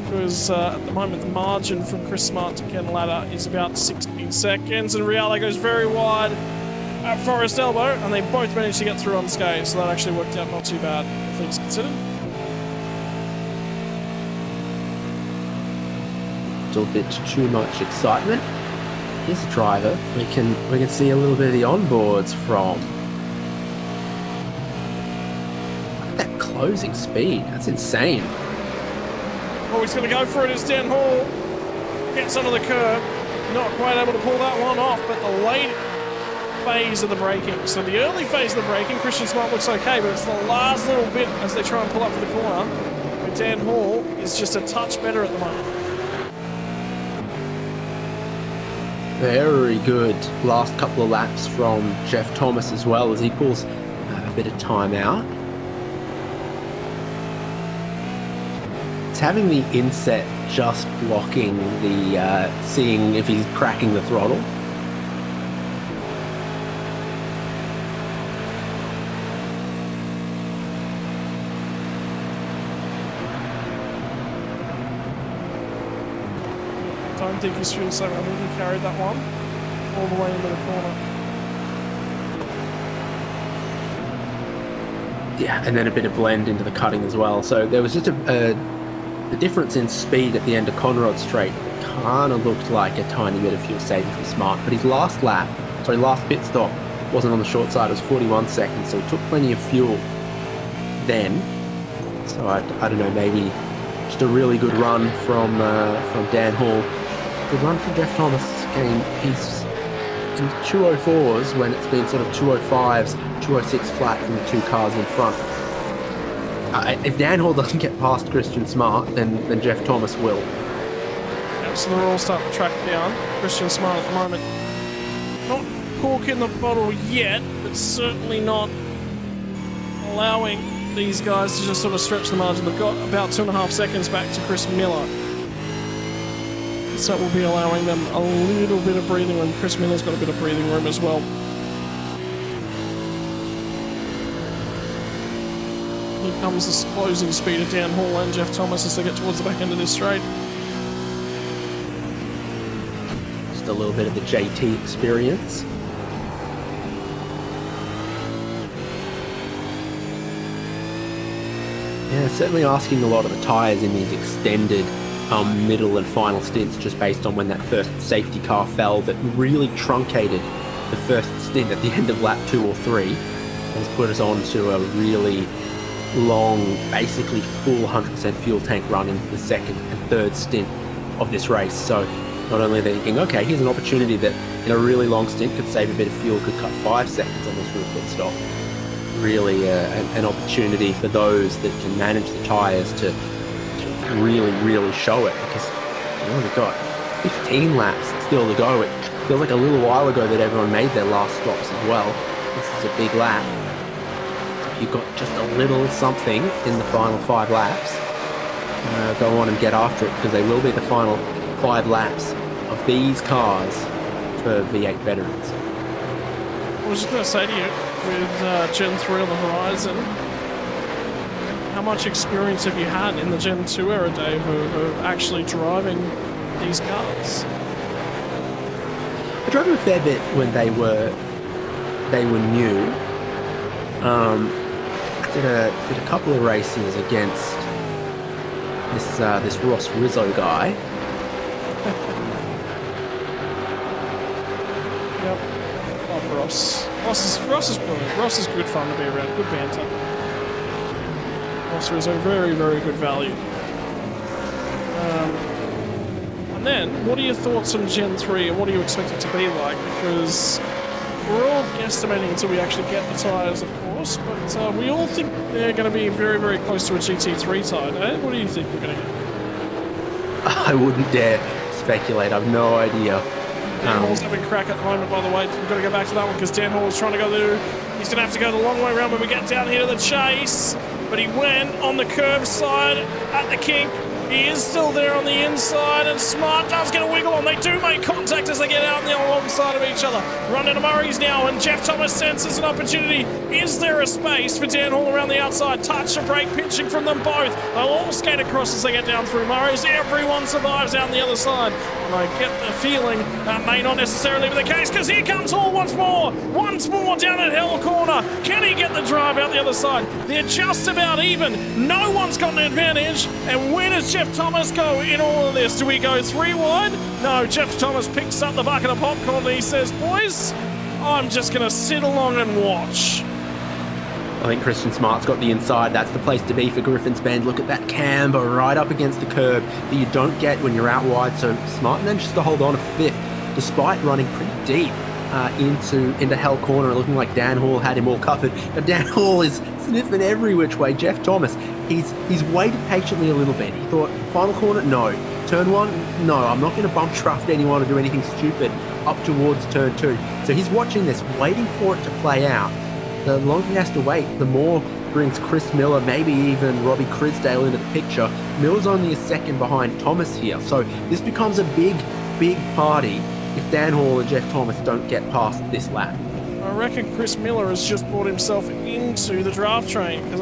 because at the moment the margin from Chris Smart to Ken Latta is about 16 seconds, and Reale goes very wide at Forest Elbow, and they both managed to get through unscathed, so that actually worked out not too bad, all things considered. A little bit too much excitement. Here's a driver we can see a little bit of the onboards from. Look at that closing speed, that's insane. Oh, he's going to go for it as Dan Hall gets under the curb. Not quite able to pull that one off, but the late phase of the braking. So the early phase of the braking, Christian Smart looks okay, but it's the last little bit as they try and pull up for the corner, where Dan Hall is just a touch better at the moment. Very good last couple of laps from Jeff Thomas as well, as he pulls a bit of time out. It's having the inset just blocking the seeing if he's cracking the throttle. I don't think he's fuel saving. I think he carried that one all the way into the corner. Yeah, and then a bit of blend into the cutting as well. So there was just the difference in speed at the end of Conrod Straight. It kind of looked like a tiny bit of fuel saving from Smart, but his last pit stop wasn't on the short side. It was 41 seconds, so he took plenty of fuel then. So I don't know, maybe just a really good run from Dan Hall. Good run from Jeff Thomas. He's in 204s when it's been sort of 205s, 206 flat from the two cars in front. If Dan Hall doesn't get past Christian Smart, then Jeff Thomas will. Yep, so they're all starting to track down. Christian Smart at the moment. Not cork in the bottle yet, but certainly not allowing these guys to just sort of stretch the margin. They've got about 2.5 seconds back to Chris Miller. So that will be allowing them a little bit of breathing room. Chris Miller's got a bit of breathing room as well. Here comes this closing speed of Dan Hall and Jeff Thomas as they get towards the back end of this straight. Just a little bit of the JT experience. Yeah, certainly asking a lot of the tyres in these extended middle and final stints, just based on when that first safety car fell, that really truncated the first stint at the end of lap 2 or 3, has put us on to a really long, basically full 100% fuel tank run in the second and third stint of this race. So not only are they thinking, okay, here's an opportunity that in a really long stint could save a bit of fuel, could cut 5 seconds on this real pit stop. Really an opportunity for those that can manage the tyres to really show it, because we've only got 15 laps still to go. It feels like a little while ago that everyone made their last stops as well. This is a big lap. You've got just a little something in the final 5 laps. Go on and get after it, because they will be the final 5 laps of these cars for V8 veterans. I was just going to say to you, with Gen 3 on the horizon, how much experience have you had in the Gen 2 era, Dave, of actually driving these cars? I drove them a fair bit when they were new. Did a couple of races against this Ross Rizzo guy. Yep. Love Ross. Ross is brilliant. Ross is good fun to be around. Good banter. Ross Rizzo, very, very good value. And then, what are your thoughts on Gen 3 and what do you expect it to be like? Because we're all guesstimating until we actually get the tyres, of course, but we all think they're going to be very, very close to a GT3 tyre. Eh? What do you think we're going to get? I wouldn't dare speculate. I've no idea. Dan Hall's having a crack at the moment, by the way. We've got to go back to that one because Dan Hall is trying to go he's going to have to go the long way around when we get down here to the chase. But he went on the curb side at the kink. He is still there on the inside, and Smart does get a wiggle on. They do make contact as they get out on the alongside of each other. Run into Murray's now, and Jeff Thomas senses an opportunity. Is there a space for Dan Hall around the outside? Touch a break, pinching from them both. They'll all skate across as they get down through Murray's. Everyone survives out on the other side. And I get the feeling that may not necessarily be the case, because here comes Hall once more. Once more down at Hell Corner. Can he get the drive out the other side? They're just about even. No one's got an advantage. And where does Jeff Thomas go in all of this? Do we go 3 wide? No, Jeff Thomas picks up the bucket of popcorn and he says, boys, I'm just going to sit along and watch. I think Christian Smart's got the inside. That's the place to be for Griffin's Bend. Look at that camber right up against the curb that you don't get when you're out wide. So Smart manages to hold on to 5th, despite running pretty deep into Hell Corner, looking like Dan Hall had him all covered. Now Dan Hall is sniffing every which way. Jeff Thomas, he's waited patiently a little bit. He thought, final corner, no. Turn 1, no. I'm not going to bump draft anyone or do anything stupid up towards turn 2. So he's watching this, waiting for it to play out. The longer he has to wait, the more brings Chris Miller, maybe even Robbie Crisdale into the picture. Miller's only a second behind Thomas here. So this becomes a big, big party if Dan Hall and Jeff Thomas don't get past this lap. I reckon Chris Miller has just brought himself into the draft train because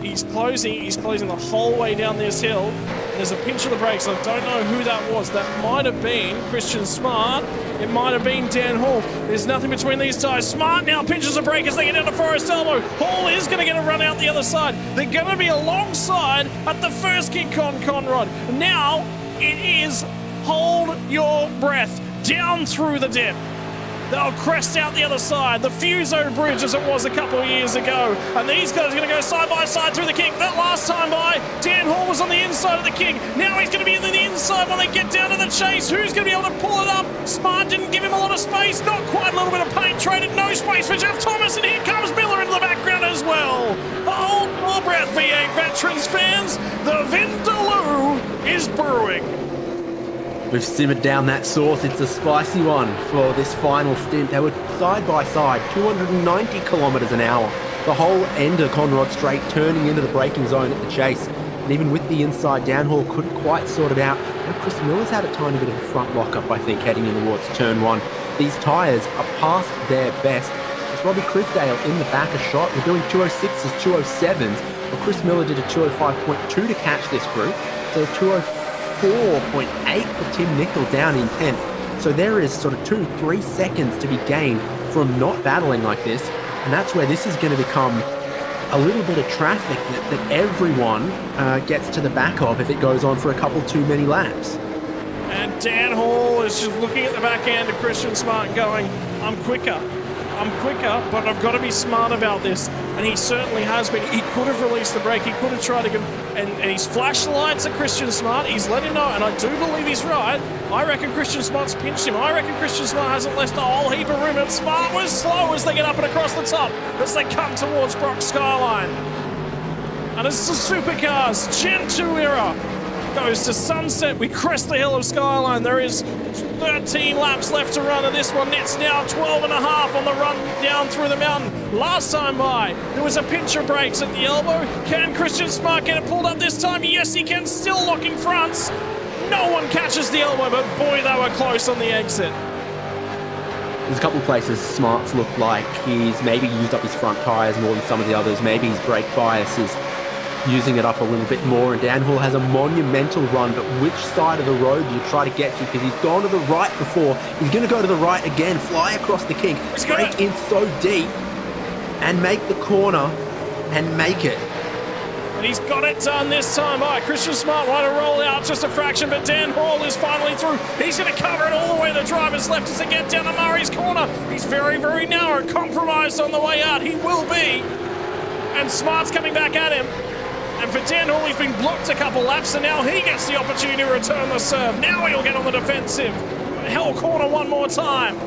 he's closing the whole way down this hill. There's a pinch of the brakes. I don't know who that was. That might have been Christian Smart. It might have been Dan Hall. There's nothing between these guys. Smart now pinches a brake as they get down to Forest Elbow. Hall is going to get a run out the other side. They're going to be alongside at the first kick on Conrod. Now it is hold your breath down through the dip. They'll crest out the other side, the Fuso Bridge as it was a couple of years ago. And these guys are going to go side by side through the kink. That last time by, Dan Hall was on the inside of the kink. Now he's going to be on the inside when they get down to the chase. Who's going to be able to pull it up? Smart didn't give him a lot of space. Not quite, a little bit of paint traded. No space for Jeff Thomas. And here comes Miller into the background as well. Hold your breath, V8 Veterans fans. The Vindaloo is brewing. We've simmered down that sauce. It's a spicy one for this final stint. They were side by side, 290 kilometres an hour. The whole end of Conrod Straight turning into the braking zone at the chase. And even with the inside, Dan Hall couldn't quite sort it out. And Chris Miller's had a tiny bit of a front lock-up, I think, heading in towards turn 1. These tyres are past their best. It's Robbie Crisdale in the back a shot. We're doing 206s, 207s. Well, Chris Miller did a 205.2 to catch this group. So 204.8 for Tim Nickel down in 10th. So there is sort of 2-3 seconds to be gained from not battling like this. And that's where this is going to become a little bit of traffic that everyone gets to the back of if it goes on for a couple too many laps. And Dan Hall is just looking at the back end of Christian Smart and going, I'm quicker, but I've got to be smart about this. And he certainly has been. He could have released the brake. He could have tried to get, and he's flashed the lights at Christian Smart. He's let him know, and I do believe he's right. I reckon Christian Smart's pinched him. I reckon Christian Smart hasn't left a whole heap of room, and Smart was slow as they get up and across the top as they come towards Brock Skyline. And it's the supercars, Gen 2 era. Goes to sunset. We crest the hill of Skyline. There is 13 laps left to run, and this one it's now 12 and a half on the run down through the mountain. Last time by, there was a pinch of brakes at the elbow. Can Christian Smart get it pulled up this time? Yes, he can. Still locking fronts. No one catches the elbow, but boy, they were close on the exit. There's a couple of places Smart's looked like he's maybe used up his front tyres more than some of the others. Maybe his brake bias is using it up a little bit more, and Dan Hall has a monumental run, but which side of the road do you try to get to? Because he's gone to the right before. He's going to go to the right again, fly across the kink, break in so deep, and make the corner, and make it. And he's got it done this time. All right, Christian Smart wanted to roll out just a fraction, but Dan Hall is finally through. He's going to cover it all the way to the driver's left as they get down to Murray's corner. He's very, very narrow, compromised on the way out. He will be. And Smart's coming back at him. And for Dan Hall, he's been blocked a couple laps, and now he gets the opportunity to return the serve. Now he'll get on the defensive. Hell corner one more time.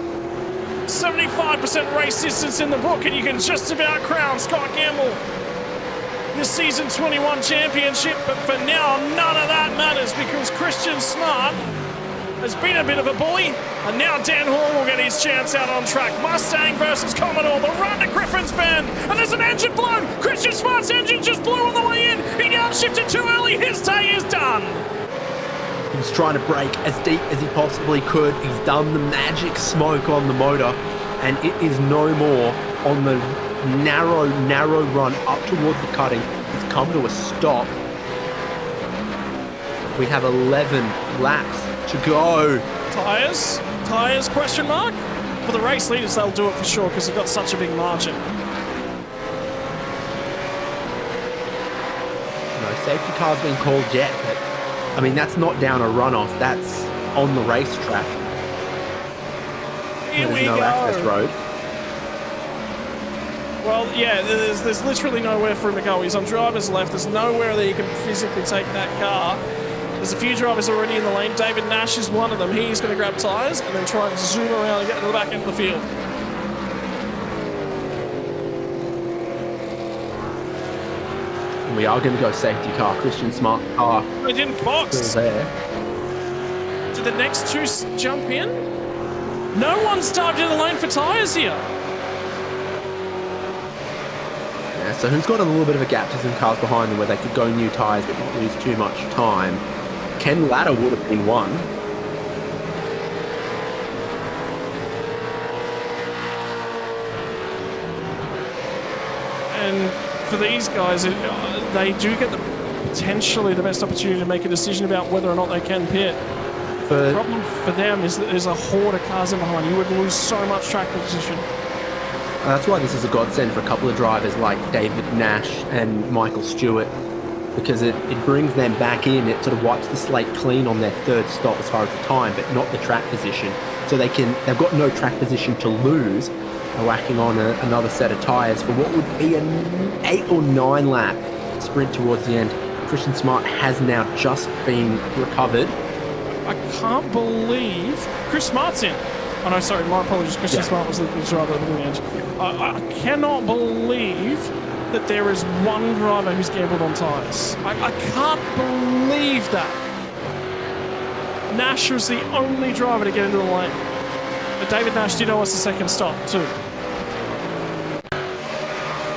75% race distance in the book, and you can just about crown Scott Gamble the season 21 championship. But for now, none of that matters because Christian Smart has been a bit of a bully, and now Dan Hall will get his chance out on track. Mustang versus Commodore, the run to Griffin's Bend, and there's an engine blown. Christian Smart's engine just blew on the way in. He downshifted too early. His day is done. He was trying to brake as deep as he possibly could. He's done the magic smoke on the motor, and it is no more on the narrow run up towards the cutting. He's come to a stop. We have 11 laps to go. Tyres, question mark? For the race leaders, they'll do it for sure because they've got such a big margin. No safety car's been called yet, but I mean, that's not down a runoff, that's on the racetrack. Here we no go. access road. Well, yeah, there's literally nowhere for him to go. He's on driver's left. There's nowhere that he can physically take that car. There's a few drivers already in the lane. David Nash is one of them. He's going to grab tyres and then try and zoom around and get to the back end of the field. We are going to go safety car. Christian Smart car. They didn't box. Still there. Did the next two jump in? No one's dived in the lane for tyres here. Yeah, so who's got a little bit of a gap to some cars behind them where they could go new tyres but not lose too much time? Ken Latta would have been one. And for these guys, they do get potentially the best opportunity to make a decision about whether or not they can pit. The problem for them is that there's a horde of cars in behind. You would lose so much track position. That's why this is a godsend for a couple of drivers like David Nash and Michael Stewart, because it brings them back in. It sort of wipes the slate clean on their third stop as far as the time, but not the track position. So they've got no track position to lose by whacking on another set of tyres for what would be an 8 or 9 lap sprint towards the end. Christian Smart has now just been recovered. I can't believe Chris Smart's in. Oh no, sorry, my apologies. Christian Smart was the driver at the edge. I cannot believe that there is one driver who's gambled on tyres. I can't believe that. Nash was the only driver to get into the lane. But David Nash did owe us a second stop too.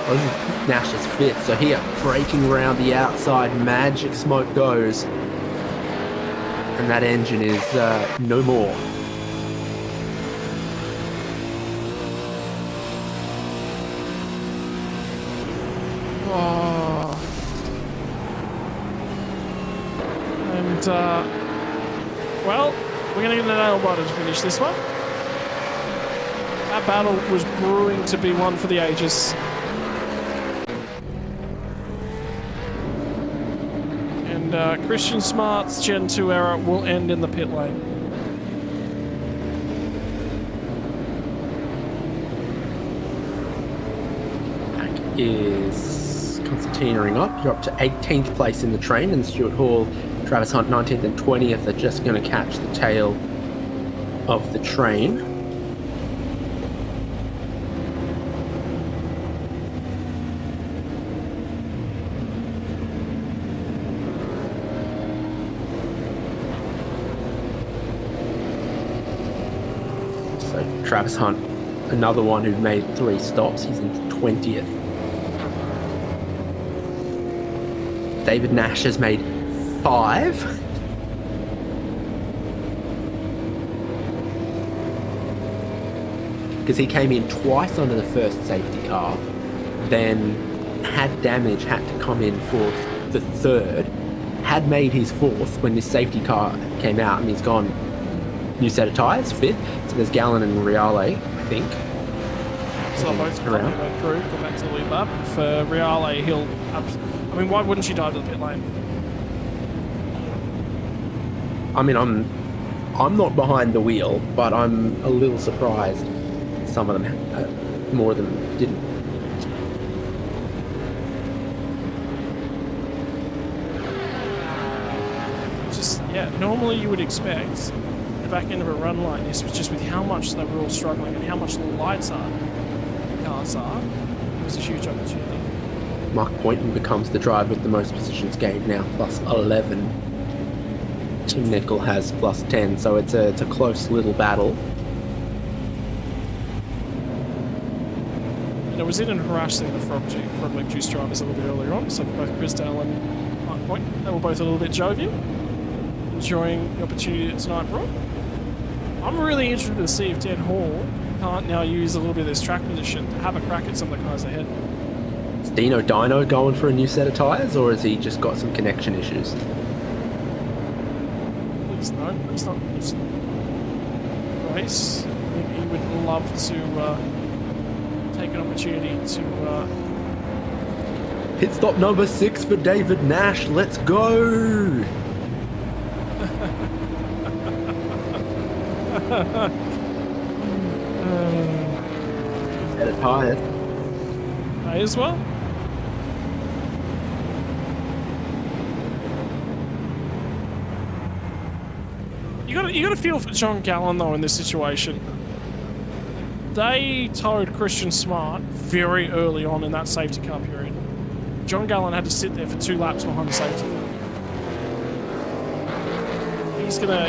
Well, this is Nash's fifth, so here, braking around the outside, magic smoke goes. And that engine is no more. Oh. And, well, we're going to get a nail biter to finish this one. That battle was brewing to be one for the ages. And Christian Smart's Gen 2 era will end in the pit lane. Is concertinaing up. You're up to 18th place in the train, and Stuart Hall, Travis Hunt 19th and 20th are just going to catch the tail of the train. So Travis Hunt, another one who made 3 stops, he's in 20th. David Nash has made 5. Because he came in twice under the first safety car, then had damage, had to come in for the third, had made his fourth when this safety car came out, and he's gone new set of tyres, fifth. So there's Gallon and Reale, I think. So they'll both go through, go back to the lead lap. For Reale, he'll have... I mean, why wouldn't you dive to the pit lane? I mean, I'm not behind the wheel, but I'm a little surprised some of them, more of them didn't. Just, yeah, normally you would expect the back end of a run like this, just with how much they were all struggling and how much the lights are, the cars are, it was a huge opportunity. Mark Poynton becomes the driver with the most positions gained now, plus 11. Tim Nickel has plus 10, so it's a close little battle. And it was in and harassing the Frog Leg Juice drivers a little bit earlier on, so for both Chris Dale and Mark Poynton, they were both a little bit jovial, enjoying the opportunity that tonight brought. I'm really interested to see if Dan Hall can't now use a little bit of this track position to have a crack at some of the guys ahead. Is Dino going for a new set of tyres, or has he just got some connection issues? No, it's not his race. I think he would love to take an opportunity to... Pit stop number 6 for David Nash. Let's go! Set of tyres. May as well. You got to feel for John Gallon though in this situation. They towed Christian Smart very early on in that safety car period. John Gallon had to sit there for 2 laps behind the safety car.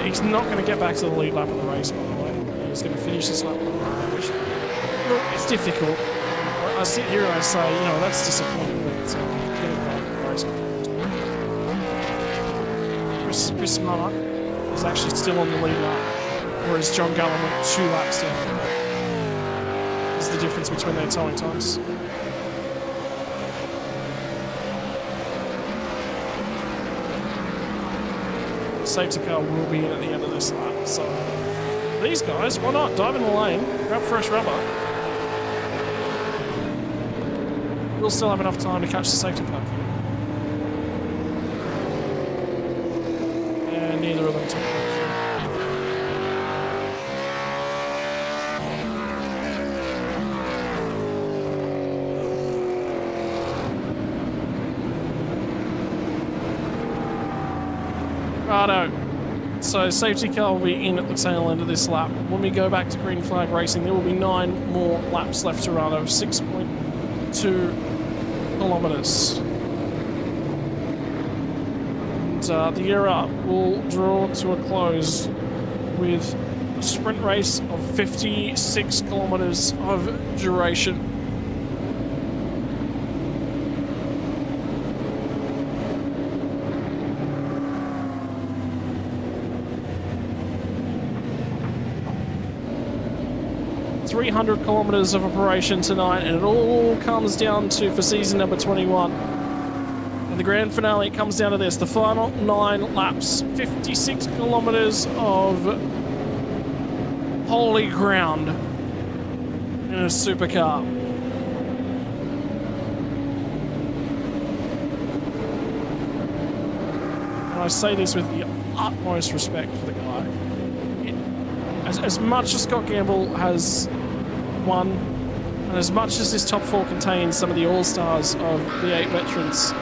He's not gonna get back to the lead lap of the race, by the way. He's gonna finish this lap, which, look, it's difficult. I sit here and I say, you know, that's disappointing that getting back from the race. Chris Smart is actually still on the lead lap, whereas John Gallon went 2 laps down. Is the difference between their towing times. The safety car will be in at the end of this lap, so these guys, why not dive in the lane, grab fresh rubber. We'll still have enough time to catch the safety car. And neither of them took it. Righto. So safety car will be in at the tail end of this lap. When we go back to green flag racing, there will be 9 more laps left to run of 6.2 kilometers. And the era will draw to a close with a sprint race of 56 kilometers of duration. .300 kilometers of operation tonight, and it all comes down to, for season number 21. And the grand finale comes down to this, the final 9 laps, 56 kilometers of holy ground in a supercar. And I say this with the utmost respect for the guy. As much as Scott Gamble has won, and as much as this top 4 contains some of the all-stars of V8 veterans,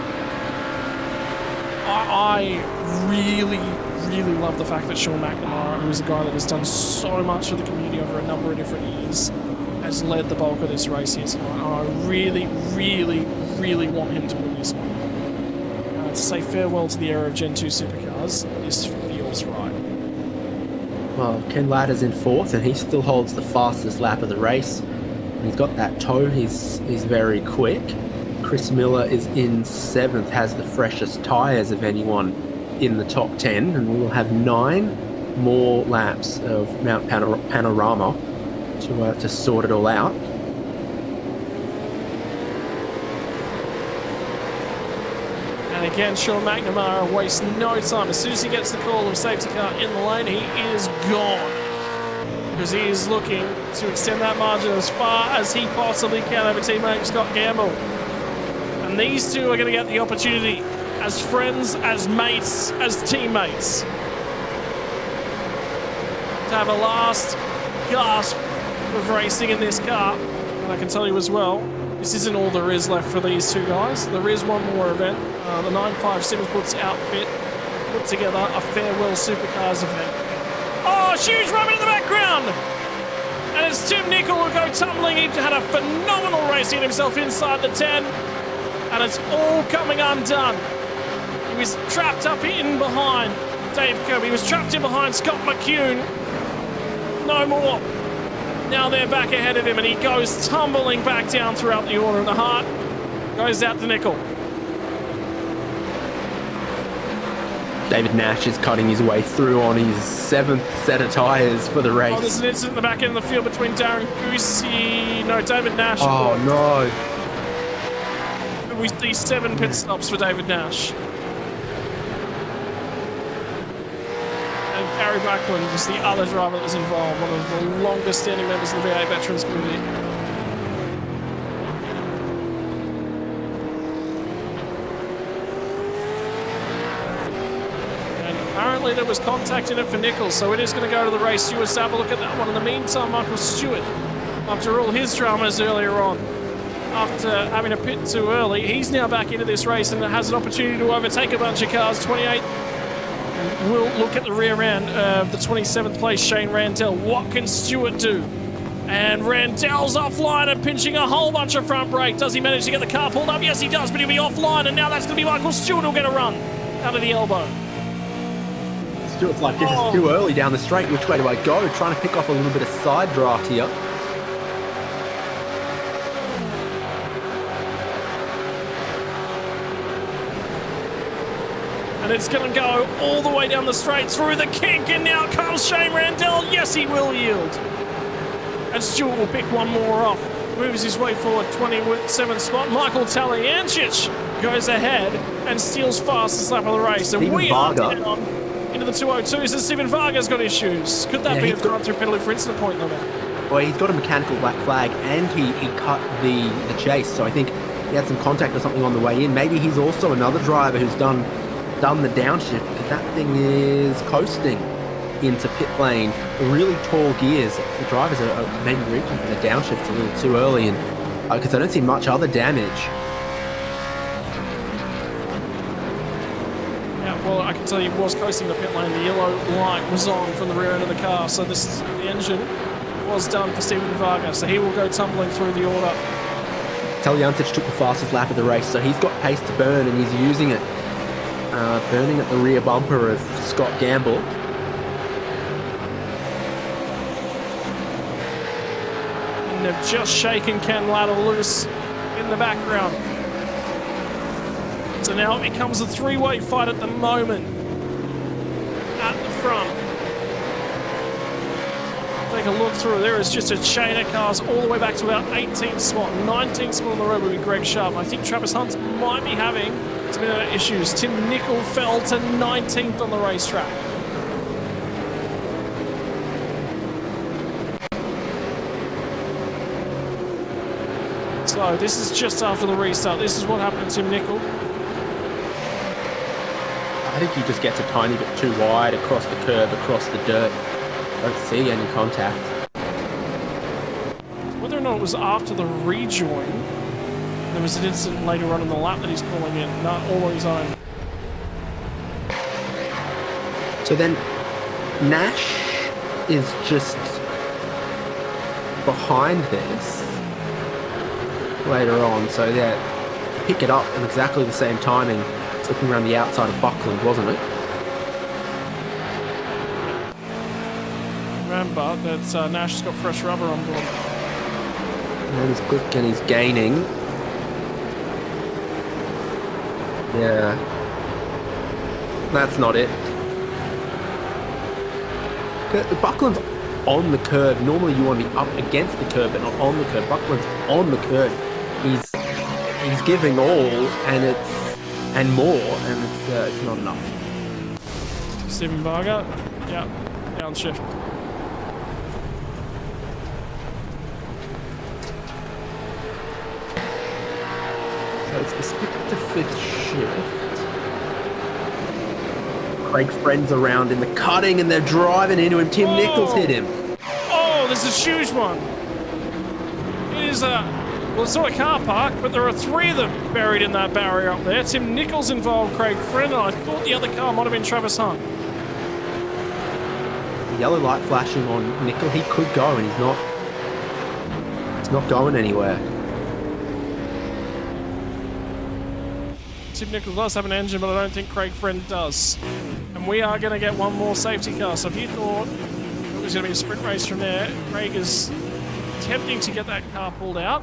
I really, really love the fact that Sean McNamara, who is a guy that has done so much for the community over a number of different years, has led the bulk of this race here tonight. And I really, really, really want him to win this one. To say farewell to the era of Gen 2 supercars, this feels right. Well, Ken Ladder's in 4th, and he still holds the fastest lap of the race. He's got that toe, he's very quick. Chris Miller is in 7th, has the freshest tyres of anyone in the top 10, and we will have 9 more laps of Mount Panorama to sort it all out. And again, Sean McNamara wastes no time. As soon as he gets the call of safety car in the lane, he is gone. Because he is looking to extend that margin as far as he possibly can over teammate Scott Gamble. And these two are going to get the opportunity as friends, as mates, as teammates to have a last gasp of racing in this car. And I can tell you as well, this isn't all there is left for these two guys. There is one more event. The 9.5 SimSpeed outfit put together a farewell supercars event. Oh, huge moment in the background! And it's Tim Nicol who go tumbling. He had a phenomenal race. He had himself inside the 10. And it's all coming undone. He was trapped up in behind Dave Kirby. He was trapped in behind Scott McCune. No more. Now they're back ahead of him, and he goes tumbling back down throughout the order. And the heart goes out to Nicol. David Nash is cutting his way through on his 7th set of tyres for the race. Oh, there's an incident in the back end of the field between Darren Goosey... No, David Nash. Oh, no. We see 7 pit stops for David Nash. And Gary Backlund was the other driver that was involved, one of the longest standing members of the V8 Veterans community. And apparently there was contact in it for Nichols, so it is going to go to the race. Stewart's to have a look at that one. In the meantime, Michael Stewart, after all his dramas earlier on, after having a pit too early, he's now back into this race and has an opportunity to overtake a bunch of cars. 28. And we'll look at the rear end of the 27th place, Shane Randell. What can Stewart do? And Randell's offline and pinching a whole bunch of front brake. Does he manage to get the car pulled up? Yes, he does, but he'll be offline, and now that's going to be Michael Stewart who'll get a run out of the elbow. Stewart's like, this is too early down the straight. Which way do I go? Trying to pick off a little bit of side draft here. And it's going to go all the way down the straight through the kink, and now comes Shane Randell. Yes, he will yield. And Stewart will pick one more off. Moves his way forward, 27th spot. Michael Taliancic goes ahead and steals fastest lap of the race. And Steven we are Varga down into the 202s, and Steven Varga's got issues. Could that be a drive-through penalty for incident point limit? Well, he's got a mechanical black flag, and he cut the chase. So I think he had some contact or something on the way in. Maybe he's also another driver who's done the downshift, because that thing is coasting into pit lane. Really tall gears. The drivers are maybe reaching for the downshift a little too early, and because I don't see much other damage. Yeah, well, I can tell you, was coasting the pit lane. The yellow light was on from the rear end of the car, so the engine was done for Steven Varga, so he will go tumbling through the order. Taliancic took the fastest lap of the race, so he's got pace to burn, and he's using it. Burning at the rear bumper of Scott Gamble. And they've just shaken Ken Latta loose in the background. So now it becomes a three-way fight at the moment. At the front. Take a look through. There is just a chain of cars all the way back to about 18th spot. 19th spot on the road will be Greg Sharp. I think Travis Hunt might be having some issues. Tim Nicol fell to 19th on the racetrack. So this is just after the restart. This is what happened to Tim Nicol. I think he just gets a tiny bit too wide across the curb, across the dirt. Don't see any contact. Whether or not it was after the rejoin, there was an incident later on in the lap that he's calling in, not all on his own. So then Nash is just behind this later on. So yeah, pick it up at exactly the same timing. It's looking around the outside of Buckland, wasn't it? Remember that Nash has got fresh rubber on board. And he's quick and he's gaining. Yeah. That's not it. Buckland's on the curb. Normally you want to be up against the curb, but not on the curb. Buckland's on the curb. He's giving all, and and more, and it's not enough. Stephen Barger, yeah, downshift. So it's the split to fifth shift. Craig's friends around in the cutting, and they're driving into him. Tim Nichols hit him. Oh, this is a huge one. It is well, it's not a car park, but there are 3 of them buried in that barrier up there. Tim Nichols involved Craig Friend, and I thought the other car might have been Travis Hunt. The yellow light flashing on Nickel. He could go, and he's not. He's not going anywhere. Tim Nichols does have an engine, but I don't think Craig Friend does. And we are going to get one more safety car. So if you thought it was going to be a sprint race from there, Craig is attempting to get that car pulled out.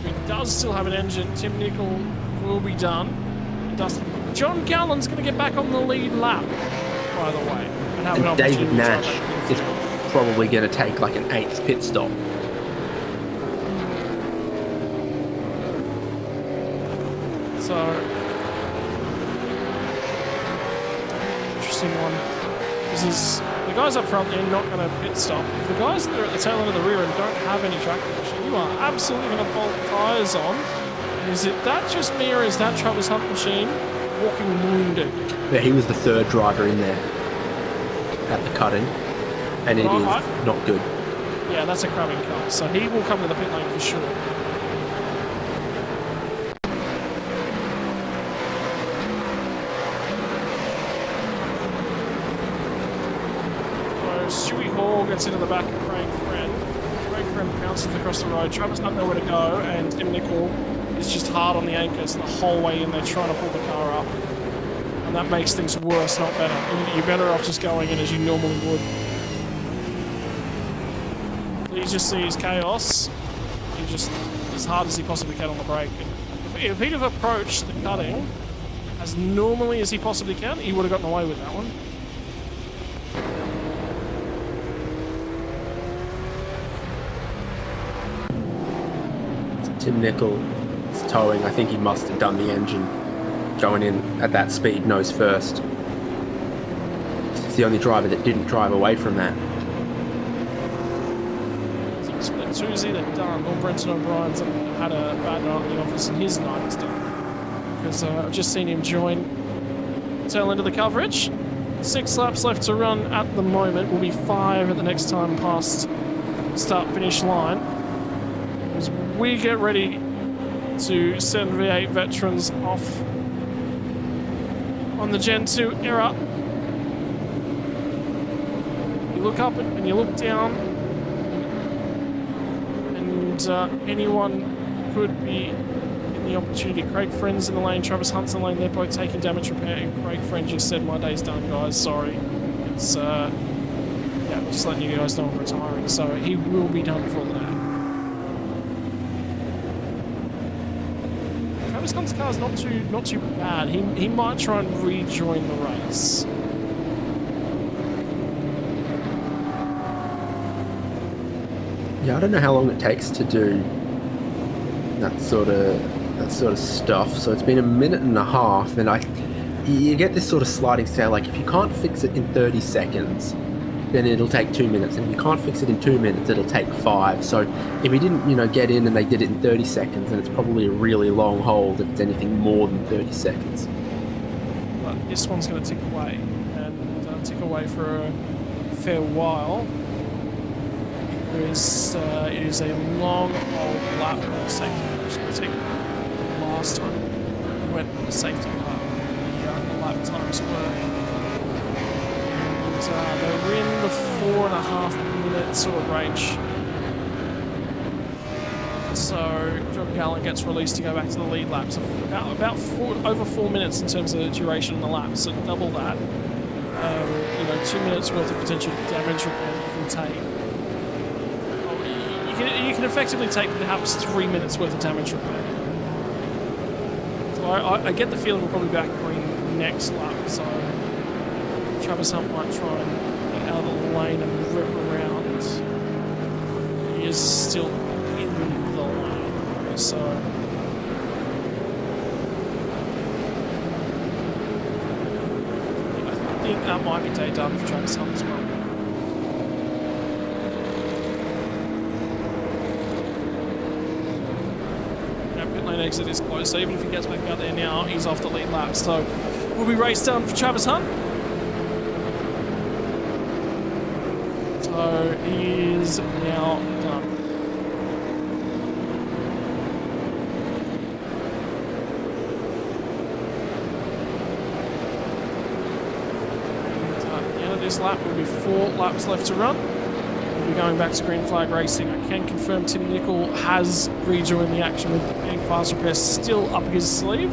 He does still have an engine. Tim Nichols will be done. John Gallen's going to get back on the lead lap, by the way. And David Nash is probably going to take like an 8th pit stop. So, interesting one. This is the guys up front. They're not going to pit stop. If the guys that are at the tail end of the rear and don't have any track position, you are absolutely going to bolt tyres on. Is it that just me, or is that Travis Hunt machine walking wounded? Yeah, he was the 3rd driver in there at the cutting, and it is not good. Yeah, that's a crabbing cut. So he will come to the pit lane for sure. Stewie Hall gets into the back of Craig Friend. Craig Friend bounces across the road. Travis doesn't know where to go, and Tim Nichols is just hard on the anchors the whole way in there trying to pull the car up. And that makes things worse, not better. You're better off just going in as you normally would. You just see his chaos. He just as hard as he possibly can on the brake. If he'd have approached the cutting as normally as he possibly can, he would have gotten away with that one. Tim Nichols is towing. I think he must have done the engine going in at that speed nose first. He's the only driver that didn't drive away from that. Split Tuesday, they're done. All Brenton O'Brien's had a bad night at the office, and his night is done. Because I've just seen him join tail end of the coverage. 6 laps left to run at the moment. Will be 5 at the next time past start-finish line. As we get ready to send V8 veterans off on the Gen 2 era. You look up and you look down, and anyone could be in the opportunity. Craig Friend's in the lane, Travis Hunt's in the lane. They're both taking damage repair, and Craig Friend just said, "My day's done, guys. Sorry." It's yeah, just letting you guys know I'm retiring. So he will be done for the day. Travis Hunt's car's not too bad. He might try and rejoin the race. Yeah, I don't know how long it takes to do that sort of stuff. So it's been a minute and a half, and you get this sort of sliding scale. Like if you can't fix it in 30 seconds, then it'll take 2 minutes, and if you can't fix it in 2 minutes, it'll take 5. So if he didn't, get in and they did it in 30 seconds, then it's probably a really long hold if it's anything more than 30 seconds. But this one's going to tick away, and tick away for a fair while, because it is a long old lap of safety. It's going to take last time we went with the safety lap. The lap times were. They're in the 4.5 minute sort of range. So John Gallen gets released to go back to the lead lap. So over 4 minutes in terms of the duration of the lap. So double that. 2 minutes worth of potential damage repair that you can take. You can effectively take perhaps 3 minutes worth of damage repair. So I get the feeling we'll probably be back green next lap. So Travis Hunt might try and get out of the lane and rip around. He is still in the lane, so that might be day done for Travis Hunt as well. Pit lane exit is closed, so even if he gets back out there now, he's off the lead lap. So will be race done for Travis Hunt. So he is now done. And at the end of this lap, will be 4 laps left to run. We'll be going back to green flag racing. I can confirm Tim Nicol has rejoined the action with getting fast repair still up his sleeve.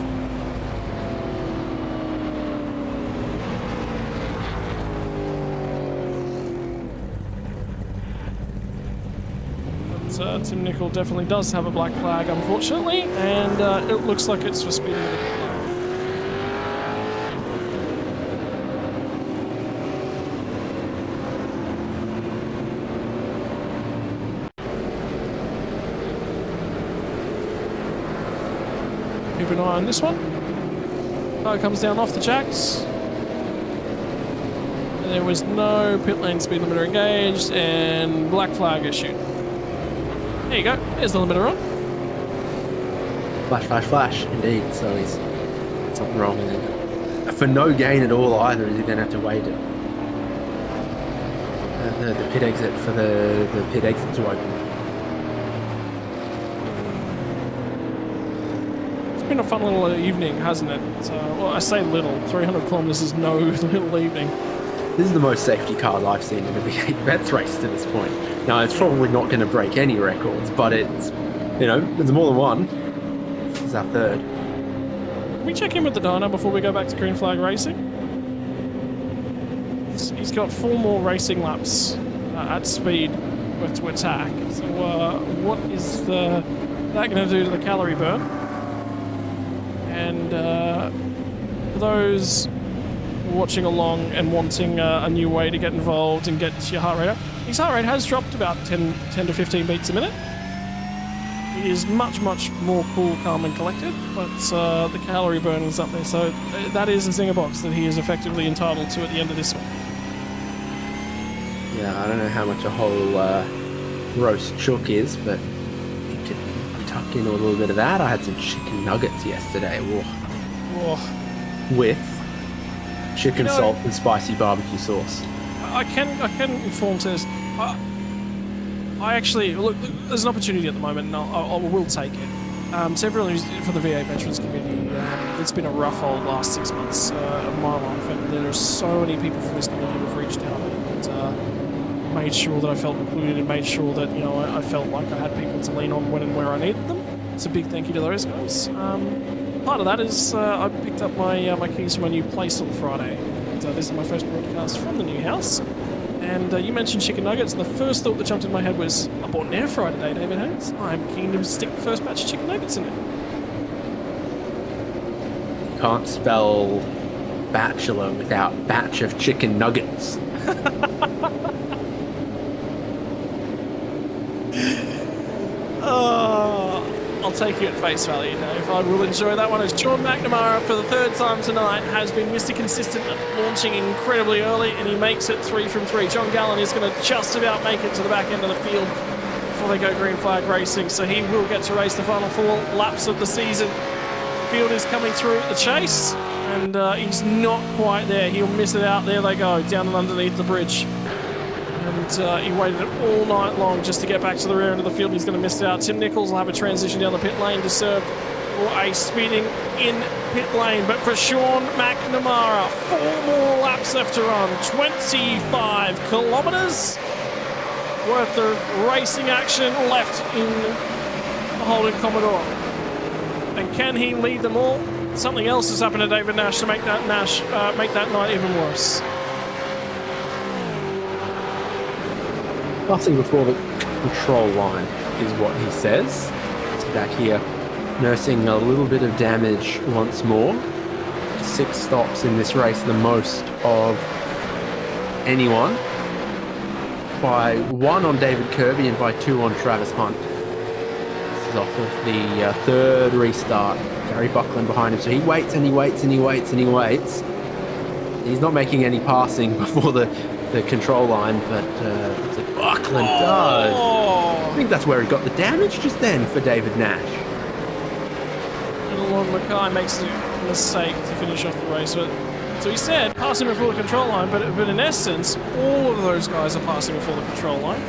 But Tim Nicol definitely does have a black flag, unfortunately, and it looks like it's for speeding in the pit lane. Keep an eye on this one. Car comes down off the jacks. And there was no pit lane speed limiter engaged and black flag issued. There you go. There's the limiter on. Flash, flash, flash. Indeed. So there's something wrong with it. For no gain at all either, is he going to have to wait it? The pit exit for the pit exit to open. It's been a fun little evening, hasn't it? Well, I say little. 300 kilometers is no little evening. This is the most safety cars I've seen in a V8 Vets race to this point. Now, it's probably not going to break any records, but it's, you know, there's more than one. This is our third. Can we check in with the dyno before we go back to green flag racing? He's got 4 more racing laps at speed to attack. So what is that going to do to the calorie burn? And for those watching along and wanting a new way to get involved and get your heart rate up, his heart rate has dropped about 10 to 15 beats a minute. He is much, much more cool, calm and collected, but the calorie burn is up there, so that is a zinger box that he is effectively entitled to at the end of this one. Yeah, I don't know how much a whole roast chook is, but you could tuck in a little bit of that. I had some chicken nuggets yesterday. Whoa. With chicken salt and spicy barbecue sauce. I can inform to this. I actually look. There's an opportunity at the moment, and I will take it. So everyone who's for the V8 veterans community, it's been a rough old last 6 months of my life, and there are so many people from this community who've reached out and made sure that I felt included, and made sure that I felt like I had people to lean on when and where I needed them. So a big thank you to those guys. Part of that is I picked up my keys from my new place on Friday. And, this is my first broadcast from the new house. And you mentioned chicken nuggets, and the first thought that jumped in my head was, I bought an air fryer today, David Hayes. I'm keen to stick the first batch of chicken nuggets in it. You can't spell bachelor without batch of chicken nuggets. I'll take you at face value, Dave. I will enjoy that one as Sean McNamara, for the 3rd time tonight, has been Mr. Consistent at launching incredibly early, and he makes it 3 from 3. John Gallen is going to just about make it to the back end of the field before they go green flag racing, so he will get to race the final 4 laps of the season. Field is coming through the chase, and he's not quite there. He'll miss it out. There they go, down and underneath the bridge. And he waited all night long just to get back to the rear end of the field. He's going to miss it out. Tim Nichols will have a transition down the pit lane to serve for a speeding in pit lane. But for Sean McNamara, 4 more laps left to run. 25 kilometres worth of racing action left in the Holden Commodore. And can he lead them all? Something else has happened to David Nash to make that night even worse. Passing before the control line is what he says. He's back here nursing a little bit of damage once more. 6 stops in this race, the most of anyone. By 1 on David Kirby and by 2 on Travis Hunt. This is off of the 3rd restart. Gary Buckland behind him. So he waits and he waits and he waits and he waits. He's not making any passing before the control line, but looks like Buckland does. I think that's where he got the damage just then for David Nash. And Lord Mackay makes a mistake to finish off the race. So he said passing before the control line, but in essence, all of those guys are passing before the control line.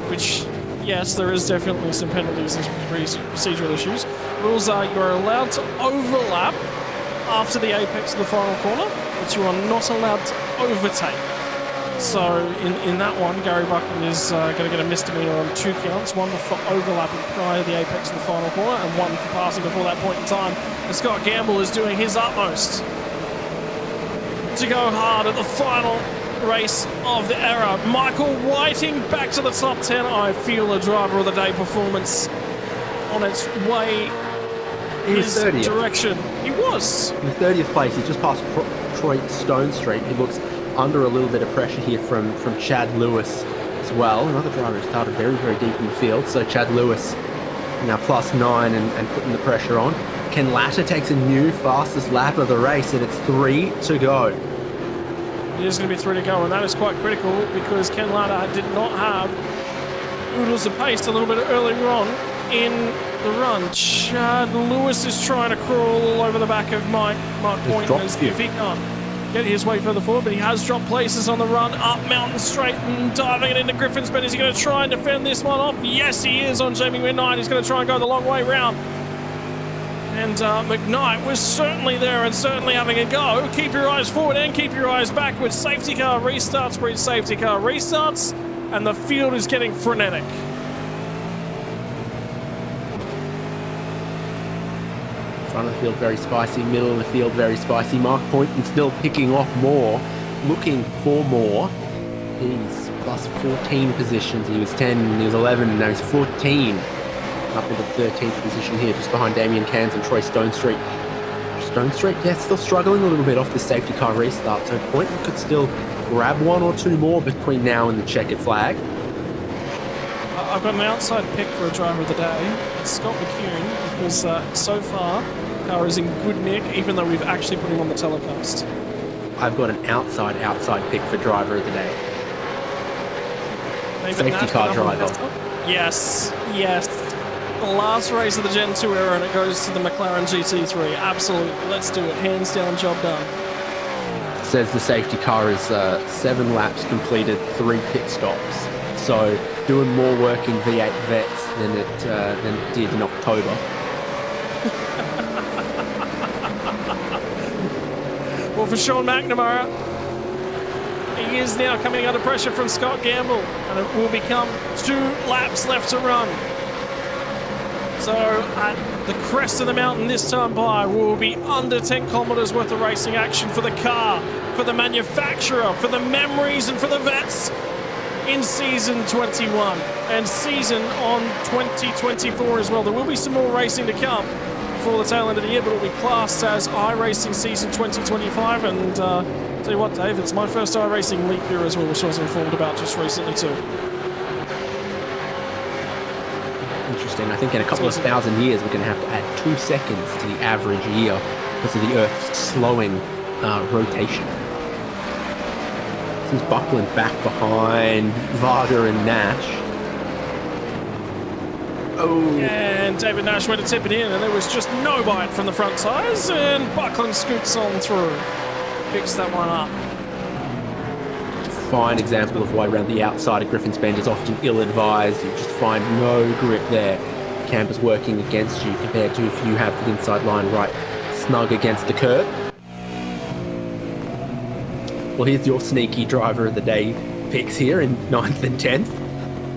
Which, yes, there is definitely some penalties and procedural issues. Rules are you're allowed to overlap after the apex of the final corner, but you are not allowed to overtake. So in that one, Gary Buckland is going to get a misdemeanor on 2 counts, one for overlapping prior to the apex of the final corner and one for passing before that point in time. And Scott Gamble is doing his utmost to go hard at the final race of the era. Michael Whiting back to the top 10. I feel a driver of the day performance on its way his direction. He was. In the 30th place, he just passed Troy Stone Street. He looks under a little bit of pressure here from Chad Lewis as well. Another driver who started very, very deep in the field. So Chad Lewis now +9 and putting the pressure on. Ken Latta takes a new fastest lap of the race, and it's 3 to go. It is going to be 3 to go, and that is quite critical because Ken Latta did not have oodles of pace a little bit earlier on in the run. Chad Lewis is trying to crawl all over the back of Mark Boynton as if he can't get his way further forward, but he has dropped places on the run up Mountain Straight and diving it into Griffin's Bend. Is he going to try and defend this one off? Yes, he is on Jamie McKnight. He's going to try and go the long way round. And McKnight was certainly there and certainly having a go. Keep your eyes forward and keep your eyes backwards. Safety car restarts, Bridge safety car restarts, and the field is getting frenetic. Front of the field very spicy, middle of the field very spicy. Mark Boynton still picking off more, looking for more. He's +14 positions. He was 10, he was 11, now he's 14. Up into the 13th position here, just behind Damien Cairns and Troy Stone Street. Stone Street, yeah, still struggling a little bit off the safety car restart, so Boynton could still grab 1 or 2 more between now and the checkered flag. I've got an outside pick for a driver of the day. It's Scott McCune, because so far, the car is in good nick, even though we've actually put him on the telecast. I've got an outside pick for driver of the day. Safety car driver. Yes. The last race of the Gen 2 era, and it goes to the McLaren GT3. Absolutely. Let's do it. Hands down, job done. Says the safety car is 7 laps completed, 3 pit stops. So doing more work in V8 Vets than it did in October. Well, for Sean McNamara, he is now coming under pressure from Scott Gamble, and it will become 2 laps left to run. So at the crest of the mountain this time by, will be under 10 kilometres worth of racing action for the car, for the manufacturer, for the memories and for the vets in season 21 and season on 2024 as well. There will be some more racing to come before the tail end of the year, but it will be classed as iRacing season 2025. And tell you what, Dave, it's my first iRacing leap year as well, which I was informed about just recently too. Interesting. I think in a couple of thousand years, we're going to have to add 2 seconds to the average year because of the Earth's slowing rotation. Since Buckland back behind Varga and Nash. Oh. And David Nash went to tip it in, and there was just no bite from the front tyres, and Buckland scoots on through. Picks that one up. Fine example of why around the outside of Griffin's Bend is often ill-advised. You just find no grip there. Camper's working against you compared to if you have the inside line right snug against the curb. Well, here's your sneaky driver of the day picks here in 9th and 10th.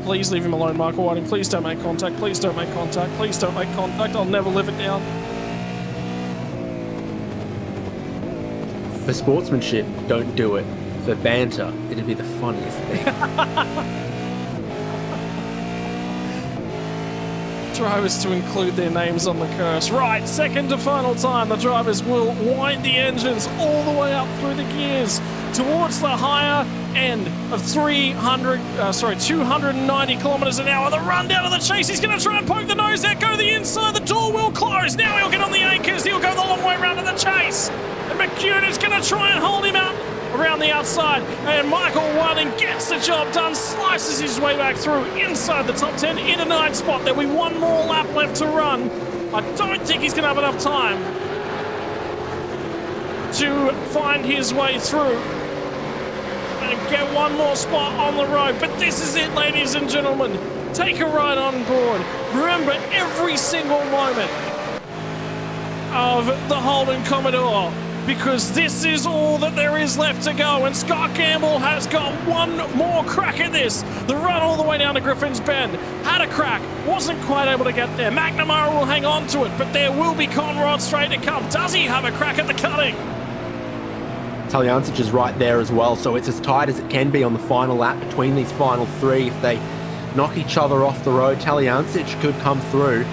Please leave him alone, Michael Whiting. Please don't make contact. Please don't make contact. Please don't make contact. I'll never live it down. For sportsmanship, don't do it. For banter, it'd be the funniest thing. Drivers to include their names on the curse. Right, second to final time. The drivers will wind the engines all the way up through the gears towards the higher end of 290 kilometers an hour. The run down to the chase. He's going to try and poke the nose out, go to the inside. The door will close. Now he'll get on the anchors. He'll go the long way around to the chase. And McEwen is going to try and hold him out around the outside. And Michael Whiting gets the job done, slices his way back through inside the top 10 in a 9 spot. There'll be one more lap left to run. I don't think he's going to have enough time to find his way through and get one more spot on the road. But this is it, ladies and gentlemen. Take a ride on board. Remember every single moment of the Holden Commodore, because this is all that there is left to go. And Scott Gamble has got one more crack at this. The run all the way down to Griffin's Bend. Had a crack, wasn't quite able to get there. McNamara will hang on to it, but there will be Conrad straight to come. Does he have a crack at the cutting? Talyancic is right there as well, so it's as tight as it can be on the final lap between these final three. If they knock each other off the road, Talyancic could come through.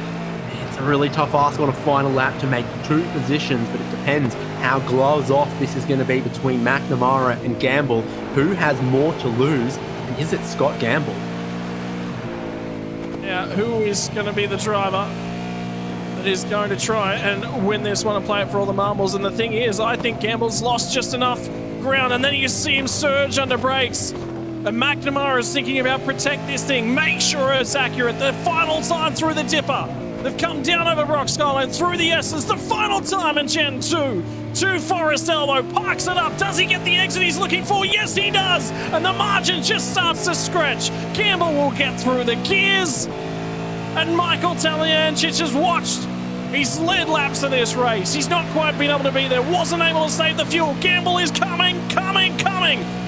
It's a really tough ask on a final lap to make 2 positions, but it depends how gloves off this is going to be between McNamara and Gamble. Who has more to lose, and is it Scott Gamble? Yeah, who is going to be the driver that is going to try and win this one and play it for all the marbles? And the thing is, I think Gamble's lost just enough ground, and then you see him surge under brakes. And McNamara is thinking about protect this thing, make sure it's accurate. The final time through the dipper. They've come down over Brock Skyline through the S's. The final time in Gen 2. To Forest Elbow, parks it up. Does he get the exit he's looking for? Yes, he does. And the margin just starts to stretch. Gamble will get through the gears. And Michael Talyancic has watched. He's led laps of this race. He's not quite been able to be there. Wasn't able to save the fuel. Gamble is coming.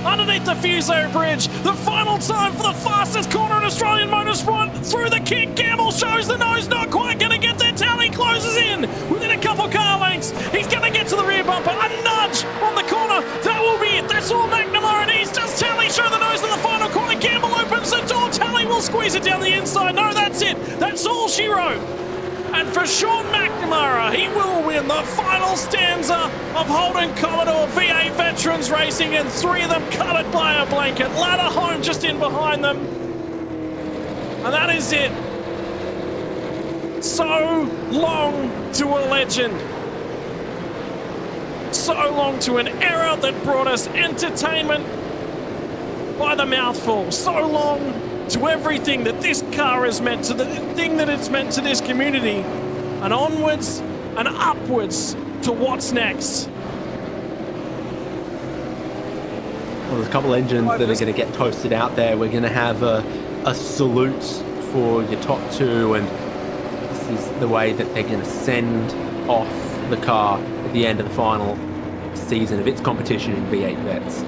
Underneath the Fuso Bridge. The final time for the fastest corner in Australian motorsport. Through the kick. Gamble shows the nose. Not quite going to get there. Tally closes in within a couple car lengths. He's going to get to the rear bumper. A nudge on the corner. That will be it. That's all McNamara needs. Does Tally show the nose in the final corner? Gamble opens the door. Tally will squeeze it down the inside. No, that's it. That's all she wrote. And for Sean McNamara, he will win the final stanza of Holden Commodore V8 Veterans Racing, and 3 of them covered by a blanket. Ladder home just in behind them. And that is it. So long to a legend. So long to an era that brought us entertainment by the mouthful. So long to everything that this car has meant, to the thing that it's meant to this community, and onwards and upwards to what's next. Well, there's a couple engines that are going to get toasted out there. We're going to have a salute for your top 2, and this is the way that they're going to send off the car at the end of the final season of its competition in V8 Vets.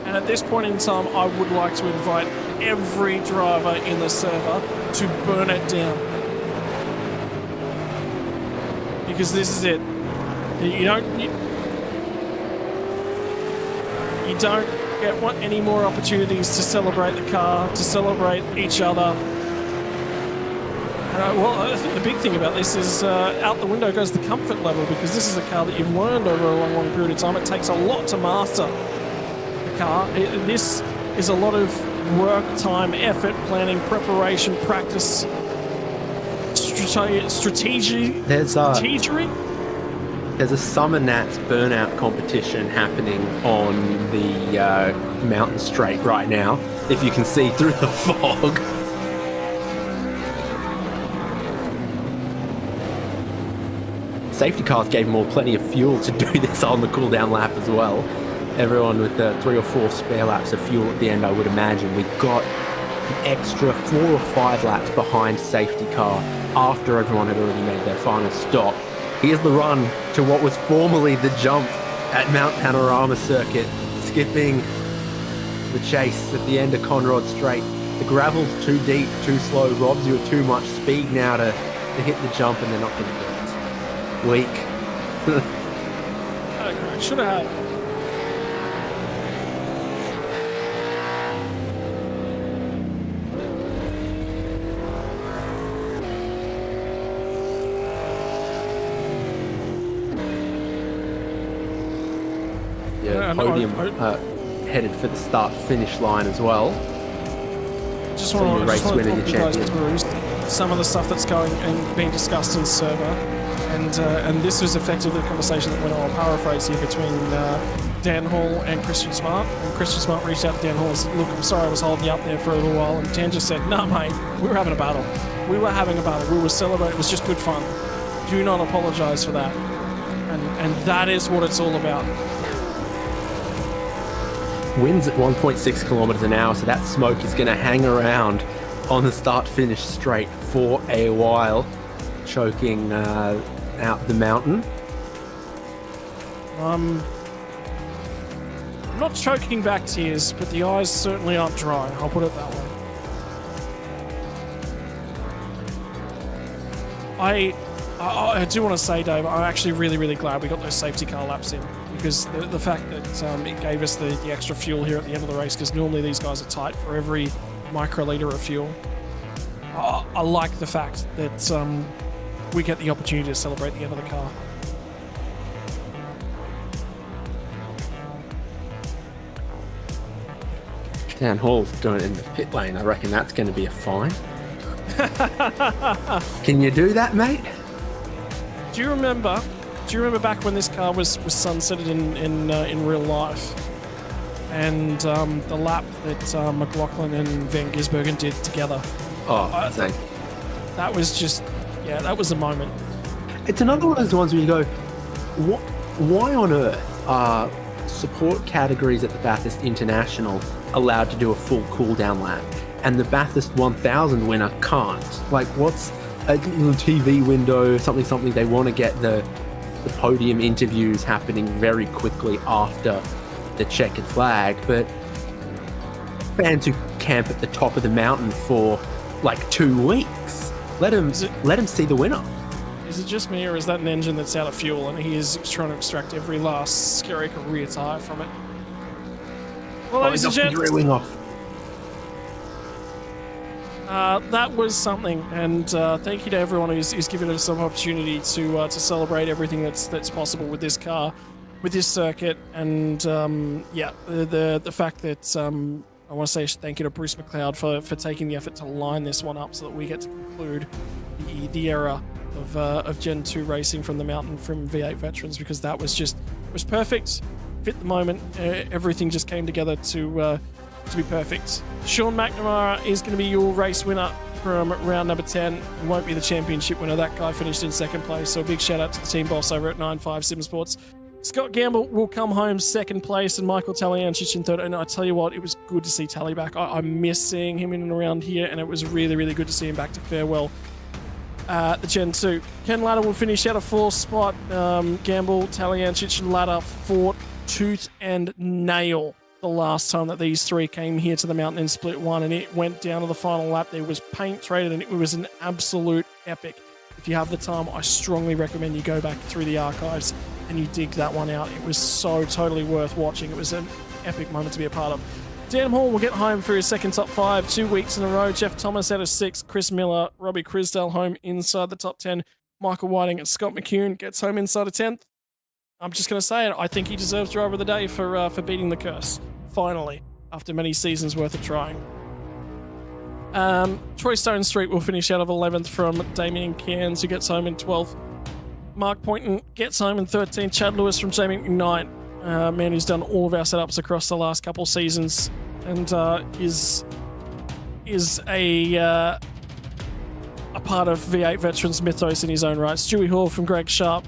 And at this point in time, I would like to invite every driver in the server to burn it down. Because this is it. You don't get any more opportunities to celebrate the car, to celebrate each other. Well, I think the big thing about this is out the window goes the comfort level, because this is a car that you've learned over a long period of time. It takes a lot to master the car. This is a lot of work, time, effort, planning, preparation, practice, strategy. There's a Summer Nats burnout competition happening on the mountain straight right now, if you can see through the fog. Safety cars gave them all plenty of fuel to do this on the cool down lap as well. Everyone with 3 or 4 spare laps of fuel at the end, I would imagine. We got an extra 4 or 5 laps behind safety car after everyone had already made their final stop. Here's the run to what was formerly the jump at Mount Panorama Circuit, skipping the chase at the end of Conrad Straight. The gravel's too deep, too slow, robs you of too much speed now to hit the jump, and they're not going to do it. Weak. Okay, should have had. Yeah, podium. headed for the start-finish line as well. Just want to talk you guys through some of the stuff that's going and being discussed in server, and this was effectively a conversation that went on, I'll paraphrase here, between Dan Hall and Christian Smart. And Christian Smart reached out to Dan Hall and said, look, I'm sorry I was holding you up there for a little while. And Dan just said, no, mate, we were having a battle. We were having a battle. We were celebrating. It was just good fun. Do not apologise for that. And that is what it's all about. Winds at 1.6 kilometers an hour, so that smoke is going to hang around on the start-finish straight for a while, choking out the mountain. I'm not choking back tears, but the eyes certainly aren't dry. I'll put it that way. I do want to say, Dave, I'm actually really, really glad we got those safety car laps in, because the fact that it gave us the extra fuel here at the end of the race, because normally these guys are tight for every microliter of fuel. I like the fact that we get the opportunity to celebrate the end of the car. Dan Hall's doing it in the pit lane. I reckon that's going to be a fine. Can you do that, mate? Do you remember back when this car was sunsetted in real life, and the lap that McLaughlin and Van Gisbergen did together? Oh, that was just, yeah, that was a moment. It's another one of those ones where you go, why on earth are support categories at the Bathurst International allowed to do a full cool-down lap, and the Bathurst 1000 winner can't? Like, what's a little TV window, something they want to get the podium interviews happening very quickly after the checkered flag, but fans who camp at the top of the mountain for like 2 weeks, let them see the winner. Is it just me, or is that an engine that's out of fuel and he is trying to extract every last scary rear tyre from it? Well, ladies and gents, that was something, and thank you to everyone who's given us some opportunity to celebrate everything that's possible with this car, with this circuit, and the fact that I want to say thank you to Bruce McLeod for taking the effort to line this one up so that we get to conclude the era of Gen 2 racing from the mountain from V8 Veterans, because that was perfect, fit the moment, everything just came together to be perfect. Sean McNamara is going to be your race winner from round number 10. He won't be the championship winner. That guy finished in second place, so a big shout out to the team boss over at 9.5 SimSports. Scott Gamble will come home second place, and Michael Taliancic in third. And I tell you what, it was good to see Tally back. I miss seeing him in and around here, and it was really, really good to see him back to farewell. The Gen 2. Ken Latta will finish out a fourth spot. Gamble, Taliancic, and Latta fought tooth and nail the last time that these three came here to the mountain in split one, and it went down to the final lap. There was paint traded, and it was an absolute epic. If you have the time, I strongly recommend you go back through the archives and you dig that one out. It was so totally worth watching. It was an epic moment to be a part of. Dan Hall will get home for his second top 5 2 weeks in a row. Jeff Thomas out of 6. Chris Miller, Robbie Crisdale home inside the top 10. Michael Whiting and Scott McCune gets home inside of 10th. I'm just going to say it. I think he deserves driver of the day for beating the curse. Finally, after many seasons worth of trying. Troy Stone Street will finish out of 11th from Damien Cairns, who gets home in 12th. Mark Poynton gets home in 13th. Chad Lewis from Jamie McKnight, man who's done all of our setups across the last couple seasons, and is a part of V8 Veterans mythos in his own right. Stewie Hall from Greg Sharp,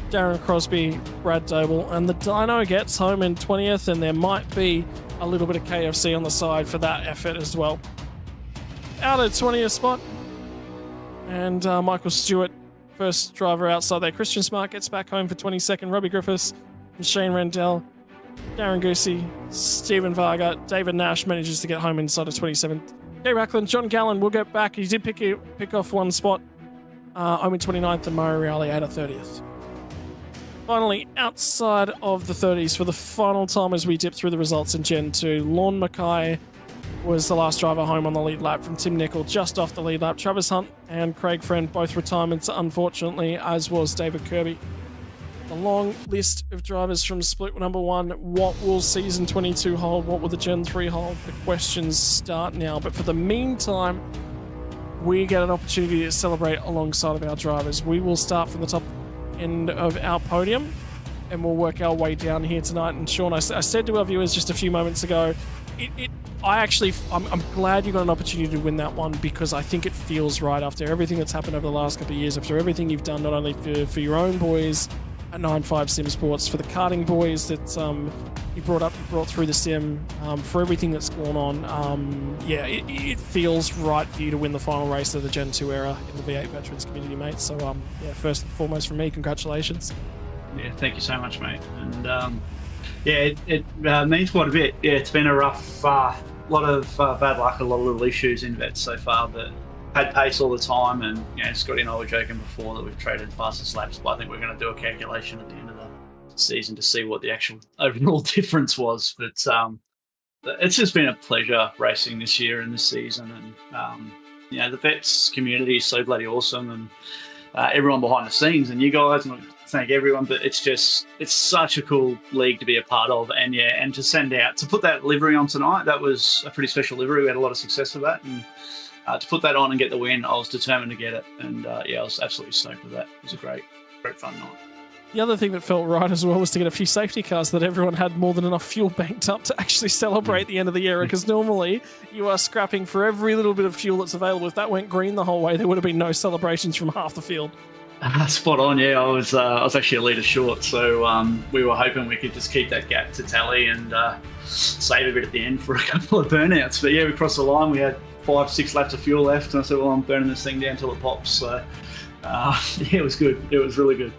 Darren Crosby, Brad Doble, and the Dino gets home in 20th, and there might be a little bit of KFC on the side for that effort as well. Out at 20th spot, and Michael Stewart, first driver outside there. Christian Smart gets back home for 22nd. Robbie Griffiths and Shane Rendell, Darren Goosey, Stephen Varga, David Nash manages to get home inside of 27th. Jay Rackland, John Gallen will get back. He did pick off one spot. Home in 29th, and Murray Reilly out of 30th. Finally, outside of the 30s, for the final time as we dip through the results in Gen 2, Lorne Mackay was the last driver home on the lead lap from Tim Nicol, just off the lead lap. Travis Hunt and Craig Friend, both retirements, unfortunately, as was David Kirby. the long list of drivers from split number 1. What will season 22 hold? What will the Gen 3 hold? The questions start now. But for the meantime, we get an opportunity to celebrate alongside of our drivers. We will start from the top end of our podium and we'll work our way down here tonight. And Sean, I said to our viewers just a few moments ago, I'm glad you got an opportunity to win that one, because I think it feels right after everything that's happened over the last couple of years, after everything you've done, not only for your own boys at 9.5 Sim Sports, for the karting boys that you brought through the sim, for everything that's gone on. It feels right for you to win the final race of the Gen 2 era in the V8 Veterans community, mate. So first and foremost from me, congratulations. Yeah, thank you so much, mate. And it means quite a bit. Yeah, it's been a rough, lot of bad luck, a lot of little issues in vets so far, but had pace all the time. And Scotty and I were joking before that we've traded fastest laps, but I think we're going to do a calculation at the end of the season to see what the actual overall difference was. But it's just been a pleasure racing this year and this season. And the vets community is so bloody awesome, and everyone behind the scenes, and you guys, and I thank everyone, but it's such a cool league to be a part of. And and to put that livery on tonight, that was a pretty special livery. We had a lot of success with that, and to put that on and get the win, I was determined to get it. And I was absolutely stoked with that. It was a great fun night. The other thing that felt right as well was to get a few safety cars that everyone had more than enough fuel banked up to actually celebrate the end of the era, because normally you are scrapping for every little bit of fuel that's available. If that went green the whole way, there would have been no celebrations from half the field. Spot on, yeah. I was actually a litre short, so we were hoping we could just keep that gap to tally and save a bit at the end for a couple of burnouts. But we crossed the line. We had 5-6 laps of fuel left, and I said, well, I'm burning this thing down till it pops. So it was good. It was really good.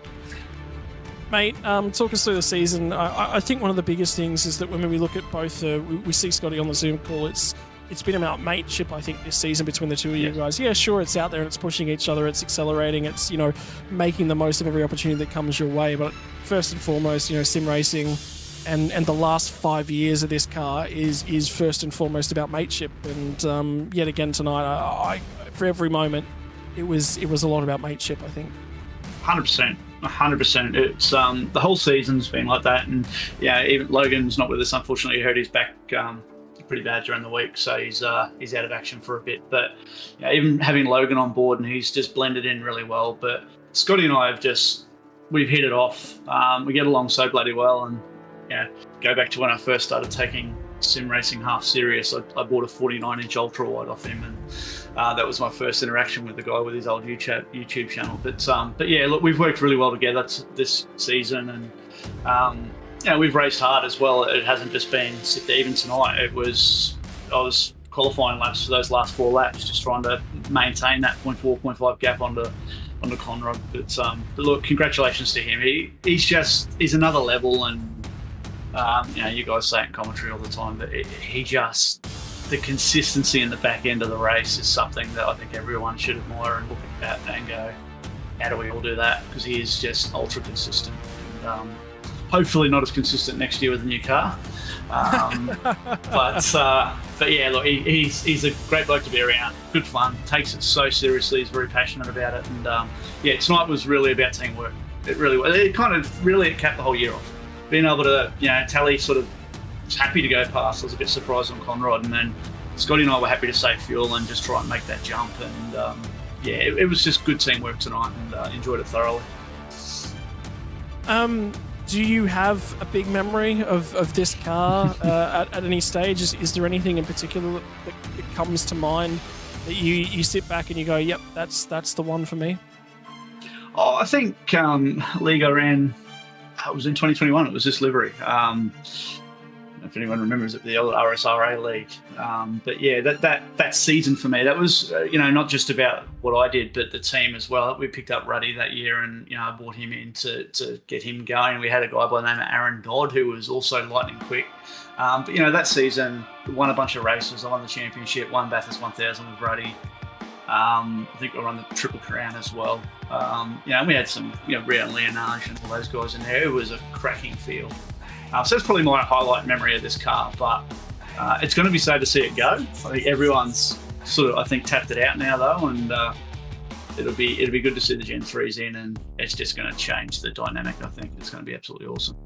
Mate, talk us through the season. I think one of the biggest things is that when we look at both, we see Scotty on the Zoom call, it's been about mateship, I think, this season between the two of you guys. Yeah, sure, it's out there and it's pushing each other, it's accelerating, it's, making the most of every opportunity that comes your way. But first and foremost, sim racing and the last 5 years of this car is first and foremost about mateship. And yet again tonight, I for every moment, it was a lot about mateship, I think. 100%. It's the whole season's been like that, and even Logan's not with us, unfortunately. He hurt his back pretty bad during the week, so he's out of action for a bit. But even having Logan on board, and he's just blended in really well. But Scotty and I we've hit it off. We get along so bloody well, and go back to when I first started taking sim racing half serious. I bought a 49-inch ultra wide off him, and that was my first interaction with the guy with his old YouTube channel. But look, we've worked really well together this season, and we've raced hard as well. It hasn't just been sit there. Even tonight, I was qualifying laps for those last 4 laps, just trying to maintain that 0.4, 0.5 gap onto Conrad. But look, congratulations to him. He's another level, and you guys say it in commentary all the time, but the consistency in the back end of the race is something that I think everyone should admire and look at and go, how do we all do that? Because he is just ultra consistent. And, hopefully not as consistent next year with the new car. But look, he's a great bloke to be around. Good fun. Takes it so seriously. He's very passionate about it. And tonight was really about teamwork. It really was. It capped the whole year off. Being able to, Tally sort of was happy to go past. I was a bit surprised on Conrad, and then Scotty and I were happy to save fuel and just try and make that jump. And it was just good teamwork tonight, and enjoyed it thoroughly. Do you have a big memory of this car at any stage? Is there anything in particular that comes to mind that you sit back and you go, yep, that's the one for me? Oh, I think league I ran, it was in 2021. It was this livery. If anyone remembers it, the old RSRA league. But that season for me, that was not just about what I did, but the team as well. We picked up Ruddy that year, and I brought him in to get him going. We had a guy by the name of Aaron Dodd who was also lightning quick. But that season, won a bunch of races. I won the championship, won Bathurst 1000 with Ruddy. I think I won the Triple Crown as well. We had some, Rio and Leonage and all those guys in there. It was a cracking field. So that's probably my highlight memory of this car, but it's going to be sad to see it go. I think everyone's tapped it out now though, and it'll be good to see the Gen 3s in, and it's just going to change the dynamic. I think it's going to be absolutely awesome.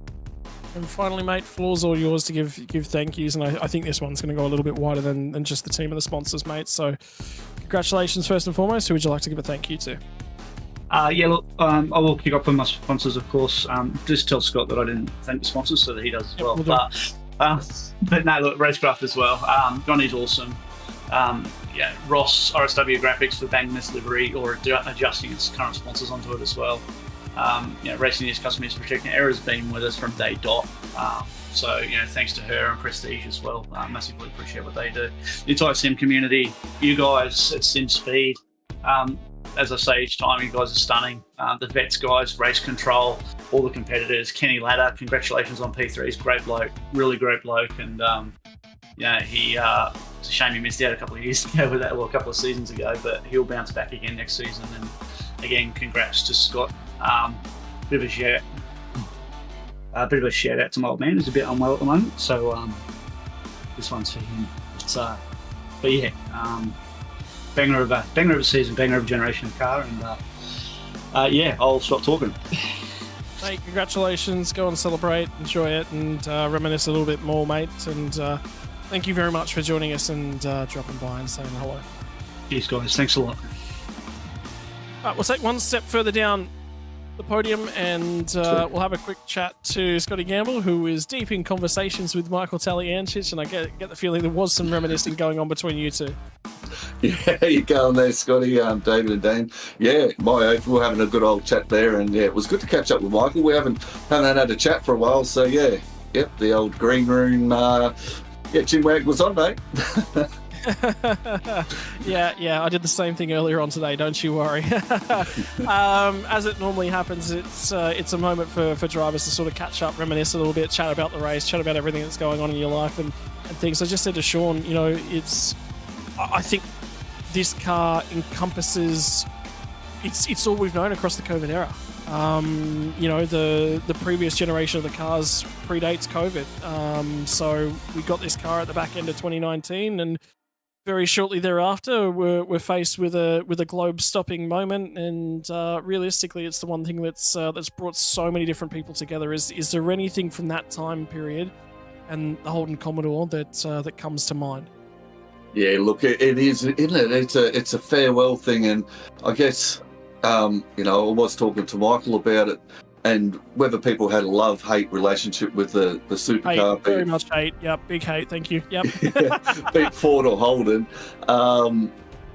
And finally, mate, floor's all yours to give thank yous, and I think this one's going to go a little bit wider than just the team and the sponsors, mate. So, congratulations first and foremost. Who would you like to give a thank you to? I will kick off with my sponsors, of course. Just tell Scott that I didn't thank the sponsors, so that he does as well. But no, look, RaceKraft as well. Johnny's awesome. Ross, RSW Graphics for banging this livery or adjusting its current sponsors onto it as well. Racing News Custom Protecting Era's been with us from day dot. So, thanks to her and Prestige as well. Massively appreciate what they do. The entire sim community, you guys at SimSpeed. As I say each time, you guys are stunning. The Vets guys, Race Control, all the competitors. Kenny Ladder, congratulations on P3. He's a great bloke, really great bloke. And it's a shame he missed out a couple of years ago with that, a couple of seasons ago, but he'll bounce back again next season. And again, congrats to Scott. Bit of a shout out to my old man, who's a bit unwell at the moment. So this one's for him. Banger of a season, banger of a generation of car, and I'll stop talking. Mate, congratulations. Go and celebrate, enjoy it, and reminisce a little bit more, mate. And thank you very much for joining us and dropping by and saying hello. Cheers, guys. Thanks a lot. We'll take one step further down the podium and we'll have a quick chat to Scotty Gamble, who is deep in conversations with Michael Taliancic, and I get the feeling there was some reminiscing going on between you two. Yeah, you go on there, Scotty, David and Dane. Yeah, my oath, we were having a good old chat there, and it was good to catch up with Michael. We haven't had a chat for a while, so the old green room, chinwag was on, mate. Yeah, I did the same thing earlier on today, don't you worry. As it normally happens, it's a moment for drivers to sort of catch up, reminisce a little bit, chat about the race, chat about everything that's going on in your life and things. I just said to Sean, I think this car encompasses it's all we've known across the COVID era. The previous generation of the cars predates COVID. So we got this car at the back end of 2019, and very shortly thereafter, we're faced with a globe-stopping moment, and realistically, it's the one thing that's brought so many different people together. Is there anything from that time period and the Holden Commodore that comes to mind? Yeah, look, it is, isn't it? It's a farewell thing, and I guess I was talking to Michael about it, and whether people had a love-hate relationship with the supercar. Hate, very much hate. Yep, big hate. Thank you. Yep. Beat Ford or Holden.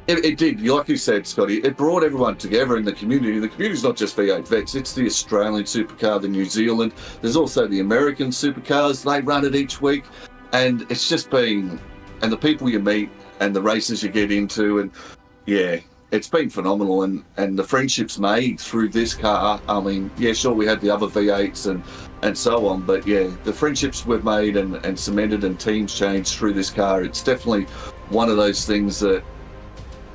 It did, like you said, Scotty, it brought everyone together in the community. The community's not just V8 Vets, it's the Australian supercar, the New Zealand. There's also the American supercars. They run it each week, and it's just been... And the people you meet and the races you get into, and it's been phenomenal. And the friendships made through this car. I mean, sure, we had the other V8s and so on, but the friendships we've made and cemented and teams changed through this car. It's definitely one of those things that,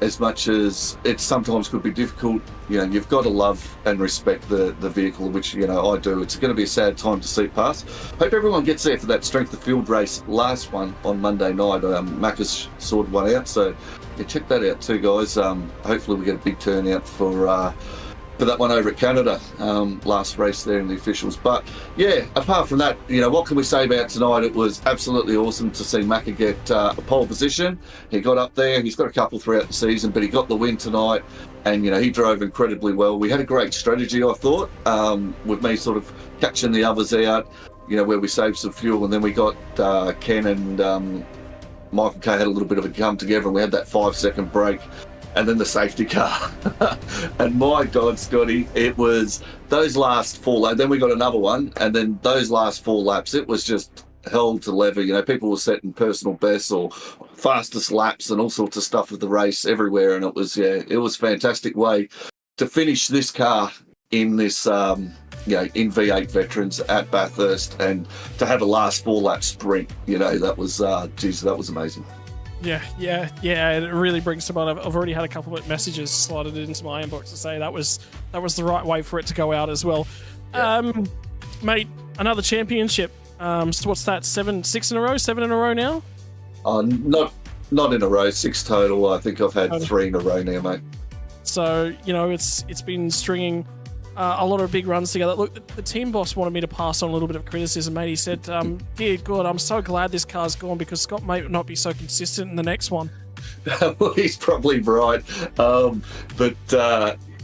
as much as it sometimes could be difficult, you've got to love and respect the vehicle, which, I do. It's going to be a sad time to see pass. Hope everyone gets there for that strength of field race, last one on Monday night. Macca's sorted one out, so check that out too, guys. Hopefully we get a big turnout for that one over at Canada, last race there in the officials. But apart from that, what can we say about tonight? It was absolutely awesome to see Macca get a pole position. He got up there. He's got a couple throughout the season, but he got the win tonight, and he drove incredibly well. We had a great strategy, I thought, with me sort of catching the others out, where we saved some fuel, and then we got Ken and Michael Kay had a little bit of a come together, and we had that 5-second break. And then the safety car. And my God, Scotty, it was those last 4 laps. Then we got another one. And then those last 4 laps, it was just hell to leather. People were setting personal bests or fastest laps and all sorts of stuff with the race everywhere. And it was a fantastic way to finish this car in this, in V8 Veterans at Bathurst, and to have a last 4 lap sprint, that was, that was amazing. Yeah, it really brings to mind. I've already had a couple of messages slotted into my inbox to say that was the right way for it to go out as well. Yeah. Mate, another championship. So what's that? 6 in a row? 7 in a row now? Not in a row. 6 total. I think I've had 3 in a row now, mate. So, you know, it's been stringing a lot of big runs together. Look, the team boss wanted me to pass on a little bit of criticism, mate. He said, dear God, I'm so glad this car's gone because Scott may not be so consistent in the next one. Well, he's probably right.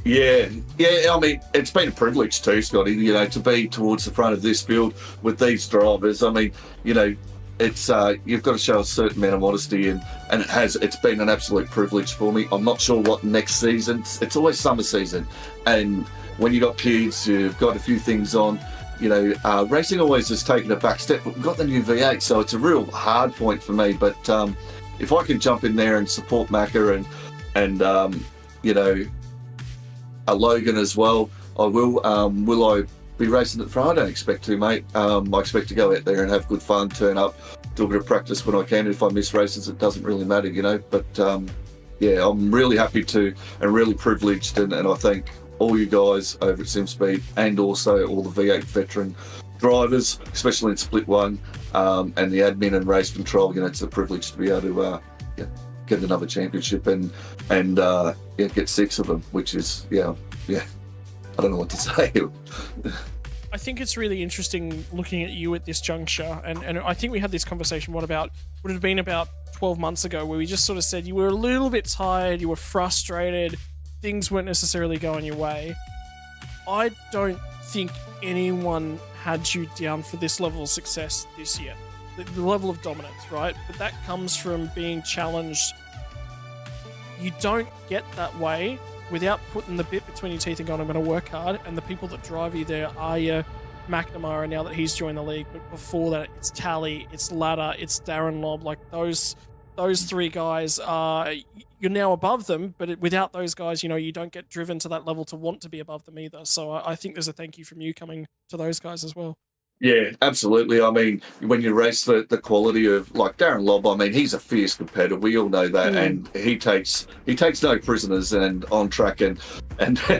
Yeah, I mean, it's been a privilege too, Scotty, you know, to be towards the front of this field with these drivers. I mean, you know, it's you've got to show a certain amount of modesty, and it's been an absolute privilege for me. I'm not sure what next season. It's always summer season, and when you got kids, you've got a few things on. You know, racing always has taken a back step, but we've got the new V8, so it's a real hard point for me. But if I can jump in there and support Macca and you know, Logan as well, I will. Will I be racing at the front? I don't expect to, mate. I expect to go out there and have good fun, turn up, do a bit of practice when I can. If I miss races, it doesn't really matter, you know. But yeah, I'm really happy to and really privileged, and I thank all you guys over at SimSpeed and also all the V8 veteran drivers, especially in Split 1, and the admin and race control. You know, it's a privilege to be able to get another championship and get 6 of them, which is I don't know what to say. I think it's really interesting looking at you at this juncture, and I think we had this conversation, would it have been about 12 months ago, where we just sort of said you were a little bit tired, you were frustrated, things weren't necessarily going your way. I don't think anyone had you down for this level of success this year. The level of dominance, right? But that comes from being challenged. You don't get that way without putting the bit between your teeth and going, I'm going to work hard. And the people that drive you there are your McNamara now that he's joined the league. But before that, it's Tally, it's Ladder, it's Darren Lobb. Like those 3 guys are, you're now above them, but without those guys, you know, you don't get driven to that level to want to be above them either. So I think there's a thank you from you coming to those guys as well. Yeah, absolutely. I mean, when you race the quality of like Darren Lobb, I mean, he's a fierce competitor. We all know that, and he takes no prisoners and on track and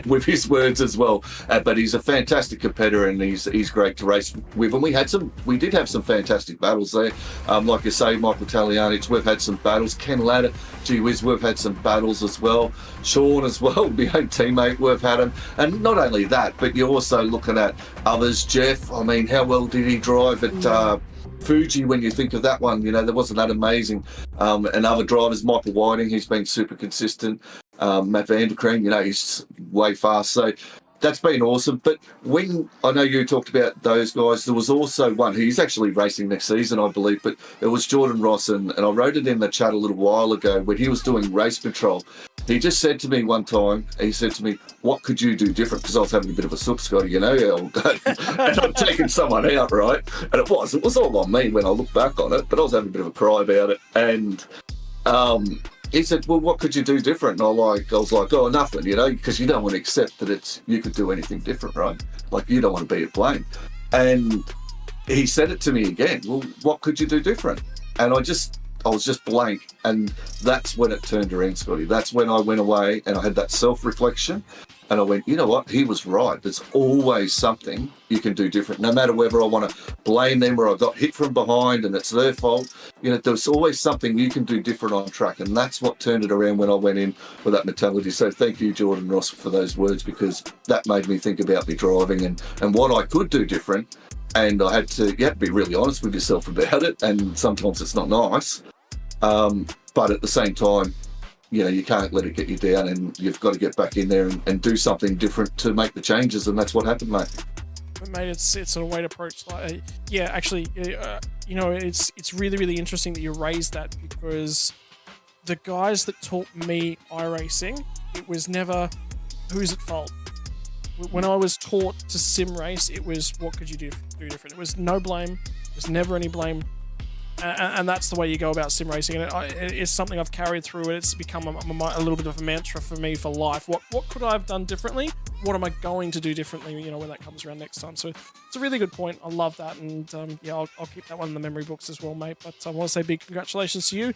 with his words as well. But he's a fantastic competitor, and he's great to race with. And we did have some fantastic battles there. Like you say, Michael Talianich, we've had some battles. Ken Ladder, gee whiz, we've had some battles as well. Sean as well, my own teammate, we've had him. And not only that, but you're also looking at others. Jeff, I mean, how well did he drive at Fuji when you think of that one? You know, there wasn't that amazing. And other drivers, Michael Whiting, he's been super consistent. Matt Vanderkreen, you know, he's way fast. So that's been awesome. But when I know you talked about those guys, there was also one who's actually racing next season, I believe, but it was Jordan Ross. And I wrote it in the chat a little while ago when he was doing race control. He just said to me one time, he said to me, what could you do different? Because I was having a bit of a soup, Scotty, you know, and I'm taking someone out, right? And it was all on me when I look back on it, but I was having a bit of a cry about it. And he said, well, what could you do different? And I was like, oh, nothing, you know, because you don't want to accept that you could do anything different, right? Like, you don't want to be at blame. And he said it to me again, well, what could you do different? And I was just blank, and that's when it turned around, Scotty. That's when I went away and I had that self-reflection, and I went, you know what, he was right. There's always something you can do different, no matter whether I want to blame them or I got hit from behind and it's their fault. You know, there's always something you can do different on track, and that's what turned it around when I went in with that mentality. So thank you, Jordan Ross, for those words, because that made me think about me driving and what I could do different. And you had to be really honest with yourself about it, and sometimes it's not nice. But at the same time, you know, you can't let it get you down, and you've got to get back in there and do something different to make the changes, and that's what happened, mate. But mate, it's a way to approach. Actually, you know, it's really, really interesting that you raised that, because the guys that taught me iRacing, it was never who's at fault. When I was taught to sim race, it was what could you do different. It was no blame. There's never any blame. And that's the way you go about sim racing, and it's something I've carried through, and it's become a little bit of a mantra for me for life. What could I have done differently? What am I going to do differently, you know, when that comes around next time? So it's a really good point. I love that, and I'll keep that one in the memory books as well, mate. But I want to say big congratulations to you.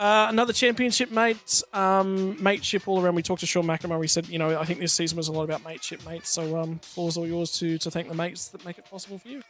Another championship, mate. Mateship all around. We talked to Sean McNamara. He said, you know, I think this season was a lot about mateship, mate. So floor's all yours to thank the mates that make it possible for you.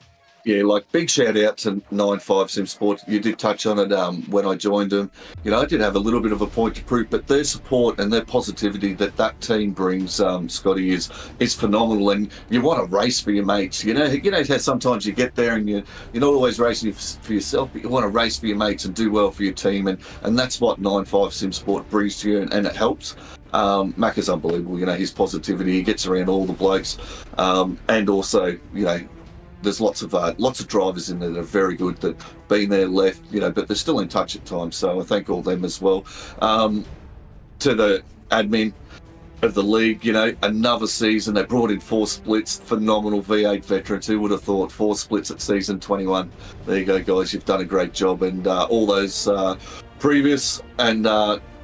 Yeah, like big shout out to 95 Sim Sport. You did touch on it when I joined them. You know, I did have a little bit of a point to prove, but their support and their positivity that team brings, Scotty, is phenomenal. And you want to race for your mates. You know how sometimes you get there and you're not always racing for yourself, but you want to race for your mates and do well for your team. And that's what 95 Sim Sport brings to you, and it helps. Mac is unbelievable. You know, his positivity. He gets around all the blokes, and also, you know, there's lots of drivers in there that are very good that been there, left, you know, but they're still in touch at times. So I thank all them as well. To the admin of the league, you know, another season. They brought in 4 splits, phenomenal V8 veterans. Who would have thought 4 splits at season 21? There you go, guys. You've done a great job. And all those previous and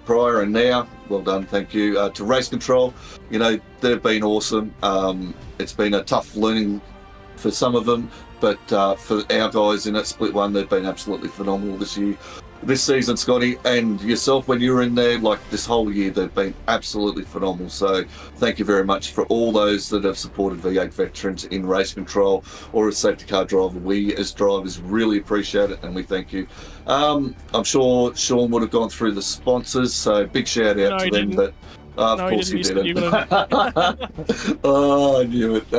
prior and now, well done, thank you. To Race Control, you know, they've been awesome. It's been a tough learning for some of them, but for our guys in that split one, they've been absolutely phenomenal this season, Scotty, and yourself when you were in there, like this whole year, they've been absolutely phenomenal. So thank you very much for all those that have supported V8 veterans in race control or as safety car driver. We as drivers really appreciate it, and we thank you. I'm sure Sean would have gone through the sponsors, so big shout out to them. But of course he didn't. Oh, I knew it.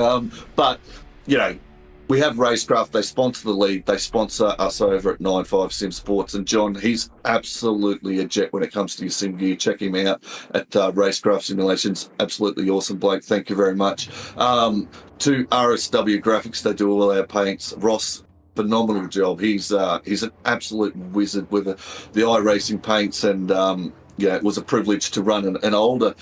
But you know, we have RaceKraft. They sponsor the league. They sponsor us over at 95 Sim Sports. And John, he's absolutely a jet when it comes to your sim gear. Check him out at RaceKraft Simulations. Absolutely awesome bloke. Thank you very much. To RSW Graphics, they do all our paints. Ross, phenomenal job. He's an absolute wizard with the iRacing paints. And yeah, it was a privilege to run an older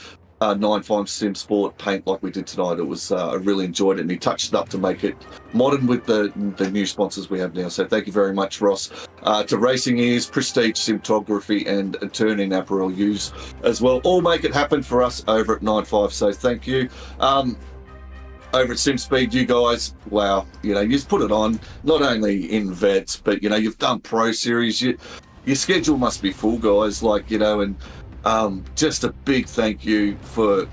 95 Sim Sport paint like we did tonight. It was I really enjoyed it, and he touched it up to make it modern with the new sponsors we have now. So thank you very much, Ross. To Racing Ears, Prestige Cinematography, and Turn In Apparel Use as well. All make it happen for us over at 95. So thank you. Over at SimSpeed, you guys, wow, you know, you've put it on not only in vets, but you know, you've done Pro Series. Your schedule must be full, guys. Like, you know, and just a big thank you for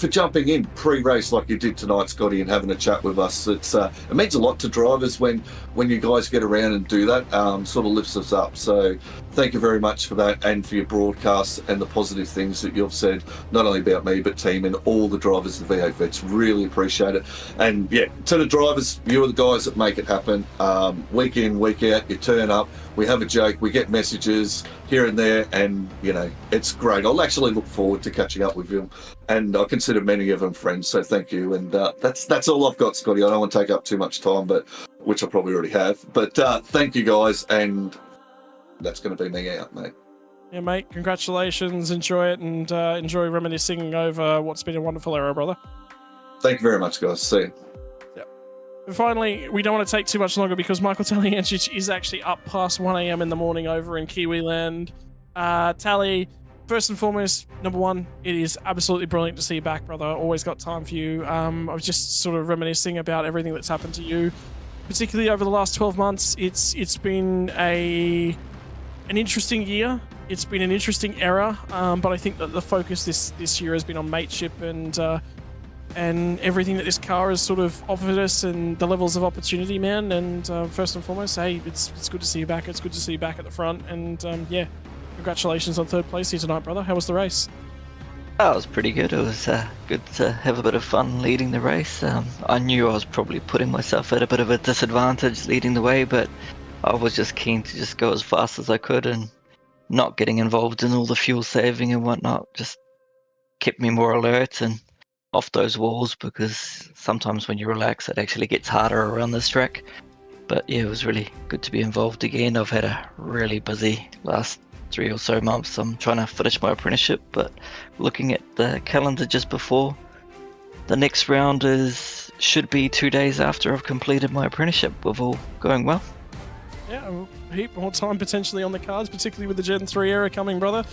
jumping in pre-race like you did tonight, Scotty, and having a chat with us. It means a lot to drivers when you guys get around and do that. Sort of lifts us up. So thank you very much for that, and for your broadcasts and the positive things that you've said, not only about me but team and all the drivers of V8 Vets. Really appreciate it. And yeah, to the drivers, you are the guys that make it happen. Week in, week out, you turn up, we have a joke, we get messages here and there, and you know, it's great. I'll actually look forward to catching up with you, and I consider many of them friends, so thank you. And that's all I've got, Scotty. I don't want to take up too much time, but which I probably already have, but thank you guys, and that's going to be me out, mate. Yeah, mate, congratulations, enjoy it, and enjoy reminiscing over what's been a wonderful era, brother. Thank you very much, guys. See you. And finally, we don't want to take too much longer because Michael Taliancic is actually up past 1 a.m. in the morning over in Kiwiland. Tally, first and foremost, number one, it is absolutely brilliant to see you back, brother. Always got time for you. I was just sort of reminiscing about everything that's happened to you, particularly over the last 12 months. It's been an interesting year. It's been an interesting era, but I think that the focus this year has been on mateship and everything that this car has sort of offered us, and the levels of opportunity, man. And first and foremost, hey, it's good to see you back. It's good to see you back at the front. And yeah, congratulations on third place here tonight, brother. How was the race? Oh, it was pretty good. It was good to have a bit of fun leading the race. I knew I was probably putting myself at a bit of a disadvantage leading the way, but I was just keen to just go as fast as I could, and not getting involved in all the fuel saving and whatnot just kept me more alert and off those walls, because sometimes when you relax it actually gets harder around this track. But yeah, it was really good to be involved again. I've had a really busy last 3 or so months. I'm trying to finish my apprenticeship, but looking at the calendar just before, the next round should be 2 days after I've completed my apprenticeship, with all going well. Yeah, a heap more time potentially on the cards, particularly with the Gen 3 era coming, brother.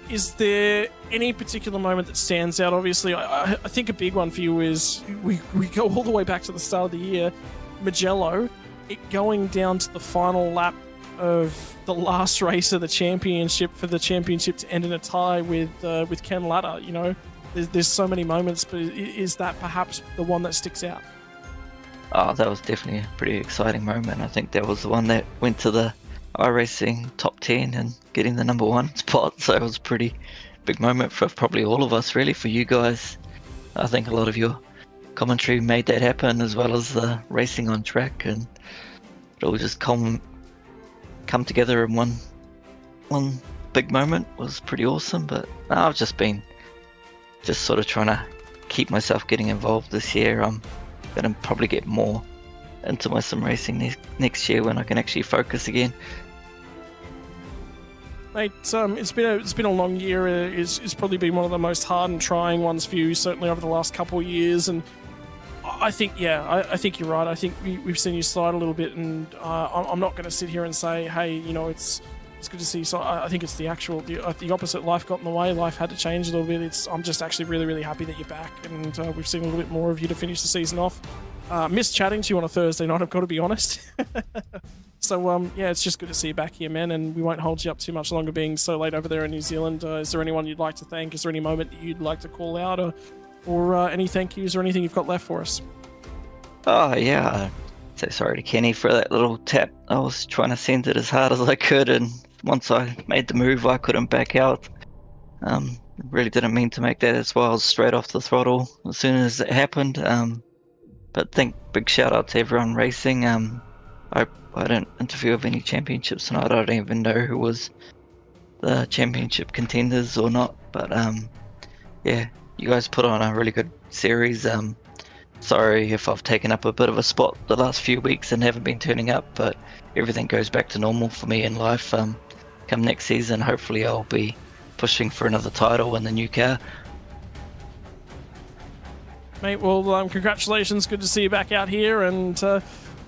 Is there any particular moment that stands out? Obviously, I think a big one for you is we go all the way back to the start of the year, Magello, it going down to the final lap of the last race of the championship for the championship to end in a tie with Ken Latta. You know, there's so many moments, but is that perhaps the one that sticks out? Oh, that was definitely a pretty exciting moment. I think that was the one that went to the iRacing top 10 and getting the number 1 spot. So it was a pretty big moment for probably all of us, really. For you guys, I think a lot of your commentary made that happen, as well as the racing on track, and it all just come together in one big moment. Was pretty awesome. But I've just been sort of trying to keep myself getting involved this year. I'm gonna probably get more into my sim racing next year when I can actually focus again. Mate, it's been a long year. It's probably been one of the most hard and trying ones for you, certainly over the last couple of years. And I think, I think you're right. I think we've seen you slide a little bit, and I'm not going to sit here and say, hey, you know, it's good to see you. So I think it's the opposite. Life got in the way. Life had to change a little bit. I'm just actually really, really happy that you're back, and we've seen a little bit more of you to finish the season off. Missed chatting to you on a Thursday night, I've got to be honest. So, it's just good to see you back here, man, and we won't hold you up too much longer being so late over there in New Zealand. Is there anyone you'd like to thank? Is there any moment that you'd like to call out, or any thank yous or anything you've got left for us? Oh, yeah. So sorry to Kenny for that little tap. I was trying to send it as hard as I could, and once I made the move, I couldn't back out. Really didn't mean to make that. That's why I was straight off the throttle as soon as it happened. But big shout out to everyone racing. I didn't interview with any championships tonight. I don't even know who was the championship contenders or not. But you guys put on a really good series. Sorry if I've taken up a bit of a spot the last few weeks and haven't been turning up, but everything goes back to normal for me in life. Come next season, hopefully I'll be pushing for another title in the new car. Mate, well, congratulations. Good to see you back out here, and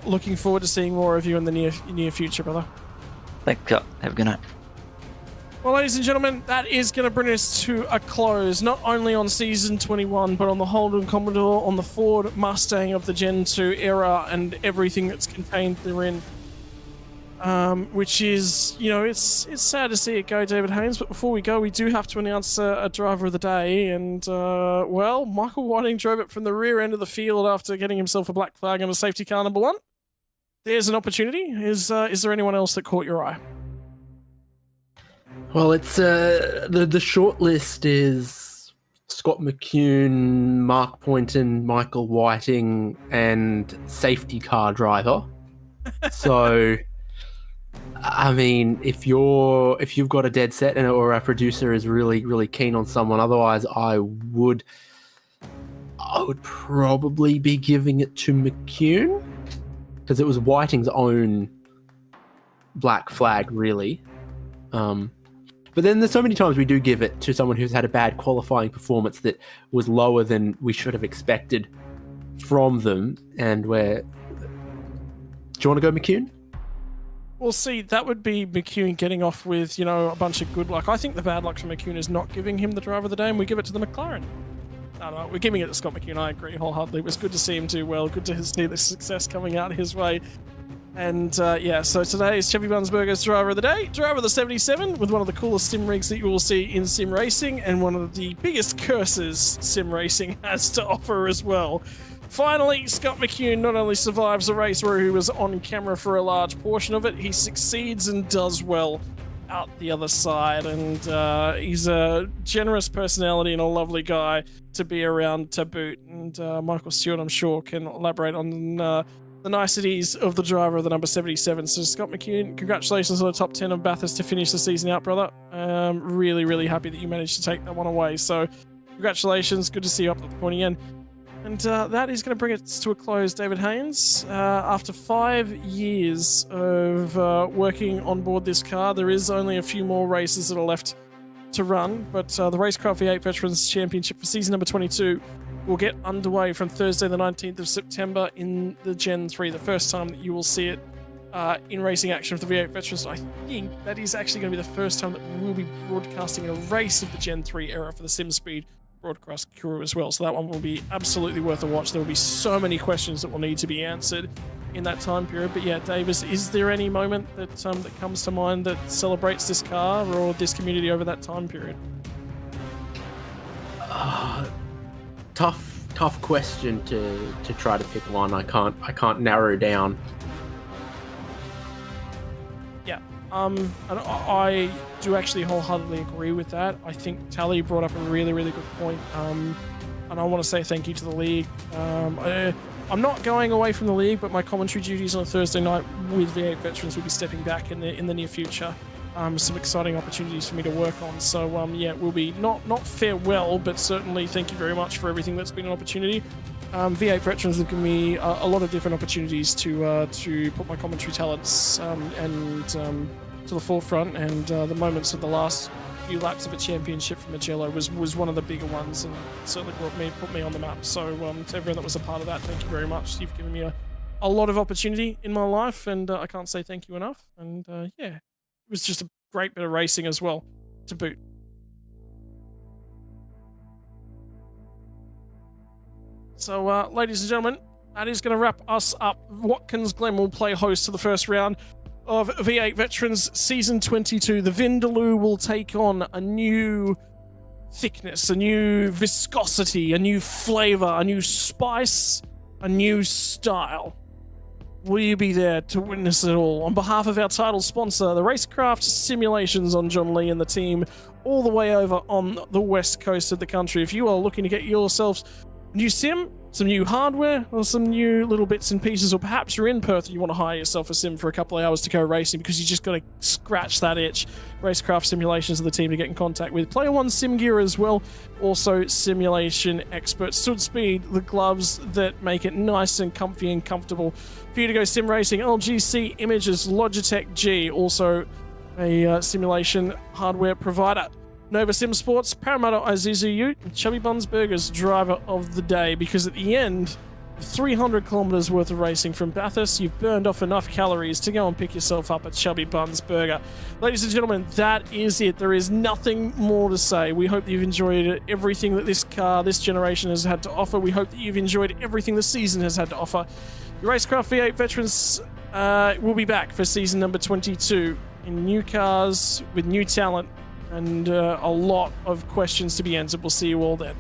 looking forward to seeing more of you in the near future, brother. Thanks, have a good night. Well, ladies and gentlemen, that is going to bring us to a close, not only on Season 21, but on the Holden Commodore, on the Ford Mustang of the Gen 2 era, and everything that's contained therein. Which is, it's sad to see it go, David Haynes, but before we go, we do have to announce a driver of the day, and, Michael Whiting drove it from the rear end of the field after getting himself a black flag on a safety car number 1. There's an opportunity. Is there anyone else that caught your eye? Well, it's the short list is Scott McCune, Mark Poynton, Michael Whiting, and safety car driver. So, I mean, if you've got a dead set or a producer is really, really keen on someone, otherwise I would probably be giving it to McCune, because it was Whiting's own black flag, really. But then there's so many times we do give it to someone who's had a bad qualifying performance that was lower than we should have expected from them, and where... Do you want to go McCune? Well, see, that would be McCune getting off with, a bunch of good luck. I think the bad luck for McCune is not giving him the driver of the day, and we give it to the McLaren. No, we're giving it to Scott McCune. I agree wholeheartedly. It was good to see him do well. Good to see the success coming out his way. And, so today is Chevy Bunsberger's driver of the day, driver of the 77, with one of the coolest sim rigs that you will see in sim racing, and one of the biggest curses sim racing has to offer as well. Finally, Scott McCune not only survives a race where he was on camera for a large portion of it, he succeeds and does well out the other side, and he's a generous personality and a lovely guy to be around to boot. And Michael Stewart, I'm sure, can elaborate on the niceties of the driver of the number 77. So Scott McCune, congratulations on the top 10 of Bathurst to finish the season out, brother. Really, really happy that you managed to take that one away. So congratulations, good to see you up at the point again. And that is going to bring it to a close, David Haynes. After 5 years of working on board this car, there is only a few more races that are left to run, but the RaceKraft V8 Vets Championship for season number 22 will get underway from Thursday the 19th of September in the Gen 3, the first time that you will see it in racing action for the V8 Veterans. I think that is actually going to be the first time that we will be broadcasting a race of the Gen 3 era for the SimSpeed broadcast crew as well, so that one will be absolutely worth a watch. There will be so many questions that will need to be answered in that time period. But yeah, Davis, is there any moment that that comes to mind that celebrates this car or this community over that time period? Tough tough question to try to pick one. I can't narrow down. Yeah, and I do actually wholeheartedly agree with that. I think Tally brought up a really, really good point. And I want to say thank you to the league. I'm not going away from the league, but my commentary duties on a Thursday night with V8 Veterans will be stepping back in the near future. Some exciting opportunities for me to work on. So yeah, it will be not farewell, but certainly thank you very much for everything that's been an opportunity. V8 Veterans have given me a lot of different opportunities to put my commentary talents and to the forefront. And the moments of the last few laps of a championship for Magello was one of the bigger ones, and certainly put me on the map. So to everyone that was a part of that, thank you very much. You've given me a lot of opportunity in my life, and I can't say thank you enough. And yeah, it was just a great bit of racing as well, to boot. So, ladies and gentlemen, that is going to wrap us up. Watkins Glen will play host to the first round of V8 Veterans Season 22. The Vindaloo will take on a new thickness, a new viscosity, a new flavor, a new spice, a new style. Will you be there to witness it all? On behalf of our title sponsor, the RaceKraft Simulations on John Lee and the team, all the way over on the west coast of the country. If you are looking to get yourselves a new sim, some new hardware, or some new little bits and pieces, or perhaps you're in Perth and you want to hire yourself a sim for a couple of hours to go racing because you just got to scratch that itch, RaceKraft Simulations are the team to get in contact with. Player One Sim Gear as well, also simulation experts. SimSpeed, the gloves that make it nice and comfy and comfortable for you to go sim racing. LGC Images, Logitech G, also a simulation hardware provider. Nova Sim Sports, Parramatta Isuzu Ute, and Chubby Buns Burgers driver of the day, because at the end of 300 kilometers worth of racing from Bathurst, you've burned off enough calories to go and pick yourself up at Chubby Buns Burger. Ladies and gentlemen, that is it. There is nothing more to say. We hope that you've enjoyed everything that this generation has had to offer. We hope that you've enjoyed everything the season has had to offer. The RaceKraft V8 Veterans will be back for season number 22 in new cars with new talent and a lot of questions to be answered. We'll see you all then.